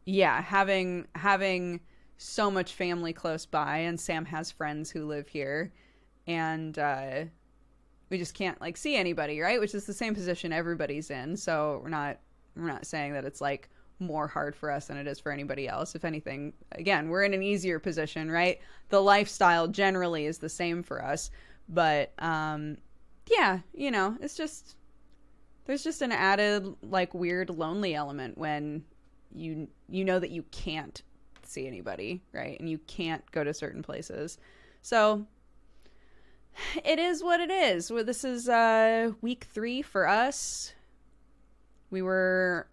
yeah, having so much family close by, and Sam has friends who live here, and we just can't like see anybody, right? Which is the same position everybody's in. So we're not saying that it's like more hard for us than it is for anybody else. If anything, again, we're in an easier position, right? The lifestyle generally is the same for us, but yeah, you know, it's just, there's just an added like weird lonely element when you know that you can't see anybody, right? And you can't go to certain places. So it is what it is. Well, this is week 3 for us. We were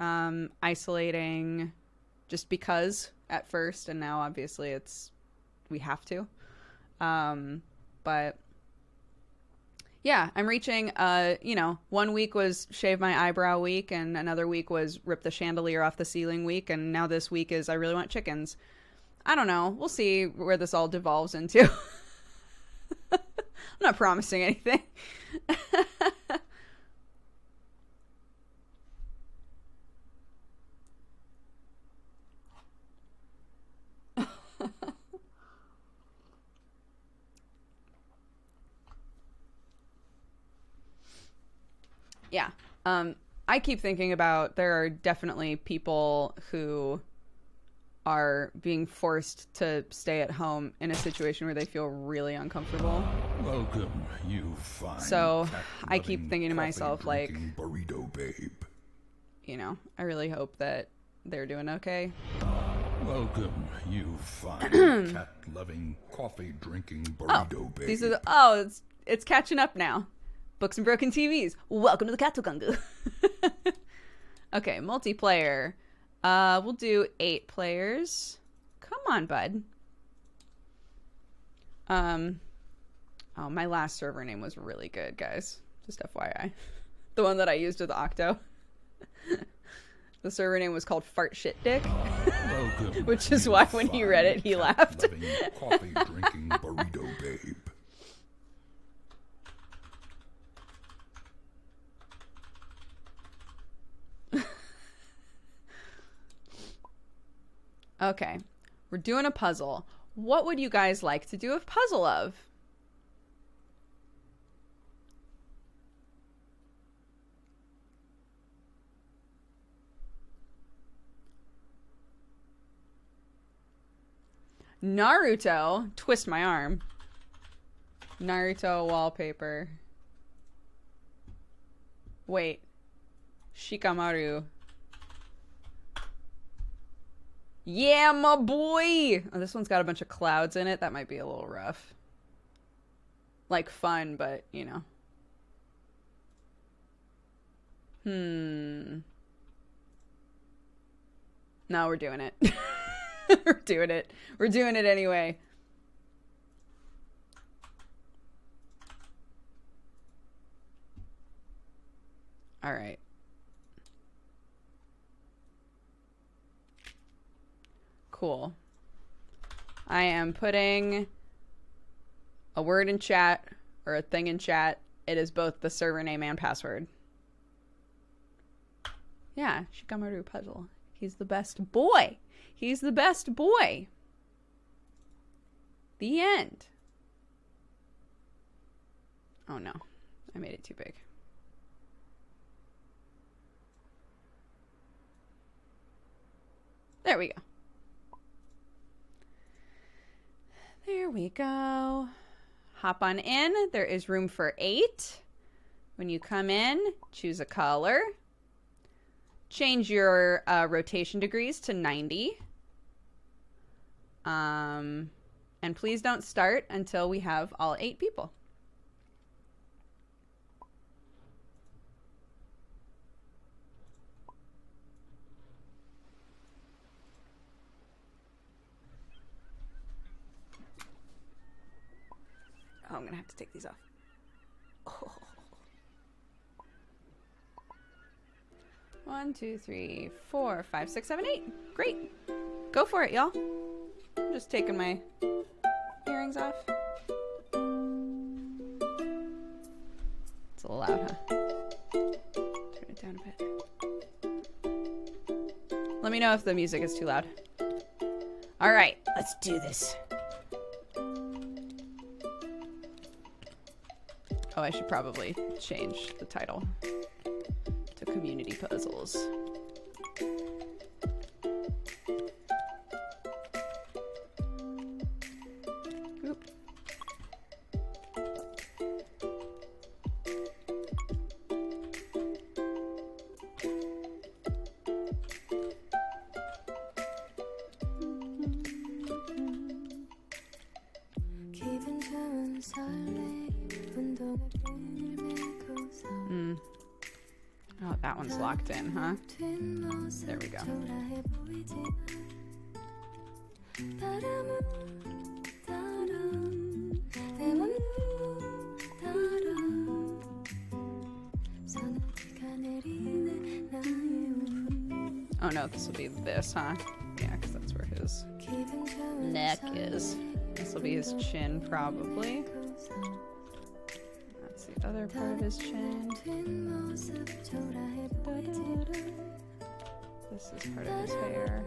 isolating just because at first, and now obviously we have to. But yeah, I'm reaching, you know, 1 week was shave my eyebrow week, and another week was rip the chandelier off the ceiling week, and now this week is I really want chickens. I don't know. We'll see where this all devolves into. I'm not promising anything. Yeah. I keep thinking about, there are definitely people who are being forced to stay at home in a situation where they feel really uncomfortable. Welcome, you fine. So I keep thinking to myself, like, burrito babe. You know, I really hope that they're doing okay. Welcome, you fine cat-loving, coffee-drinking burrito babe. These are it's catching up now. Books and broken TVs. Welcome to the Katukangu. Okay, multiplayer. We'll do 8 players. Come on, bud. Oh, my last server name was really good, guys. Just FYI. The one that I used with Octo. The server name was called Fart Shit Dick. Which is why when he read it, he laughed. Coffee-drinking burrito babe. Okay, we're doing a puzzle. What would you guys like to do a puzzle of? Naruto, twist my arm. Naruto wallpaper. Wait. Shikamaru. Yeah, my boy! Oh, this one's got a bunch of clouds in it. That might be a little rough. Like, fun, but, you know. No, we're doing it. We're doing it. We're doing it anyway. All right. Cool. I am putting a word in chat, or a thing in chat. It is both the server name and password. Yeah, Shikamaru puzzle. He's the best boy. He's the best boy. The end. Oh no, I made it too big. There we go. There we go. Hop on in. There is room for 8. When you come in, choose a color. Change your rotation degrees to 90. And please don't start until we have all 8 people. Oh, I'm gonna have to take these off. Oh. 1, 2, 3, 4, 5, 6, 7, 8. Great. Go for it, y'all. I'm just taking my earrings off. It's a little loud, huh? Turn it down a bit. Let me know if the music is too loud. All right, let's do this. Oh, I should probably change the title to Community Puzzles. Oop. Oh, that one's locked in, huh? There we go. Oh no, this will be this, huh? Yeah, because that's where his neck is. This will be his chin, probably. That's the other part of his chin. This is part of his hair.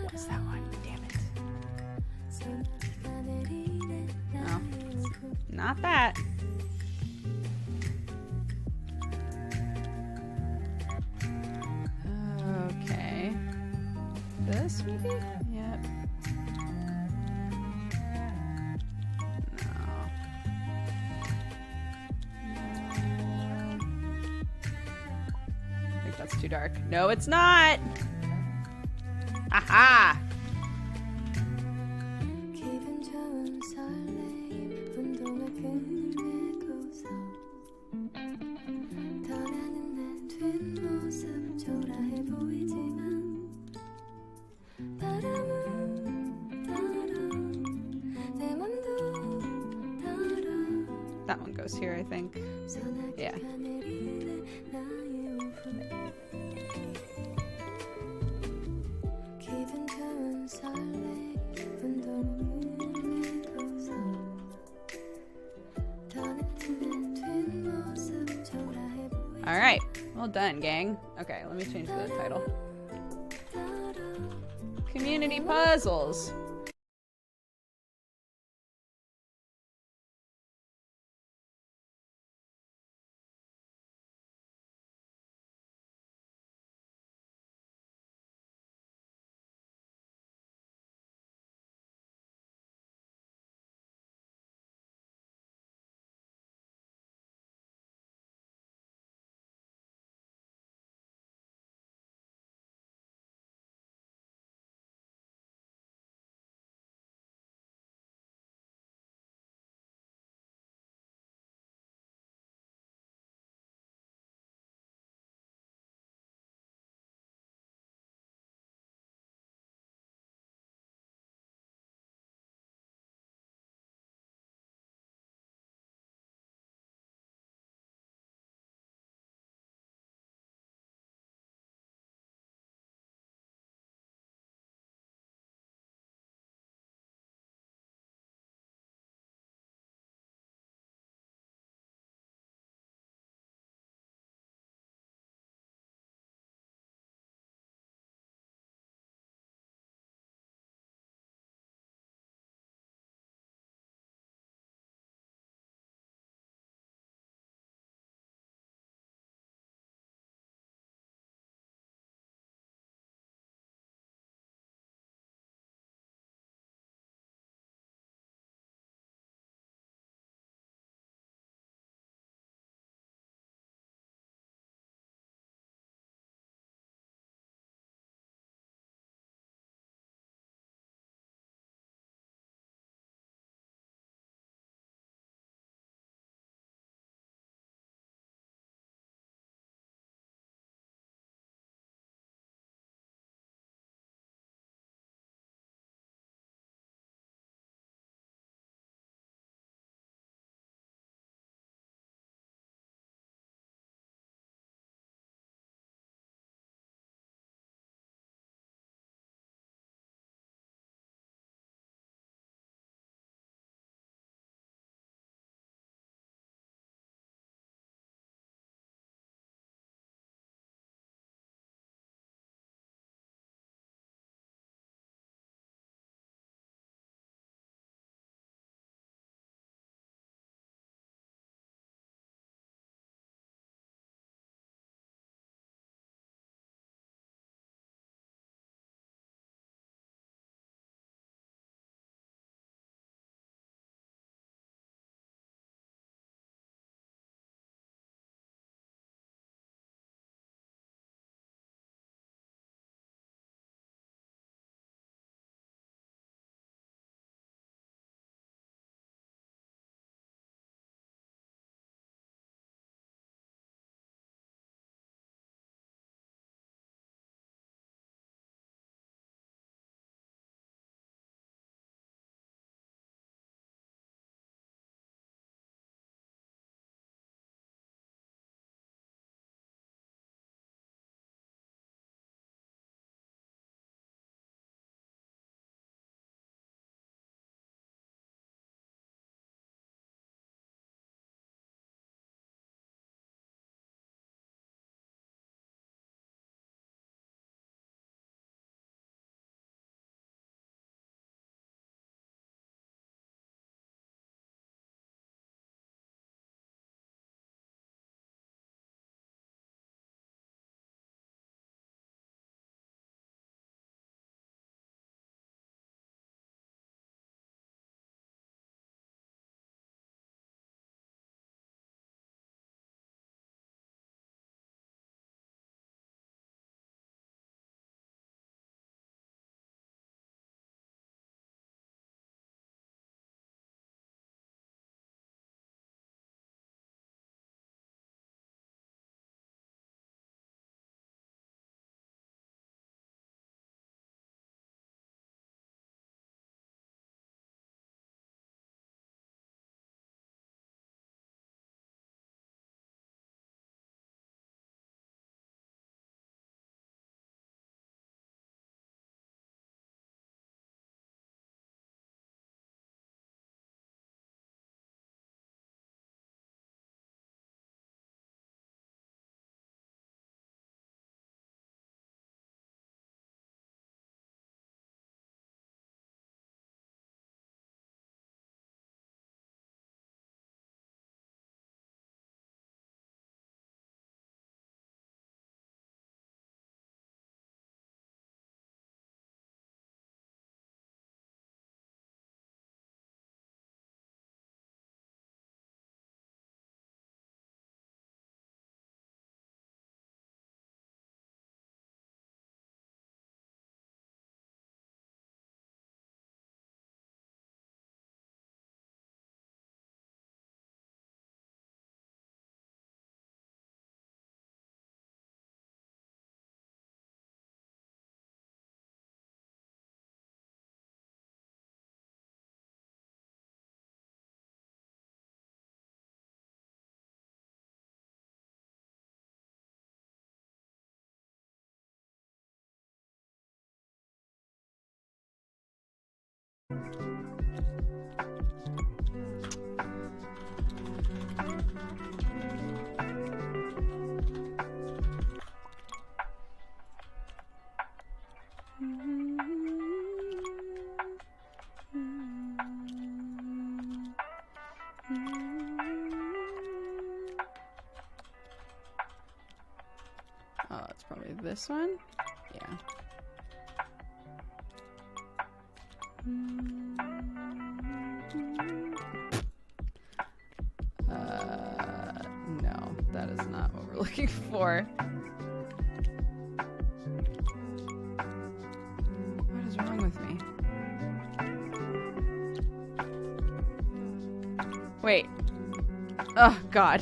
What's that one? Damn it. No, not that. Okay. This maybe? Yep. That's too dark. No, it's not! Aha! That one goes here, I think. Yeah. All right, well done, gang. Okay, let me change the title. Community Puzzles. Oh, it's probably this one? Yeah. No, that is not what we're looking for. What is wrong with me? Wait. Oh, God.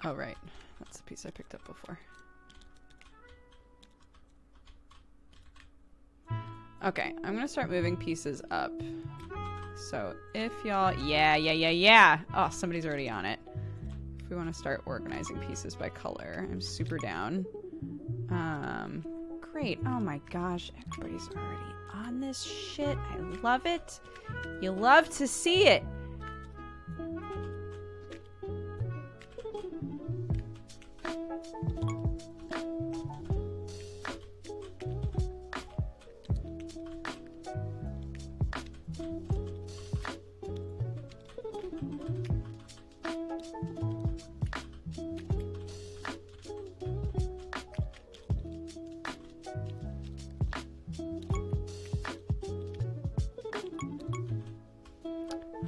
Oh, right. That's the piece I picked up before. Okay, I'm gonna start moving pieces up. So if y'all... Yeah. Oh, somebody's already on it. If we want to start organizing pieces by color, I'm super down. Great. Oh my gosh, everybody's already on this shit. I love it. You love to see it.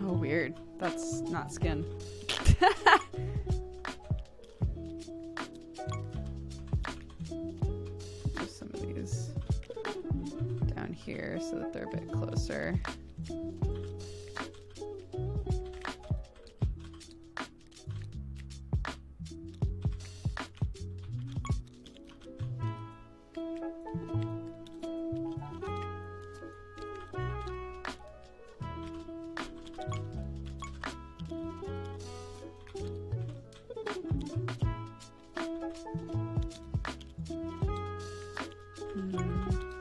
Oh, weird. That's not skin. Put some of these down here so that they're a bit closer.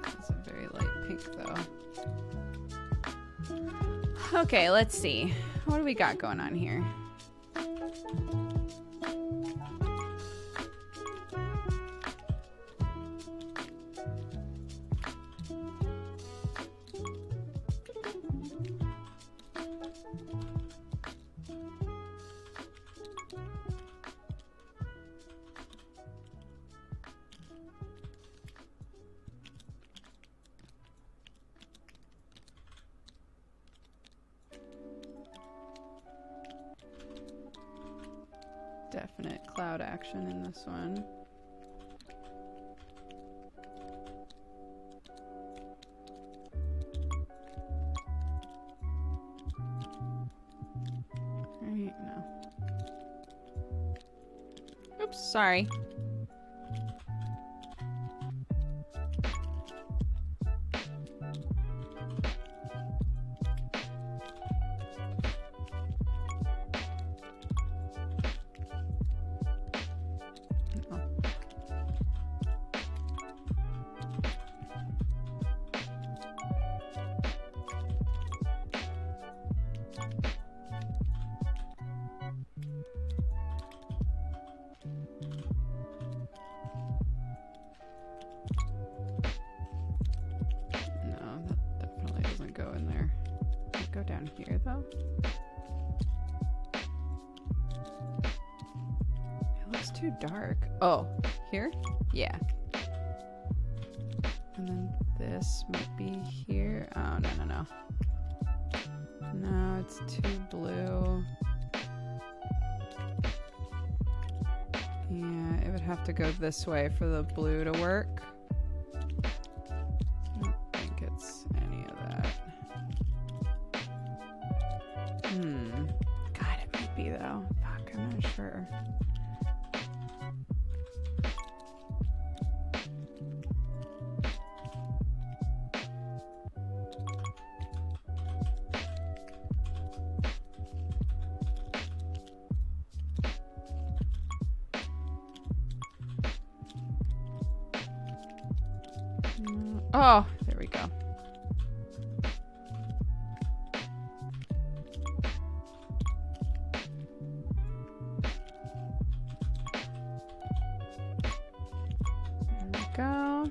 That's a very light pink, though. Okay, let's see. What do we got going on here? Definite cloud action in this one. Right, no. Oops, sorry. Down here, though. It looks too dark. Oh, here? Yeah. And then this might be here. Oh, no. No, it's too blue. have to go this way for the blue to work. I don't think it's any of that. God, it might be though. Fuck, I'm not sure. Oh, there we go. There we go.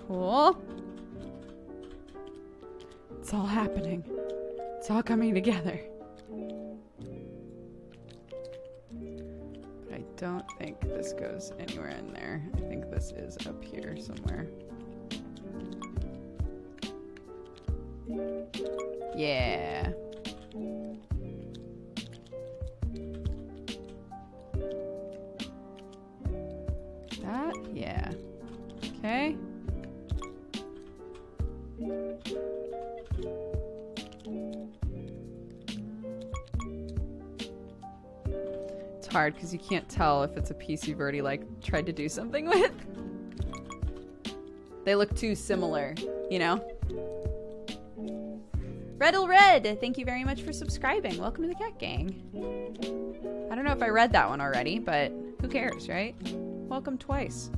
Cool. It's all happening. It's all coming together. But I don't think this goes anywhere in there. I think this is up here somewhere. Yeah. That? Yeah. Okay. It's hard because you can't tell if it's a piece you've already like tried to do something with. They look too similar, you know? Red'll Red, thank you very much for subscribing. Welcome to the Cat Gang. I don't know if I read that one already, but who cares, right? Welcome twice.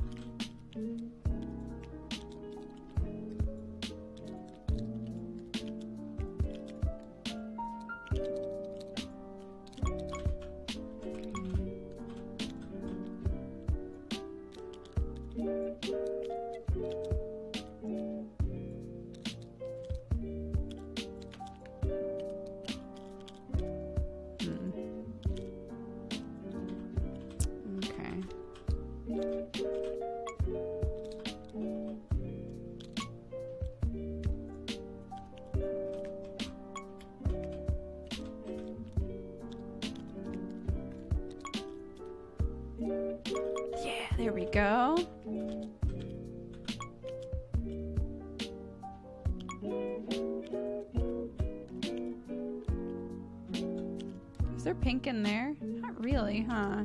There we go. Is there pink in there? Not really, huh?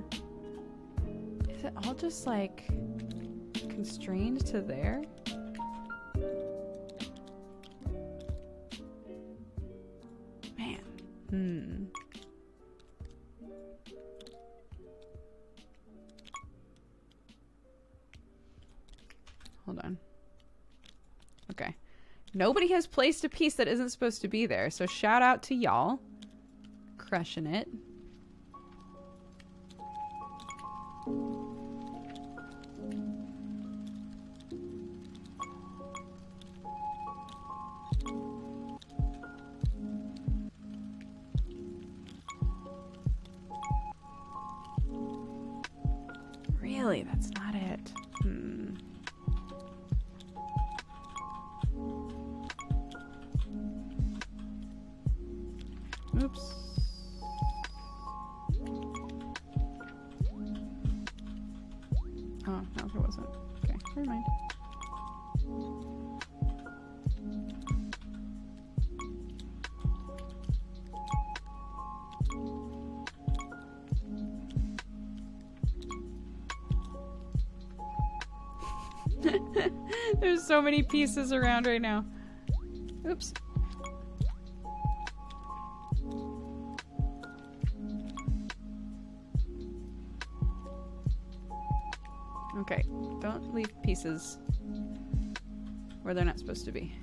Is it all just like constrained to there? Man. Hold on. Okay. Nobody has placed a piece that isn't supposed to be there, so shout out to y'all. Crushing it. Really? That's not it. Oops. Oh, no, it wasn't. Okay, never mind. There's so many pieces around right now. Oops. Okay, don't leave pieces where they're not supposed to be.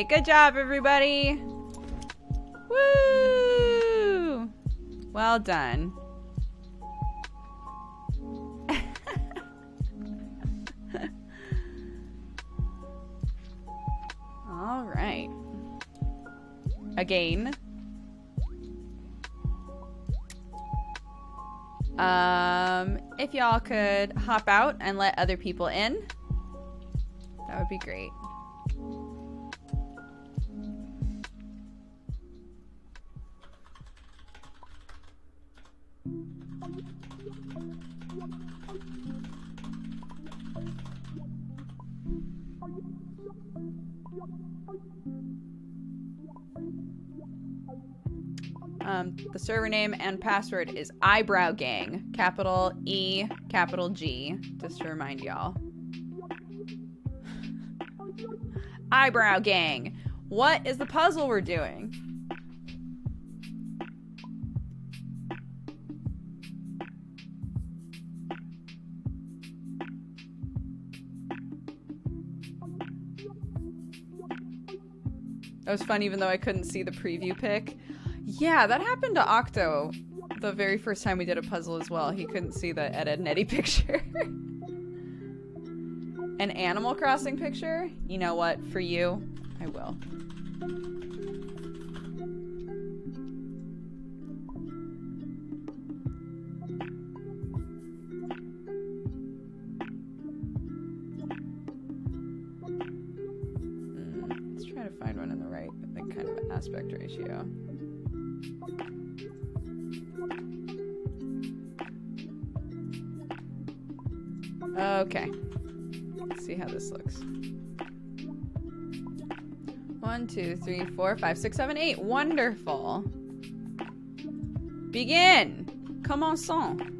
Good job, everybody. Woo! Well done. All right. Again. If y'all could hop out and let other people in, that would be great. The server name and password is Eyebrow Gang, capital E, capital G, just to remind y'all. Eyebrow Gang. What is the puzzle we're doing? That was fun even though I couldn't see the preview pic. Yeah, that happened to Octo the very first time we did a puzzle as well. He couldn't see the Ed, Ed, and Eddie picture. An Animal Crossing picture? You know what? For you, I will. Let's try to find one in the right, like, kind of aspect ratio. Okay. Let's see how this looks. 1, 2, 3, 4, 5, 6, 7, 8. Wonderful. Begin. Commençons.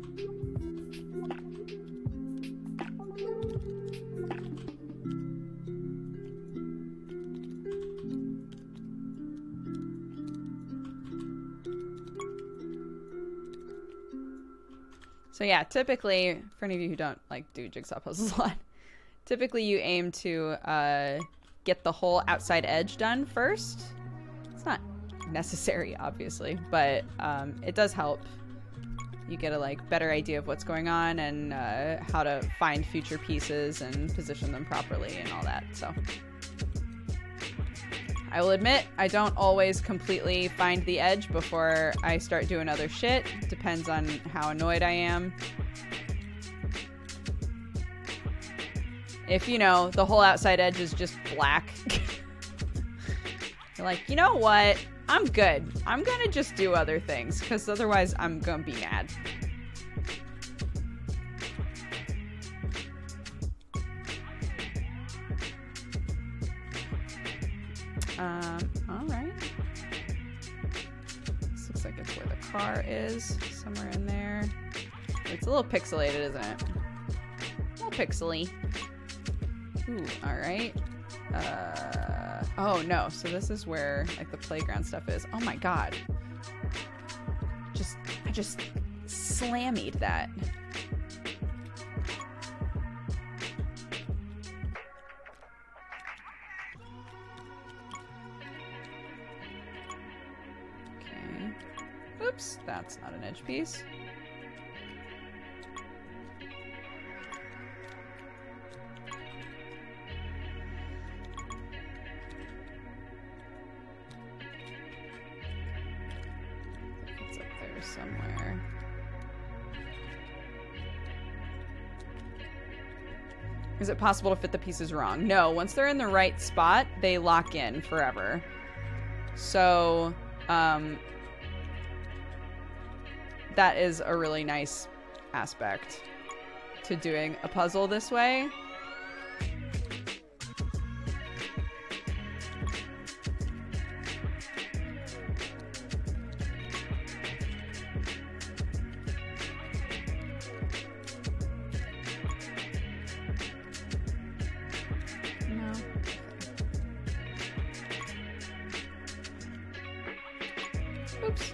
So yeah, typically, for any of you who don't like do jigsaw puzzles a lot, typically you aim to get the whole outside edge done first. It's not necessary, obviously, but it does help. You get a like better idea of what's going on and how to find future pieces and position them properly and all that. So I will admit, I don't always completely find the edge before I start doing other shit. Depends on how annoyed I am. If, you know, the whole outside edge is just black. You're like, you know what? I'm good. I'm gonna just do other things, because otherwise I'm gonna be mad. Alright. This looks like it's where the car is. Somewhere in there. It's a little pixelated, isn't it? A little pixely. Ooh, alright. Oh no, so this is where, like, the playground stuff is. Oh my god. I just slammied that. Oops, that's not an edge piece. It's up there somewhere. Is it possible to fit the pieces wrong? No, once they're in the right spot, they lock in forever. So, that is a really nice aspect to doing a puzzle this way. No. Oops.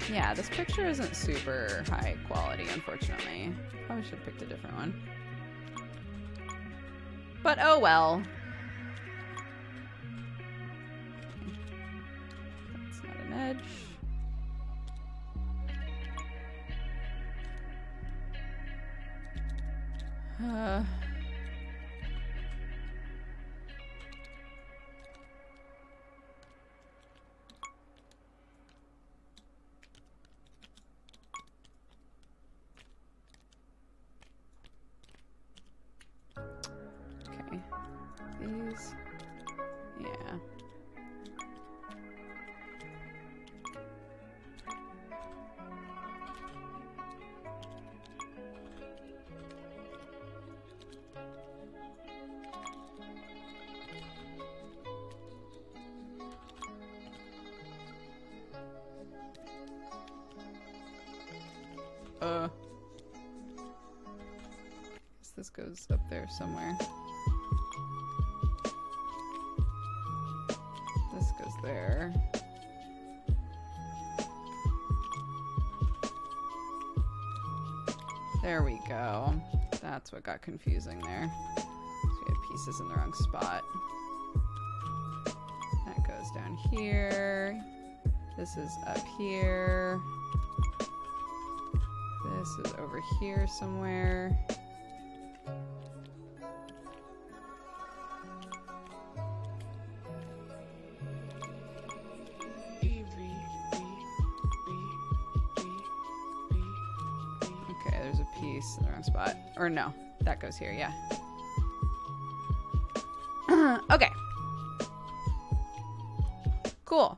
Yeah, this picture isn't super high quality, unfortunately. Probably should have picked a different one. But oh well. That's not an edge. Okay. These. Yeah. Guess this goes up there somewhere. This goes there. There we go. That's what got confusing there. So we had pieces in the wrong spot. That goes down here. This is up here. This is over here somewhere. Okay, there's a piece in the wrong spot. Or no, that goes here, yeah. Okay. Cool.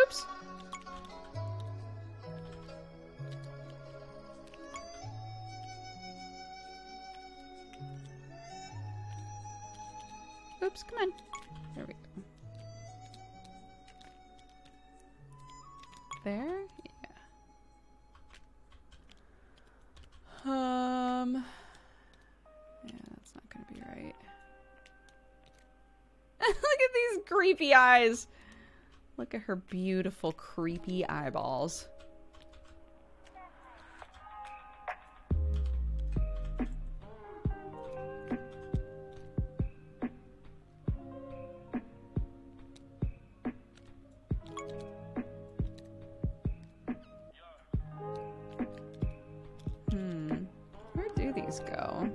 Oops. Oops, come on. There we go. There? Yeah. Yeah, that's not gonna be right. Look at these creepy eyes. Look at her beautiful, creepy eyeballs. Where do these go?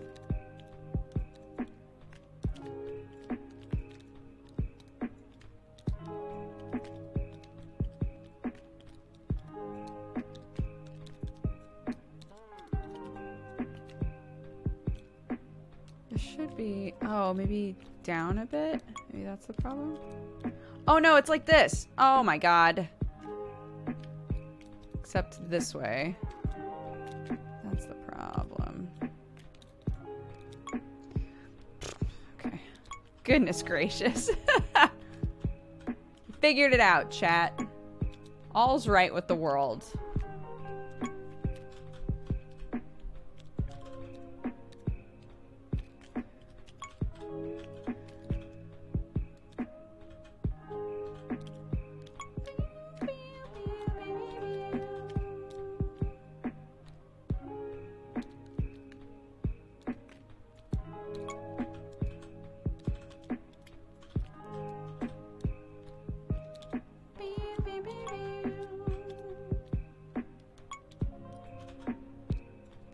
This should be... Oh, maybe down a bit? Maybe that's the problem? Oh no, it's like this! Oh my god. Except this way. That's the problem. Okay. Goodness gracious. Figured it out, chat. All's right with the world.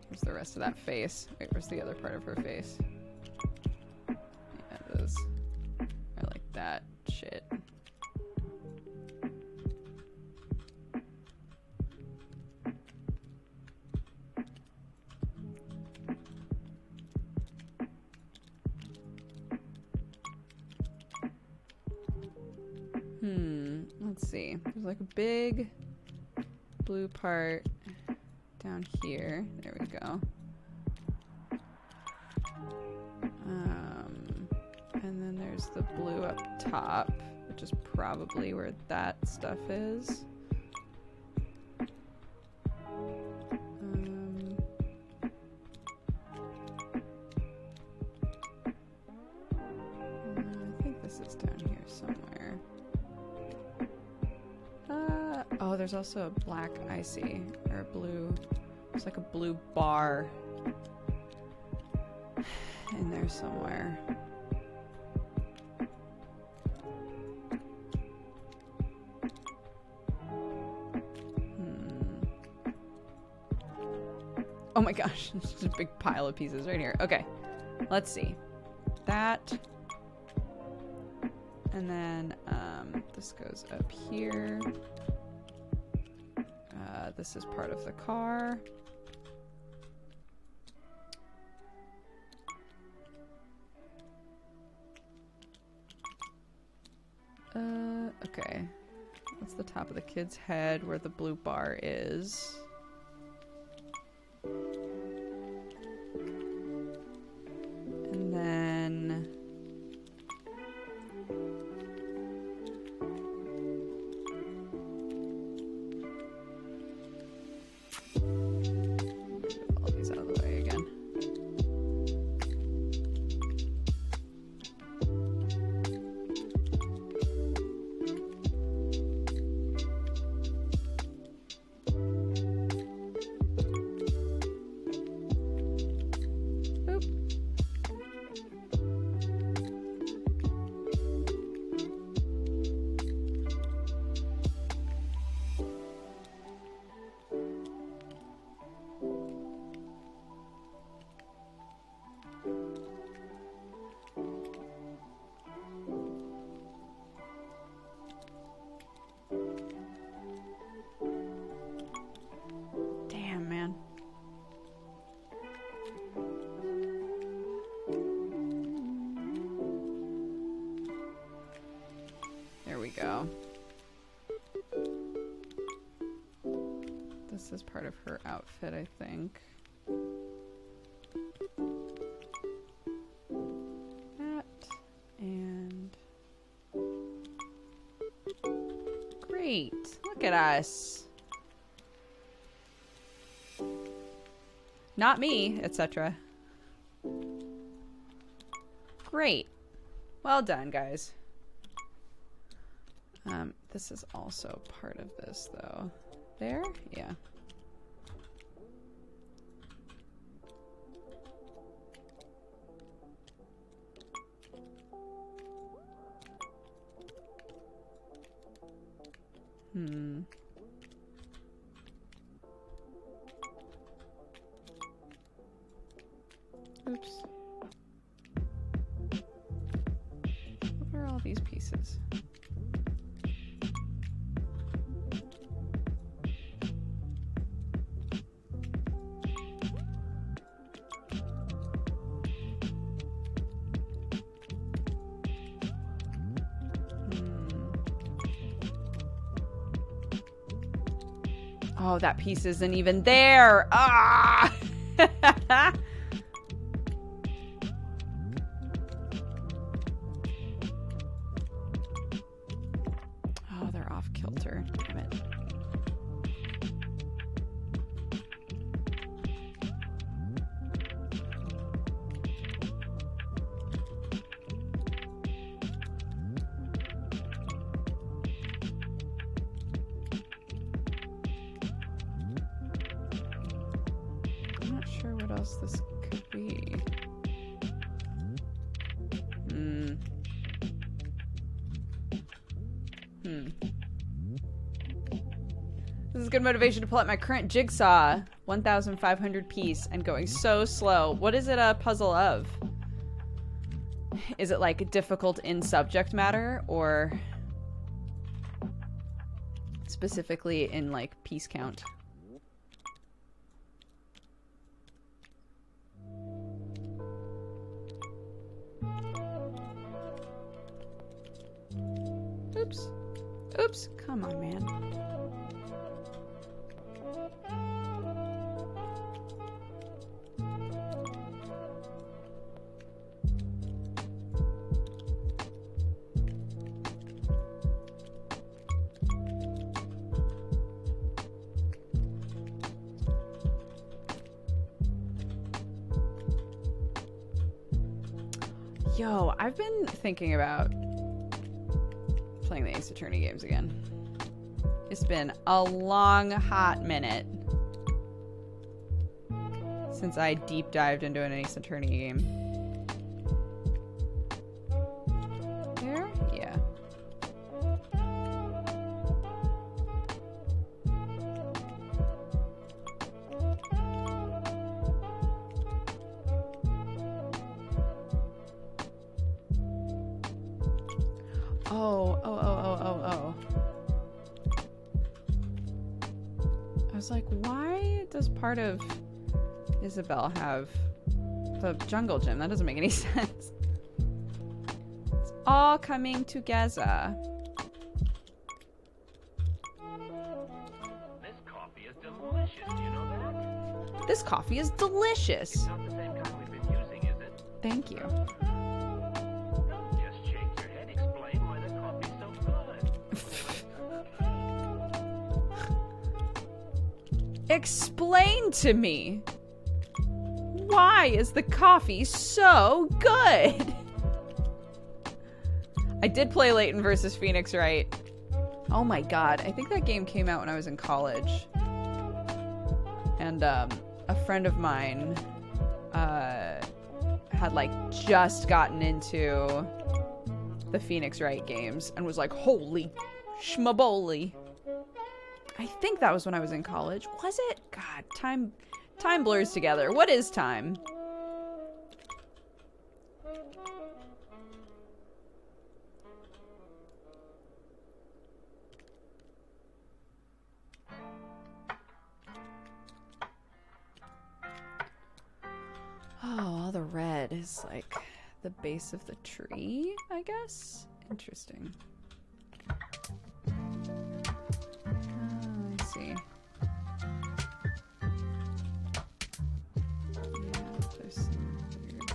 Where's the rest of that face? Wait, where's the other part of her face? Yeah, those are like that shit. Let's see. There's like a big blue part down here. There we go. And then there's the blue up top. which is probably where that stuff is. I think this is down here somewhere. Oh, there's also a black icy, or a blue. It's like a blue bar in there somewhere. Oh my gosh, it's just a big pile of pieces right here. Okay, let's see. That. And then this goes up here. This is part of the car. Okay. That's the top of the kid's head where the blue bar is. And then all these out of the way again. Damn, man. There we go. This is part of her outfit, I think. That and great. Look at us. Not me, etc. Great. Well done, guys. This is also part of this, though. There? Yeah. Oops. What are all these pieces? Oh, that piece isn't even there. Ah! Oh, they're off kilter. Damn it. I'm not sure what else this could be. This is good motivation to pull out my current jigsaw, 1,500 piece, and going so slow. What is it a puzzle of? Is it like difficult in subject matter, or specifically in like piece count? Oops. Oops. Come on, man. Yo, I've been thinking about playing the Ace Attorney games again. It's been a long, hot minute since I deep dived into an Ace Attorney game. There? Yeah. Oh. I was like, why does part of Isabel have the jungle gym? That doesn't make any sense. It's all coming together. This coffee is delicious, do you know that? This coffee is delicious. It's not the same kind we've been using, is it? Thank you. Don't just shake your head. Explain why the coffee's so good. Explain to me. Why is the coffee so good? I did play Leighton versus Phoenix Wright. Oh my god. I think that game came out when I was in college. And a friend of mine had like just gotten into the Phoenix Wright games and was like, holy schmaboli. I think that was when I was in college. Was it? God, time blurs together. What is time? Oh, all the red is like the base of the tree, I guess. Interesting. I see. Yeah, there's some weird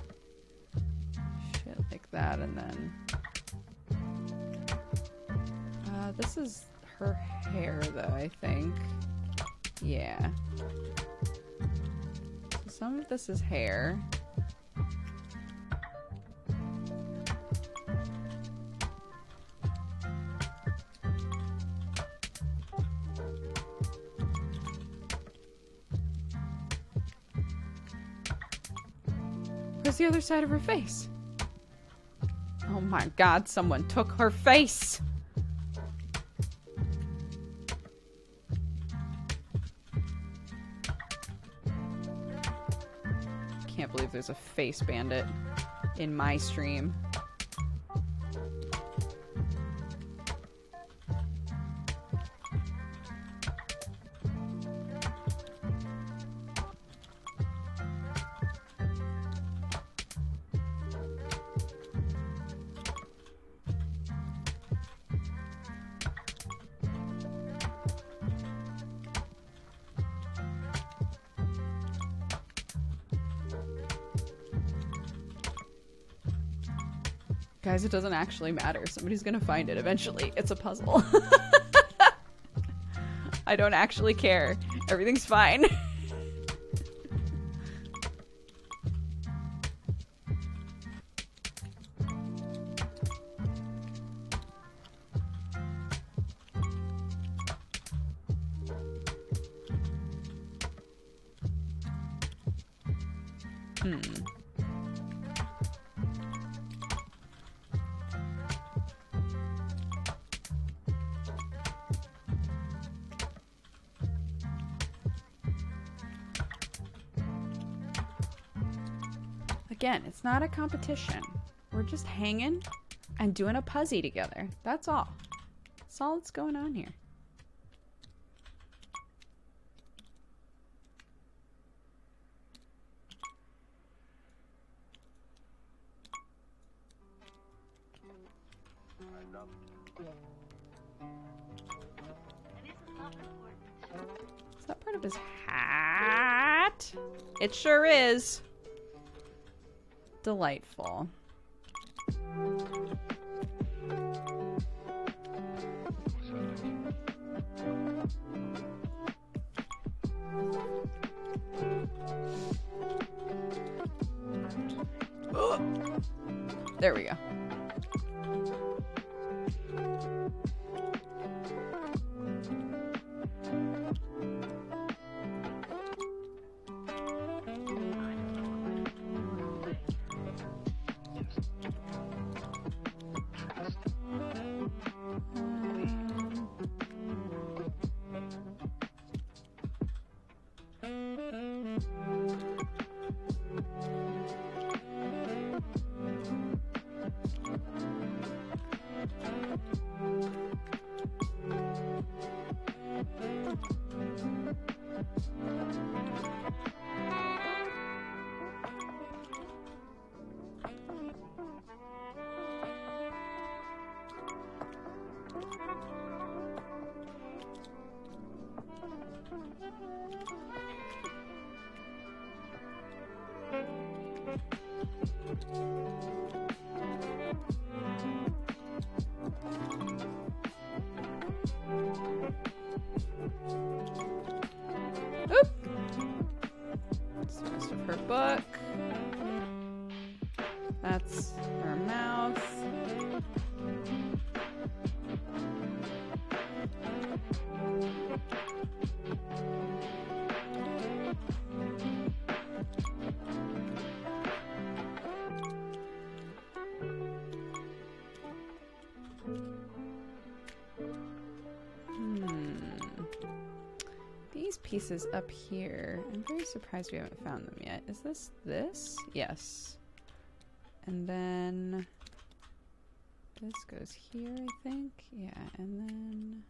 shit like that, and then this is her hair, though, I think. Yeah. So some of this is hair. Where's the other side of her face? Oh my god, someone took her face! Can't believe there's a face bandit in my stream. Guys, it doesn't actually matter. Somebody's gonna find it eventually. It's a puzzle. I don't actually care. Everything's fine. Again, it's not a competition. We're just hanging and doing a puzzle together. That's all. That's all that's going on here. Is that part of his hat? It sure is. Delightful. There we go. Oop. That's the rest of her book. That's her mouth. These pieces up here, I'm very surprised we haven't found them yet. Is this? Yes. And then this goes here, I think. Yeah, and then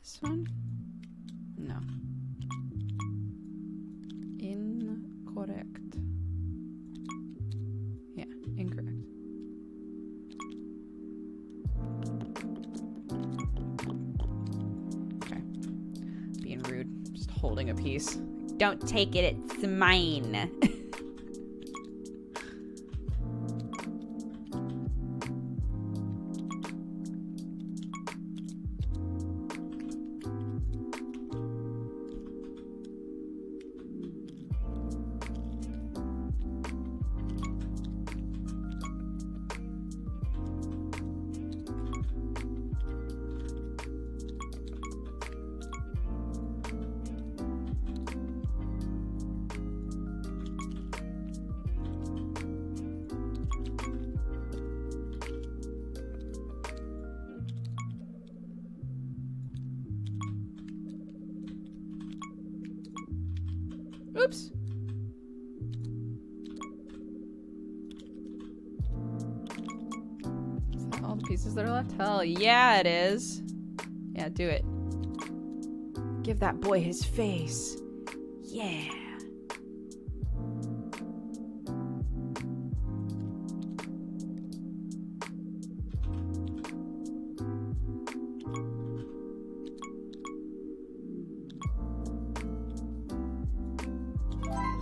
this one? No. Incorrect. Yeah, incorrect. Rude. Just holding a piece. Don't take it, it's mine. Oops. Is that all the pieces that are left? Hell yeah, it is. Yeah, do it. Give that boy his face. Yeah.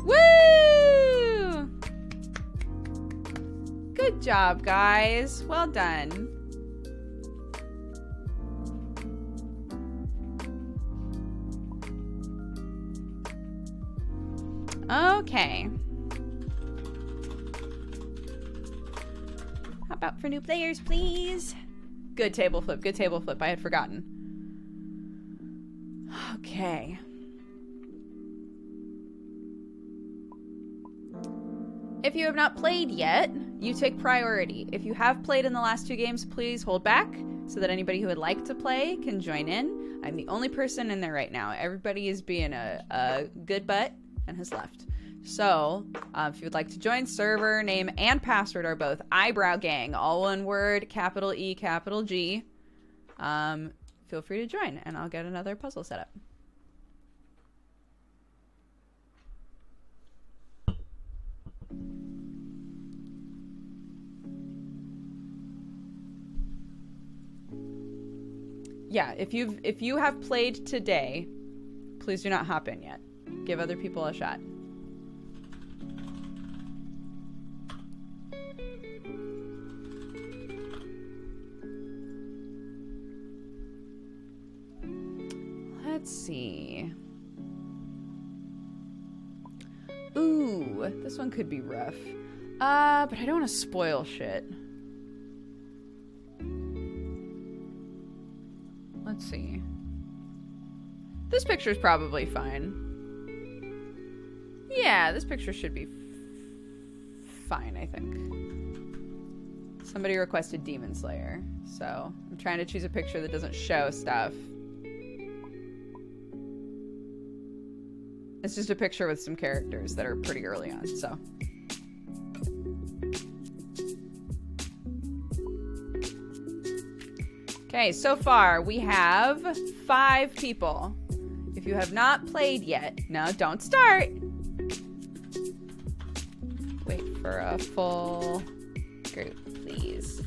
Woo! Good job, guys. Well done. Okay. How about for new players, please? Good table flip. Good table flip. I had forgotten. Okay. If you have not played yet, you take priority. If you have played in the last 2 games, please hold back so that anybody who would like to play can join in. I'm the only person in there right now. Everybody is being a good butt and has left. So, if you would like to join, server name and password are both Eyebrow Gang, all one word, capital E, capital G. Feel free to join, and I'll get another puzzle set up. Yeah, if you have played today, please do not hop in yet. Give other people a shot. Let's see. Ooh, this one could be rough. But I don't want to spoil shit. Let's see. This picture's probably fine. Yeah, this picture should be fine, I think. Somebody requested Demon Slayer, so I'm trying to choose a picture that doesn't show stuff. It's just a picture with some characters that are pretty early on, so. Okay, so far we have 5 people. If you have not played yet, no, don't start. Wait for a full group, please.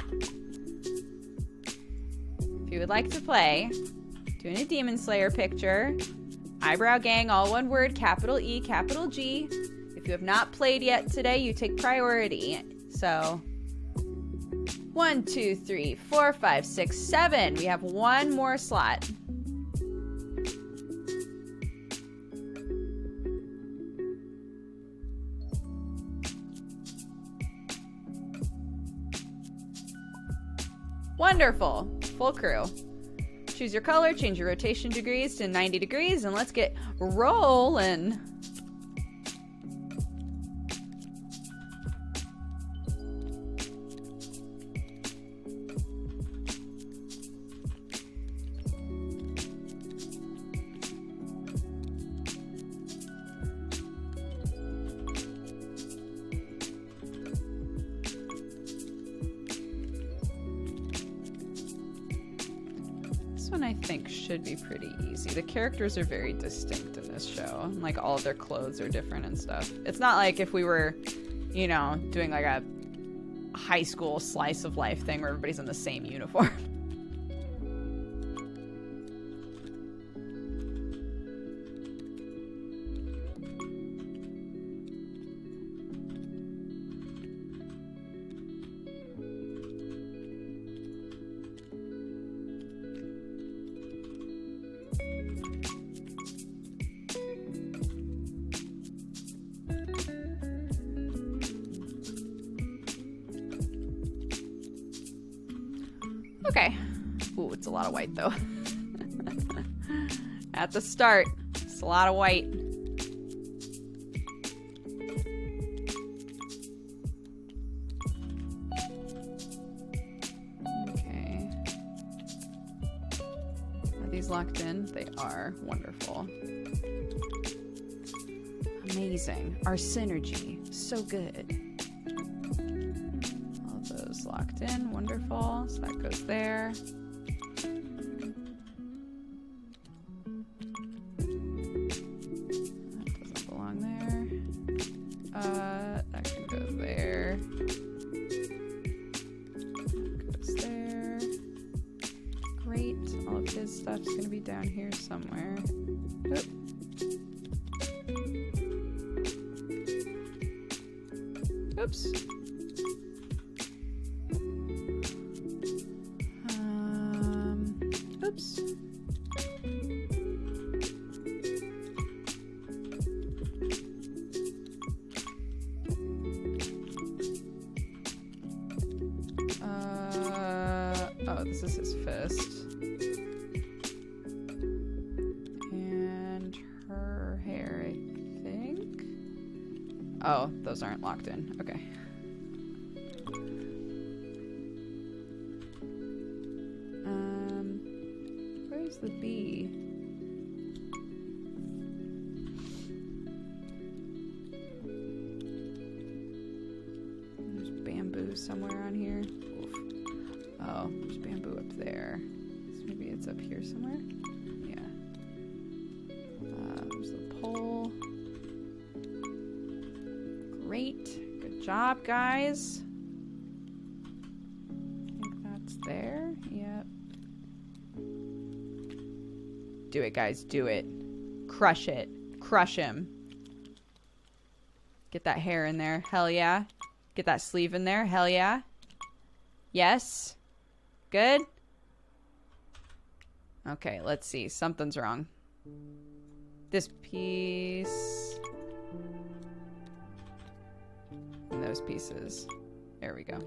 If you would like to play, doing a Demon Slayer picture, Eyebrow Gang, all one word, capital E, capital G. If you have not played yet today, you take priority. So 1, 2, 3, 4, 5, 6, 7. We have one more slot. Wonderful. Full crew. Choose your color, change your rotation degrees to 90 degrees, and let's get rolling. I think should be pretty easy. The characters are very distinct in this show. Like all of their clothes are different and stuff. It's not like if we were, you know, doing like a high school slice of life thing where everybody's in the same uniform. Okay. Ooh, it's a lot of white though. At the start, it's a lot of white. Okay. Are these locked in? They are. Wonderful. Amazing. Our synergy. So good. Locked in, wonderful. So that goes there. That doesn't belong there. That can go there. That goes there. Great. All of his stuff's gonna be down here somewhere. Oop. Oops. Oops. Oh, this is his fist. And her hair, I think. Oh, those aren't locked in. Okay. Where's the bee? There's bamboo somewhere on here. Oof. Oh, there's bamboo up there. So maybe it's up here somewhere? Yeah. There's the pole. Great. Good job, guys. I think that's there. Yep. Do it, guys. Do it. Crush it. Crush him. Get that hair in there. Hell yeah. Get that sleeve in there. Hell yeah. Yes. Good. Okay, let's see. Something's wrong. This piece. And those pieces. There we go.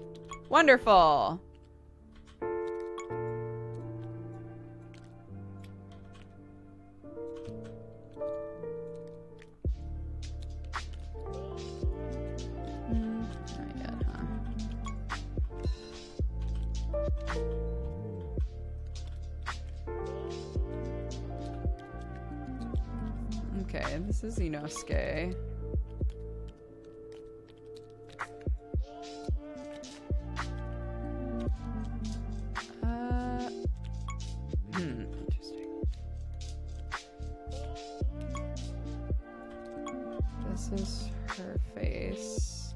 Wonderful. Not yet, huh? Okay, this is Inosuke. Interesting. This is her face.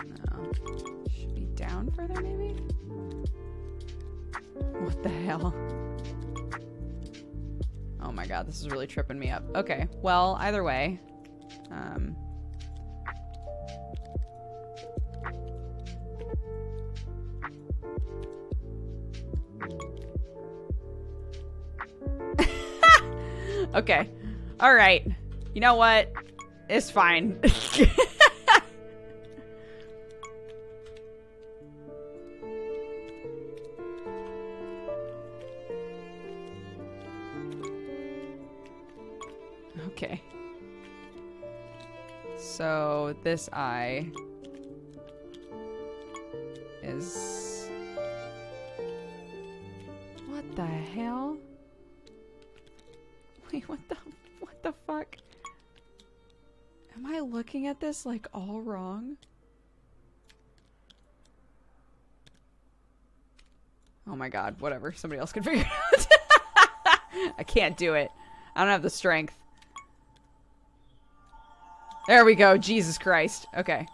No. Should be down further, maybe? What the hell? Oh my god, this is really tripping me up. Okay, well, either way. Okay. All right. You know what? It's fine. Okay. So this eye is... What the hell? Wait, what the fuck? Am I looking at this like all wrong? Oh my god, whatever. Somebody else can figure it out. I can't do it. I don't have the strength. There we go. Jesus Christ. Okay.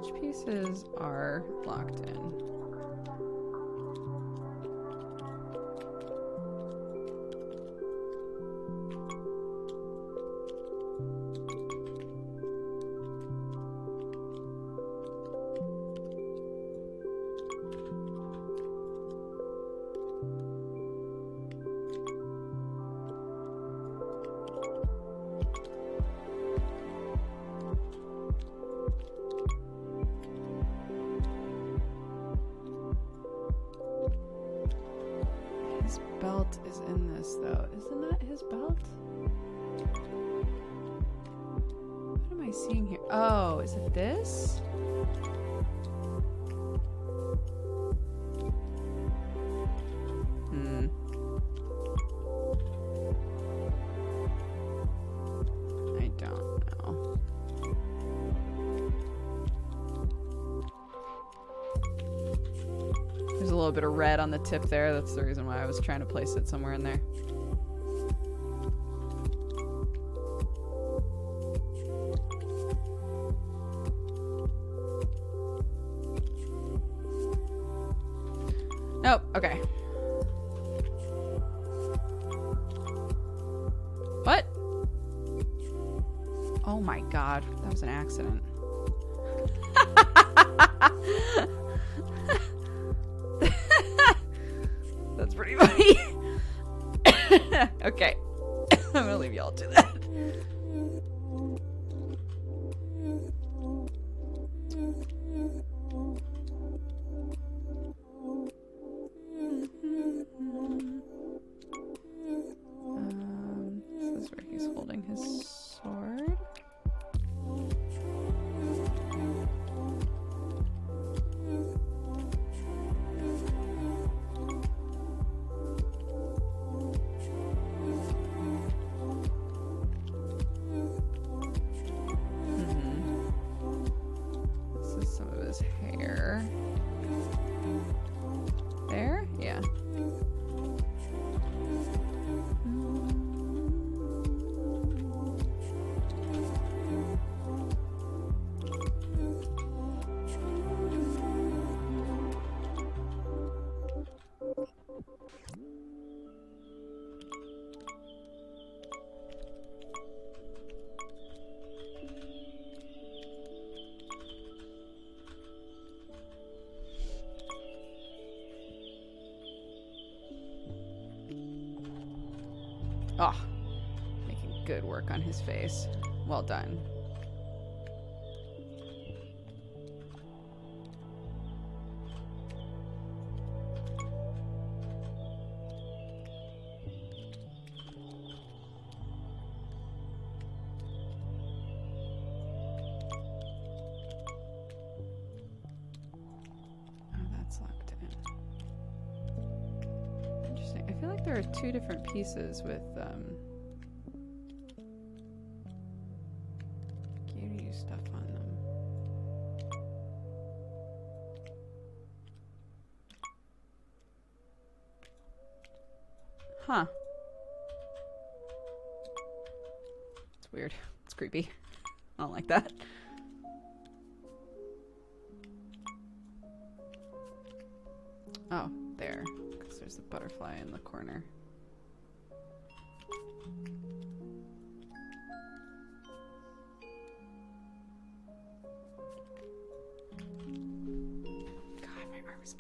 Which pieces are locked in? His belt is in this, though. Isn't that his belt? What am I seeing here? Oh, is it this? I don't know. There's a little bit of red on the tip there. That's the reason why I was trying to place it somewhere in there. Nope. Okay. What? Oh my god. That was an accident. That's pretty funny. Okay. I'm gonna leave y'all to that. This is where he's holding his sword. Oh, making good work on his face. Well done. I feel like there are two different pieces with Cutie stuff on them. Huh. It's weird. It's creepy. I don't like that. Oh, there. Because there's a butterfly in the corner. God, my arm is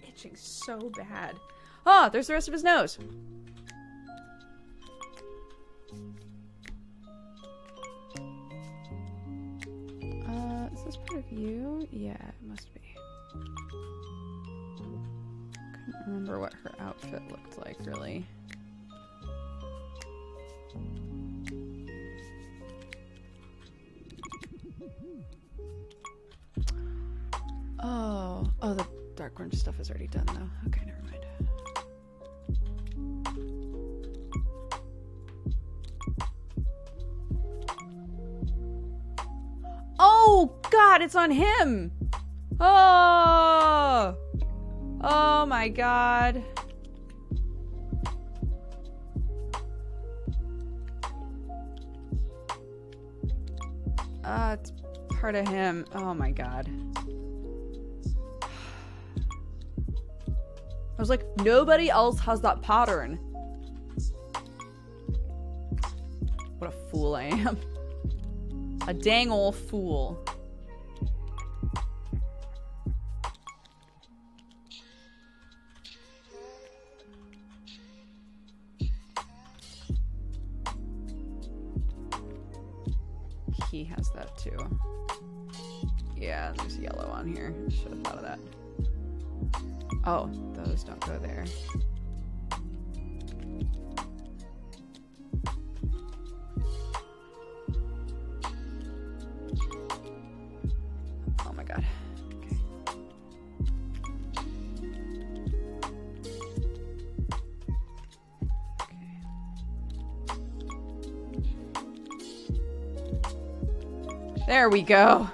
itching so bad. Oh, there's the rest of his nose. Is this part of you? Yeah, it must be. Couldn't remember what her outfit looked like, really. Oh, the dark orange stuff is already done, though. Okay, never mind. Oh, God, it's on him! Oh! Oh, my God. It's part of him. Oh, my God. I was like, nobody else has that pattern. What a fool I am. A dang old fool. He has that too. Yeah, there's yellow on here. Should have thought of that. Oh, those don't go there. Oh my God. Okay. Okay. There we go.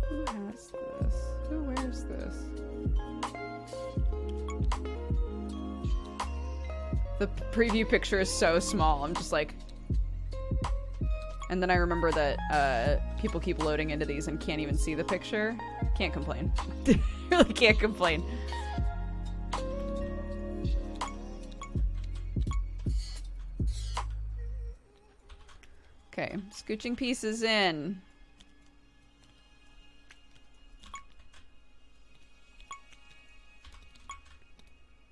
Who has this? Who wears this? The preview picture is so small. I'm just like... And then I remember that people keep loading into these and can't even see the picture. Can't complain. Really can't complain. Okay, scooching pieces in.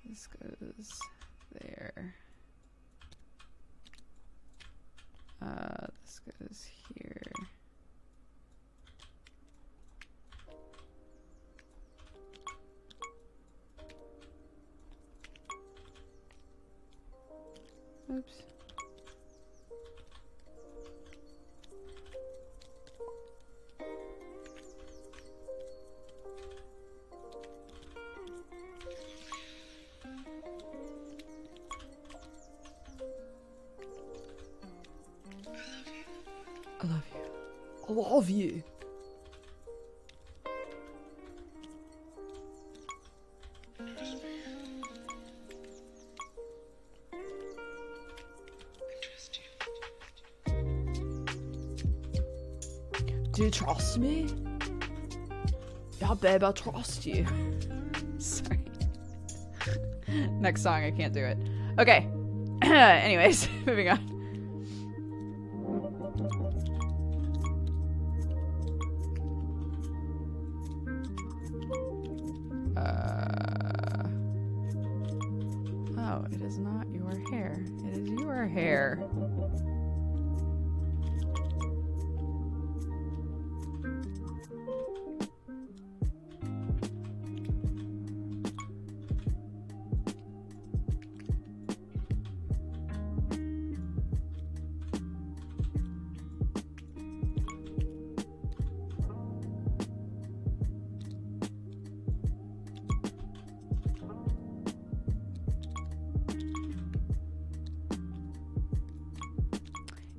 This goes there. This goes here. Oops. I love you. I love you. Do you trust me? Yeah, babe, I trust you. Sorry. Next song, I can't do it. Okay. Anyways, moving on. Oh, it is not your hair. It is your hair.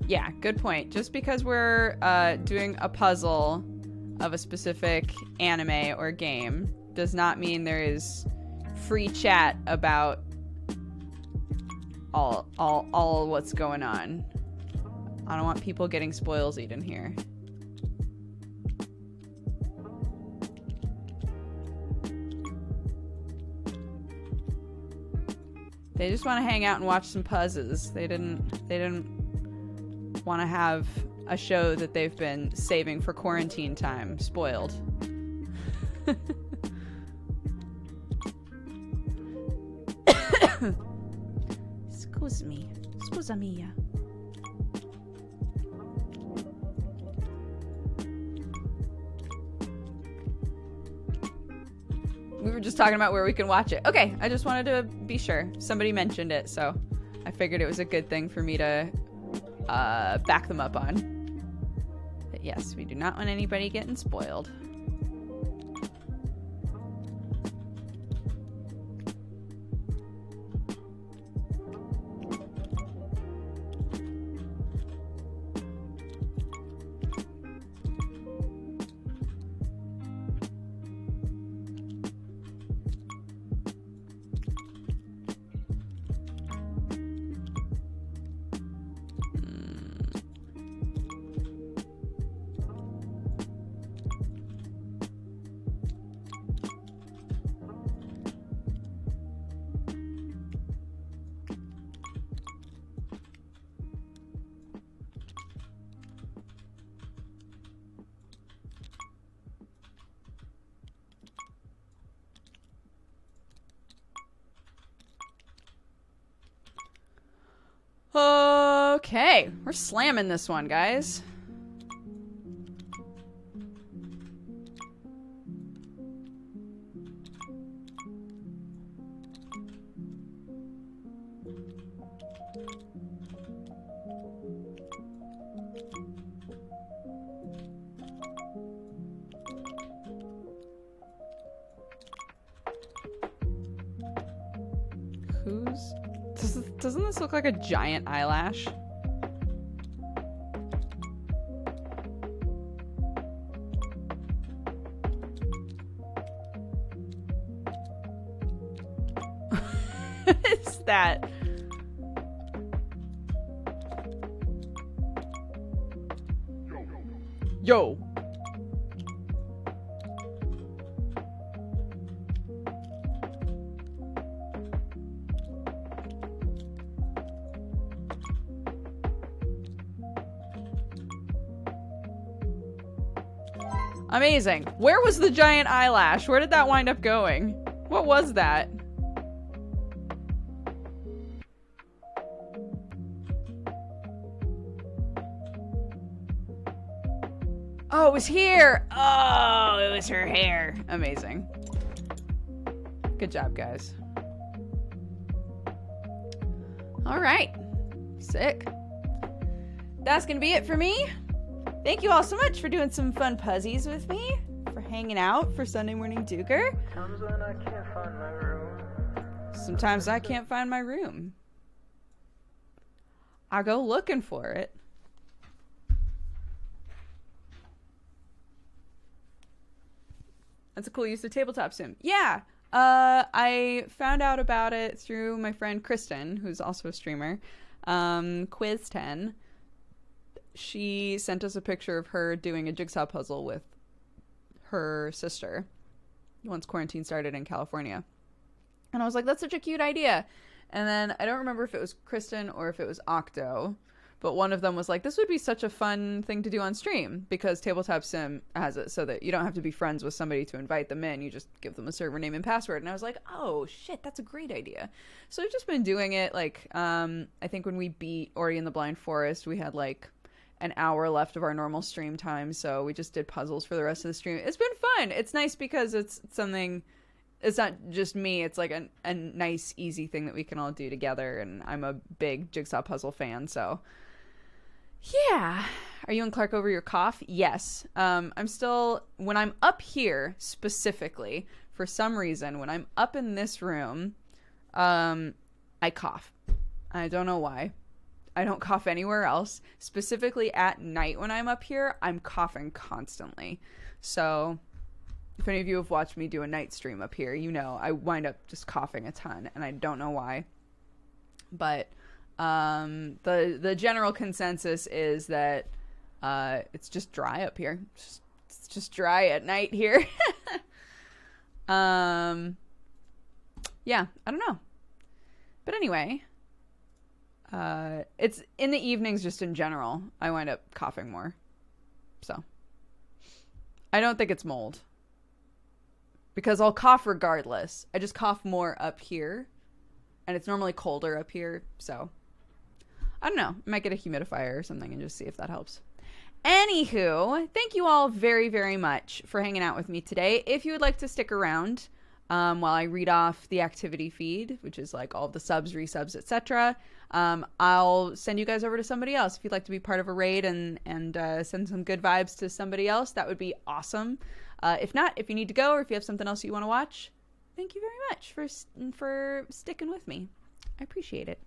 Yeah, good point. Just because we're doing a puzzle of a specific anime or game does not mean there is free chat about all what's going on. I don't want people getting spoils eaten here. They just want to hang out and watch some puzzles. They didn't want to have a show that they've been saving for quarantine time spoiled. Excuse me. Scusa mia. We were just talking about where we can watch it. Okay, I just wanted to be sure. Somebody mentioned it, so I figured it was a good thing for me to back them up on. But yes, we do not want anybody getting spoiled. Okay, we're slamming this one, guys. Doesn't this look like a giant eyelash? What is that? Yo. Amazing. Where was the giant eyelash? Where did that wind up going? What was that? Oh, it was here. Oh, it was her hair. Amazing. Good job, guys. All right. Sick. That's going to be it for me. Thank you all so much for doing some fun puzzies with me, for hanging out for Sunday Morning Dooger. Sometimes when I can't find my room. Sometimes I can't find my room. I go looking for it. That's a cool use of tabletop sim. Yeah. I found out about it through my friend Kristen, who's also a streamer. Quiz 10. she sent us a picture of her doing a jigsaw puzzle with her sister once quarantine started in California. And I was like, that's such a cute idea. And then I don't remember if it was Kristen or if it was Octo, but one of them was like, this would be such a fun thing to do on stream, because Tabletop Sim has it so that you don't have to be friends with somebody to invite them in. You just give them a server name and password. And I was like, oh shit, that's a great idea. So we've just been doing it. Like, I think when we beat Ori and the Blind Forest, we had like an hour left of our normal stream time. So we just did puzzles for the rest of the stream. It's been fun. It's nice because it's something, it's not just me. It's like a nice, easy thing that we can all do together. And I'm a big jigsaw puzzle fan. So yeah. Are you and Clark over your cough? Yes. I'm still, when I'm up here specifically, for some reason, when I'm up in this room, I cough. I don't know why. I don't cough anywhere else. Specifically at night when I'm up here, I'm coughing constantly. So if any of you have watched me do a night stream up here, you know I wind up just coughing a ton, and I don't know why. But the general consensus is that it's just dry up here. It's just dry at night here. Yeah, I don't know. But anyway, it's in the evenings just in general. I wind up coughing more. So I don't think it's mold, because I'll cough regardless. I just cough more up here, and it's normally colder up here. So I don't know. I might get a humidifier or something and just see if that helps. Anywho, thank you all very, very much for hanging out with me today. If you would like to stick around while I read off the activity feed, which is like all the subs, resubs, etc., I'll send you guys over to somebody else. If you'd like to be part of a raid and send some good vibes to somebody else, that would be awesome. If not, if you need to go or if you have something else you want to watch, thank you very much for sticking with me. I appreciate it.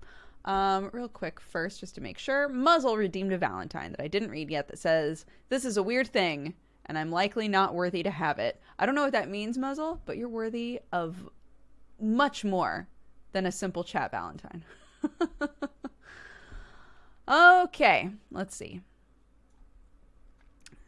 Real quick first, just to make sure, Muzzle redeemed a Valentine that I didn't read yet that says, "This is a weird thing, and I'm likely not worthy to have it." I don't know what that means, Muzzle, but you're worthy of much more than a simple chat Valentine. Okay, let's see.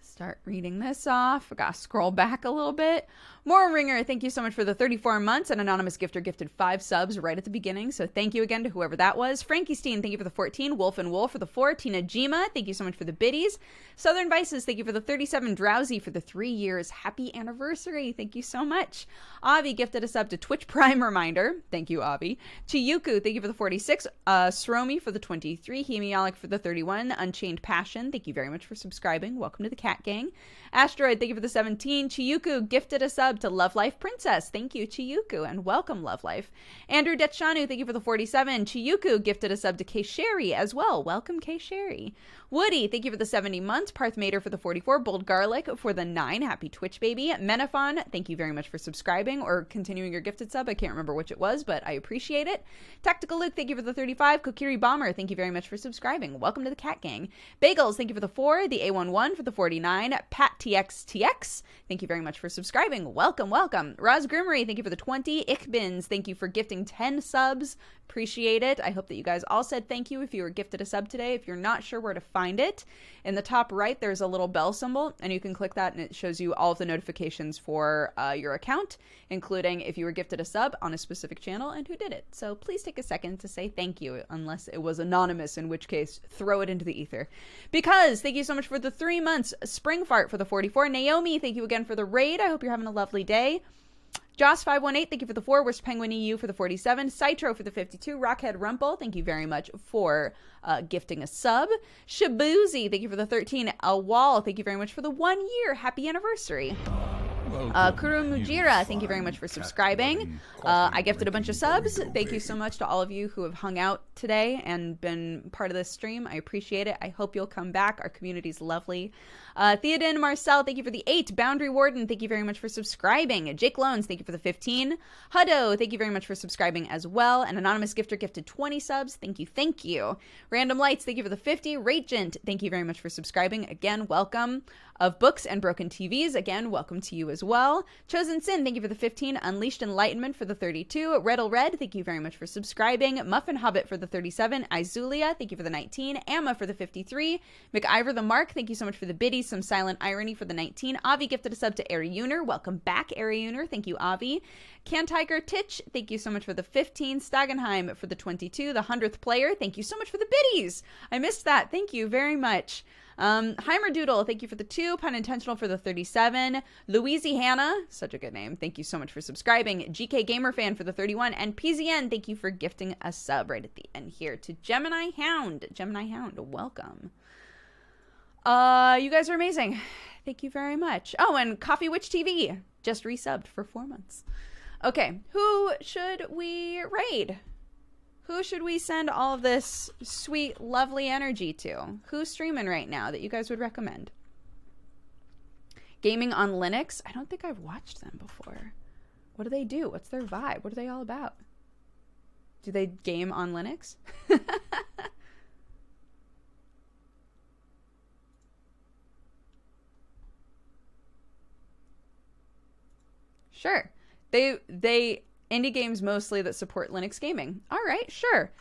Start reading this off. I gotta scroll back a little bit. More Ringer, thank you so much for the 34 months. An anonymous gifter gifted 5 subs right at the beginning, so thank you again to whoever that was. Frankie Steen, thank you for the 14. Wolf and Wolf for the 4. Tina Jima, thank you so much for the biddies. Southern Vices, thank you for the 37. Drowsy for the 3 years. Happy anniversary. Thank you so much. Avi gifted a sub to Twitch Prime Reminder. Thank you, Avi. Chiyuku, thank you for the 46. Sromi for the 23. Hemiolic for the 31. Unchained Passion, thank you very much for subscribing. Welcome to the Cat Gang. Asteroid, thank you for the 17. Chiyuku gifted a sub to Love Life Princess. Thank you, Chiyuku, and welcome, Love Life. Andrew Detshanu, thank you for the 47. Chiyuku gifted a sub to K Sherry as well. Welcome, K Sherry. Woody, thank you for the 70 months. Parth Mater for the 44. Bold Garlic for the 9. Happy Twitch baby. Menaphon, thank you very much for subscribing or continuing your gifted sub. I can't remember which it was, but I appreciate it. Tactical Luke, thank you for the 35. Kokiri Bomber, thank you very much for subscribing. Welcome to the Cat Gang. Bagels, thank you for the 4. The A11 for the 49. Pat TXTX, thank you very much for subscribing. Welcome, welcome. Roz Grimery, thank you for the 20. Ickbins, thank you for gifting 10 subs. Appreciate it. I hope that you guys all said thank you if you were gifted a sub today. If you're not sure where to find it, in the top right, there's a little bell symbol, and you can click that, and it shows you all of the notifications for your account, including if you were gifted a sub on a specific channel and who did it. So please take a second to say thank you, unless it was anonymous, in which case, throw it into the ether. Because, thank you so much for the 3 months. Spring Fart for the 44. Naomi, thank you again for the raid. I hope you're having a lovely day. Joss518, thank you for the 4. West Penguin EU for the 47. Citro for the 52. Rockhead Rumple, thank you very much for gifting a sub. Shabuzi, thank you for the 13. Wall, thank you very much for the 1 year. Happy anniversary. Kuru Mujira, thank you very much for subscribing. I gifted a bunch of subs. Thank you so much to all of you who have hung out today and been part of this stream. I appreciate it. I hope you'll come back. Our community's lovely. Theoden Marcel, thank you for the 8. Boundary Warden, thank you very much for subscribing. Jake Loans, thank you for the 15. Huddo, thank you very much for subscribing as well. An anonymous gifter gifted 20 subs. Thank you, thank you. Random Lights, thank you for the 50. Ragent, thank you very much for subscribing. Again, welcome. Of Books and Broken TVs, again, welcome to you as well. Chosen Sin, thank you for the 15. Unleashed Enlightenment for the 32. Riddle Red, thank you very much for subscribing. Muffin Hobbit for the 37. Izulia, thank you for the 19. Amma for the 53. McIver the Mark, thank you so much for the biddy. Some Silent Irony for the 19. Avi gifted a sub to Ariuner. Welcome back, Ariuner. Thank you, Avi. Can Tiger Titch, thank you so much for the 15. Stagenheim for the 22. The 100th player, thank you so much for the biddies. I missed that. Thank you very much. Heimer Doodle, thank you for the 2. Pun Intentional for the 37. Louisiana, such a good name. Thank you so much for subscribing. GK Gamer Fan for the 31. And PZN, thank you for gifting a sub right at the end here to Gemini Hound. Gemini Hound, welcome. You guys are amazing. Thank you very much. Oh, and Coffee Witch TV just resubbed for 4 months. Okay, who should we raid? Who should we send all of this sweet, lovely energy to? Who's streaming right now that you guys would recommend? Gaming on Linux? I don't think I've watched them before. What do they do? What's their vibe? What are they all about? Do they game on Linux? Sure. They indie games mostly that support Linux gaming. All right, sure.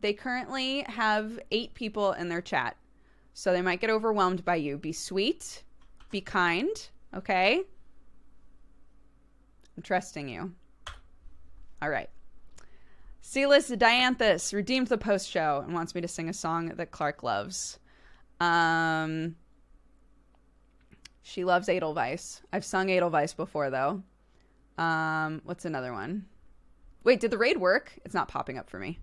They currently have 8 people in their chat, so they might get overwhelmed by you. Be sweet, be kind, okay? I'm trusting you. All right. Celis Dianthus redeemed the post show and wants me to sing a song that Clark loves. She loves Edelweiss. I've sung Edelweiss before, though. What's another one? Wait, did the raid work? It's not popping up for me.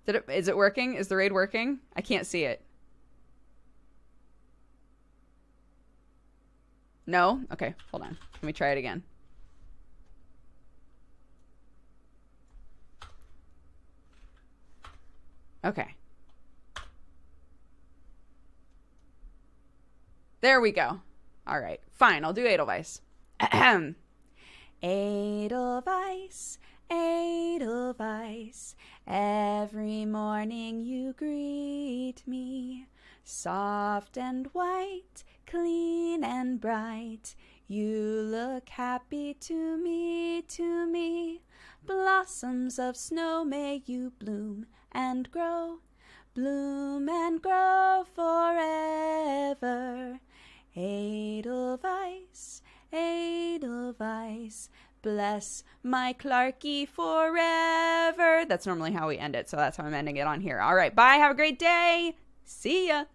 Is it working? Is the raid working? I can't see it. No? Okay, hold on. Let me try it again. Okay. There we go. All right. Fine. I'll do Edelweiss. Edelweiss, Edelweiss, every morning you greet me. Soft and white, clean and bright, you look happy to me, to me. Blossoms of snow may you bloom and grow forever. Edelweiss, Edelweiss, bless my Clarky forever. That's normally how we end it, so that's how I'm ending it on here. All right, bye. Have a great day. See ya.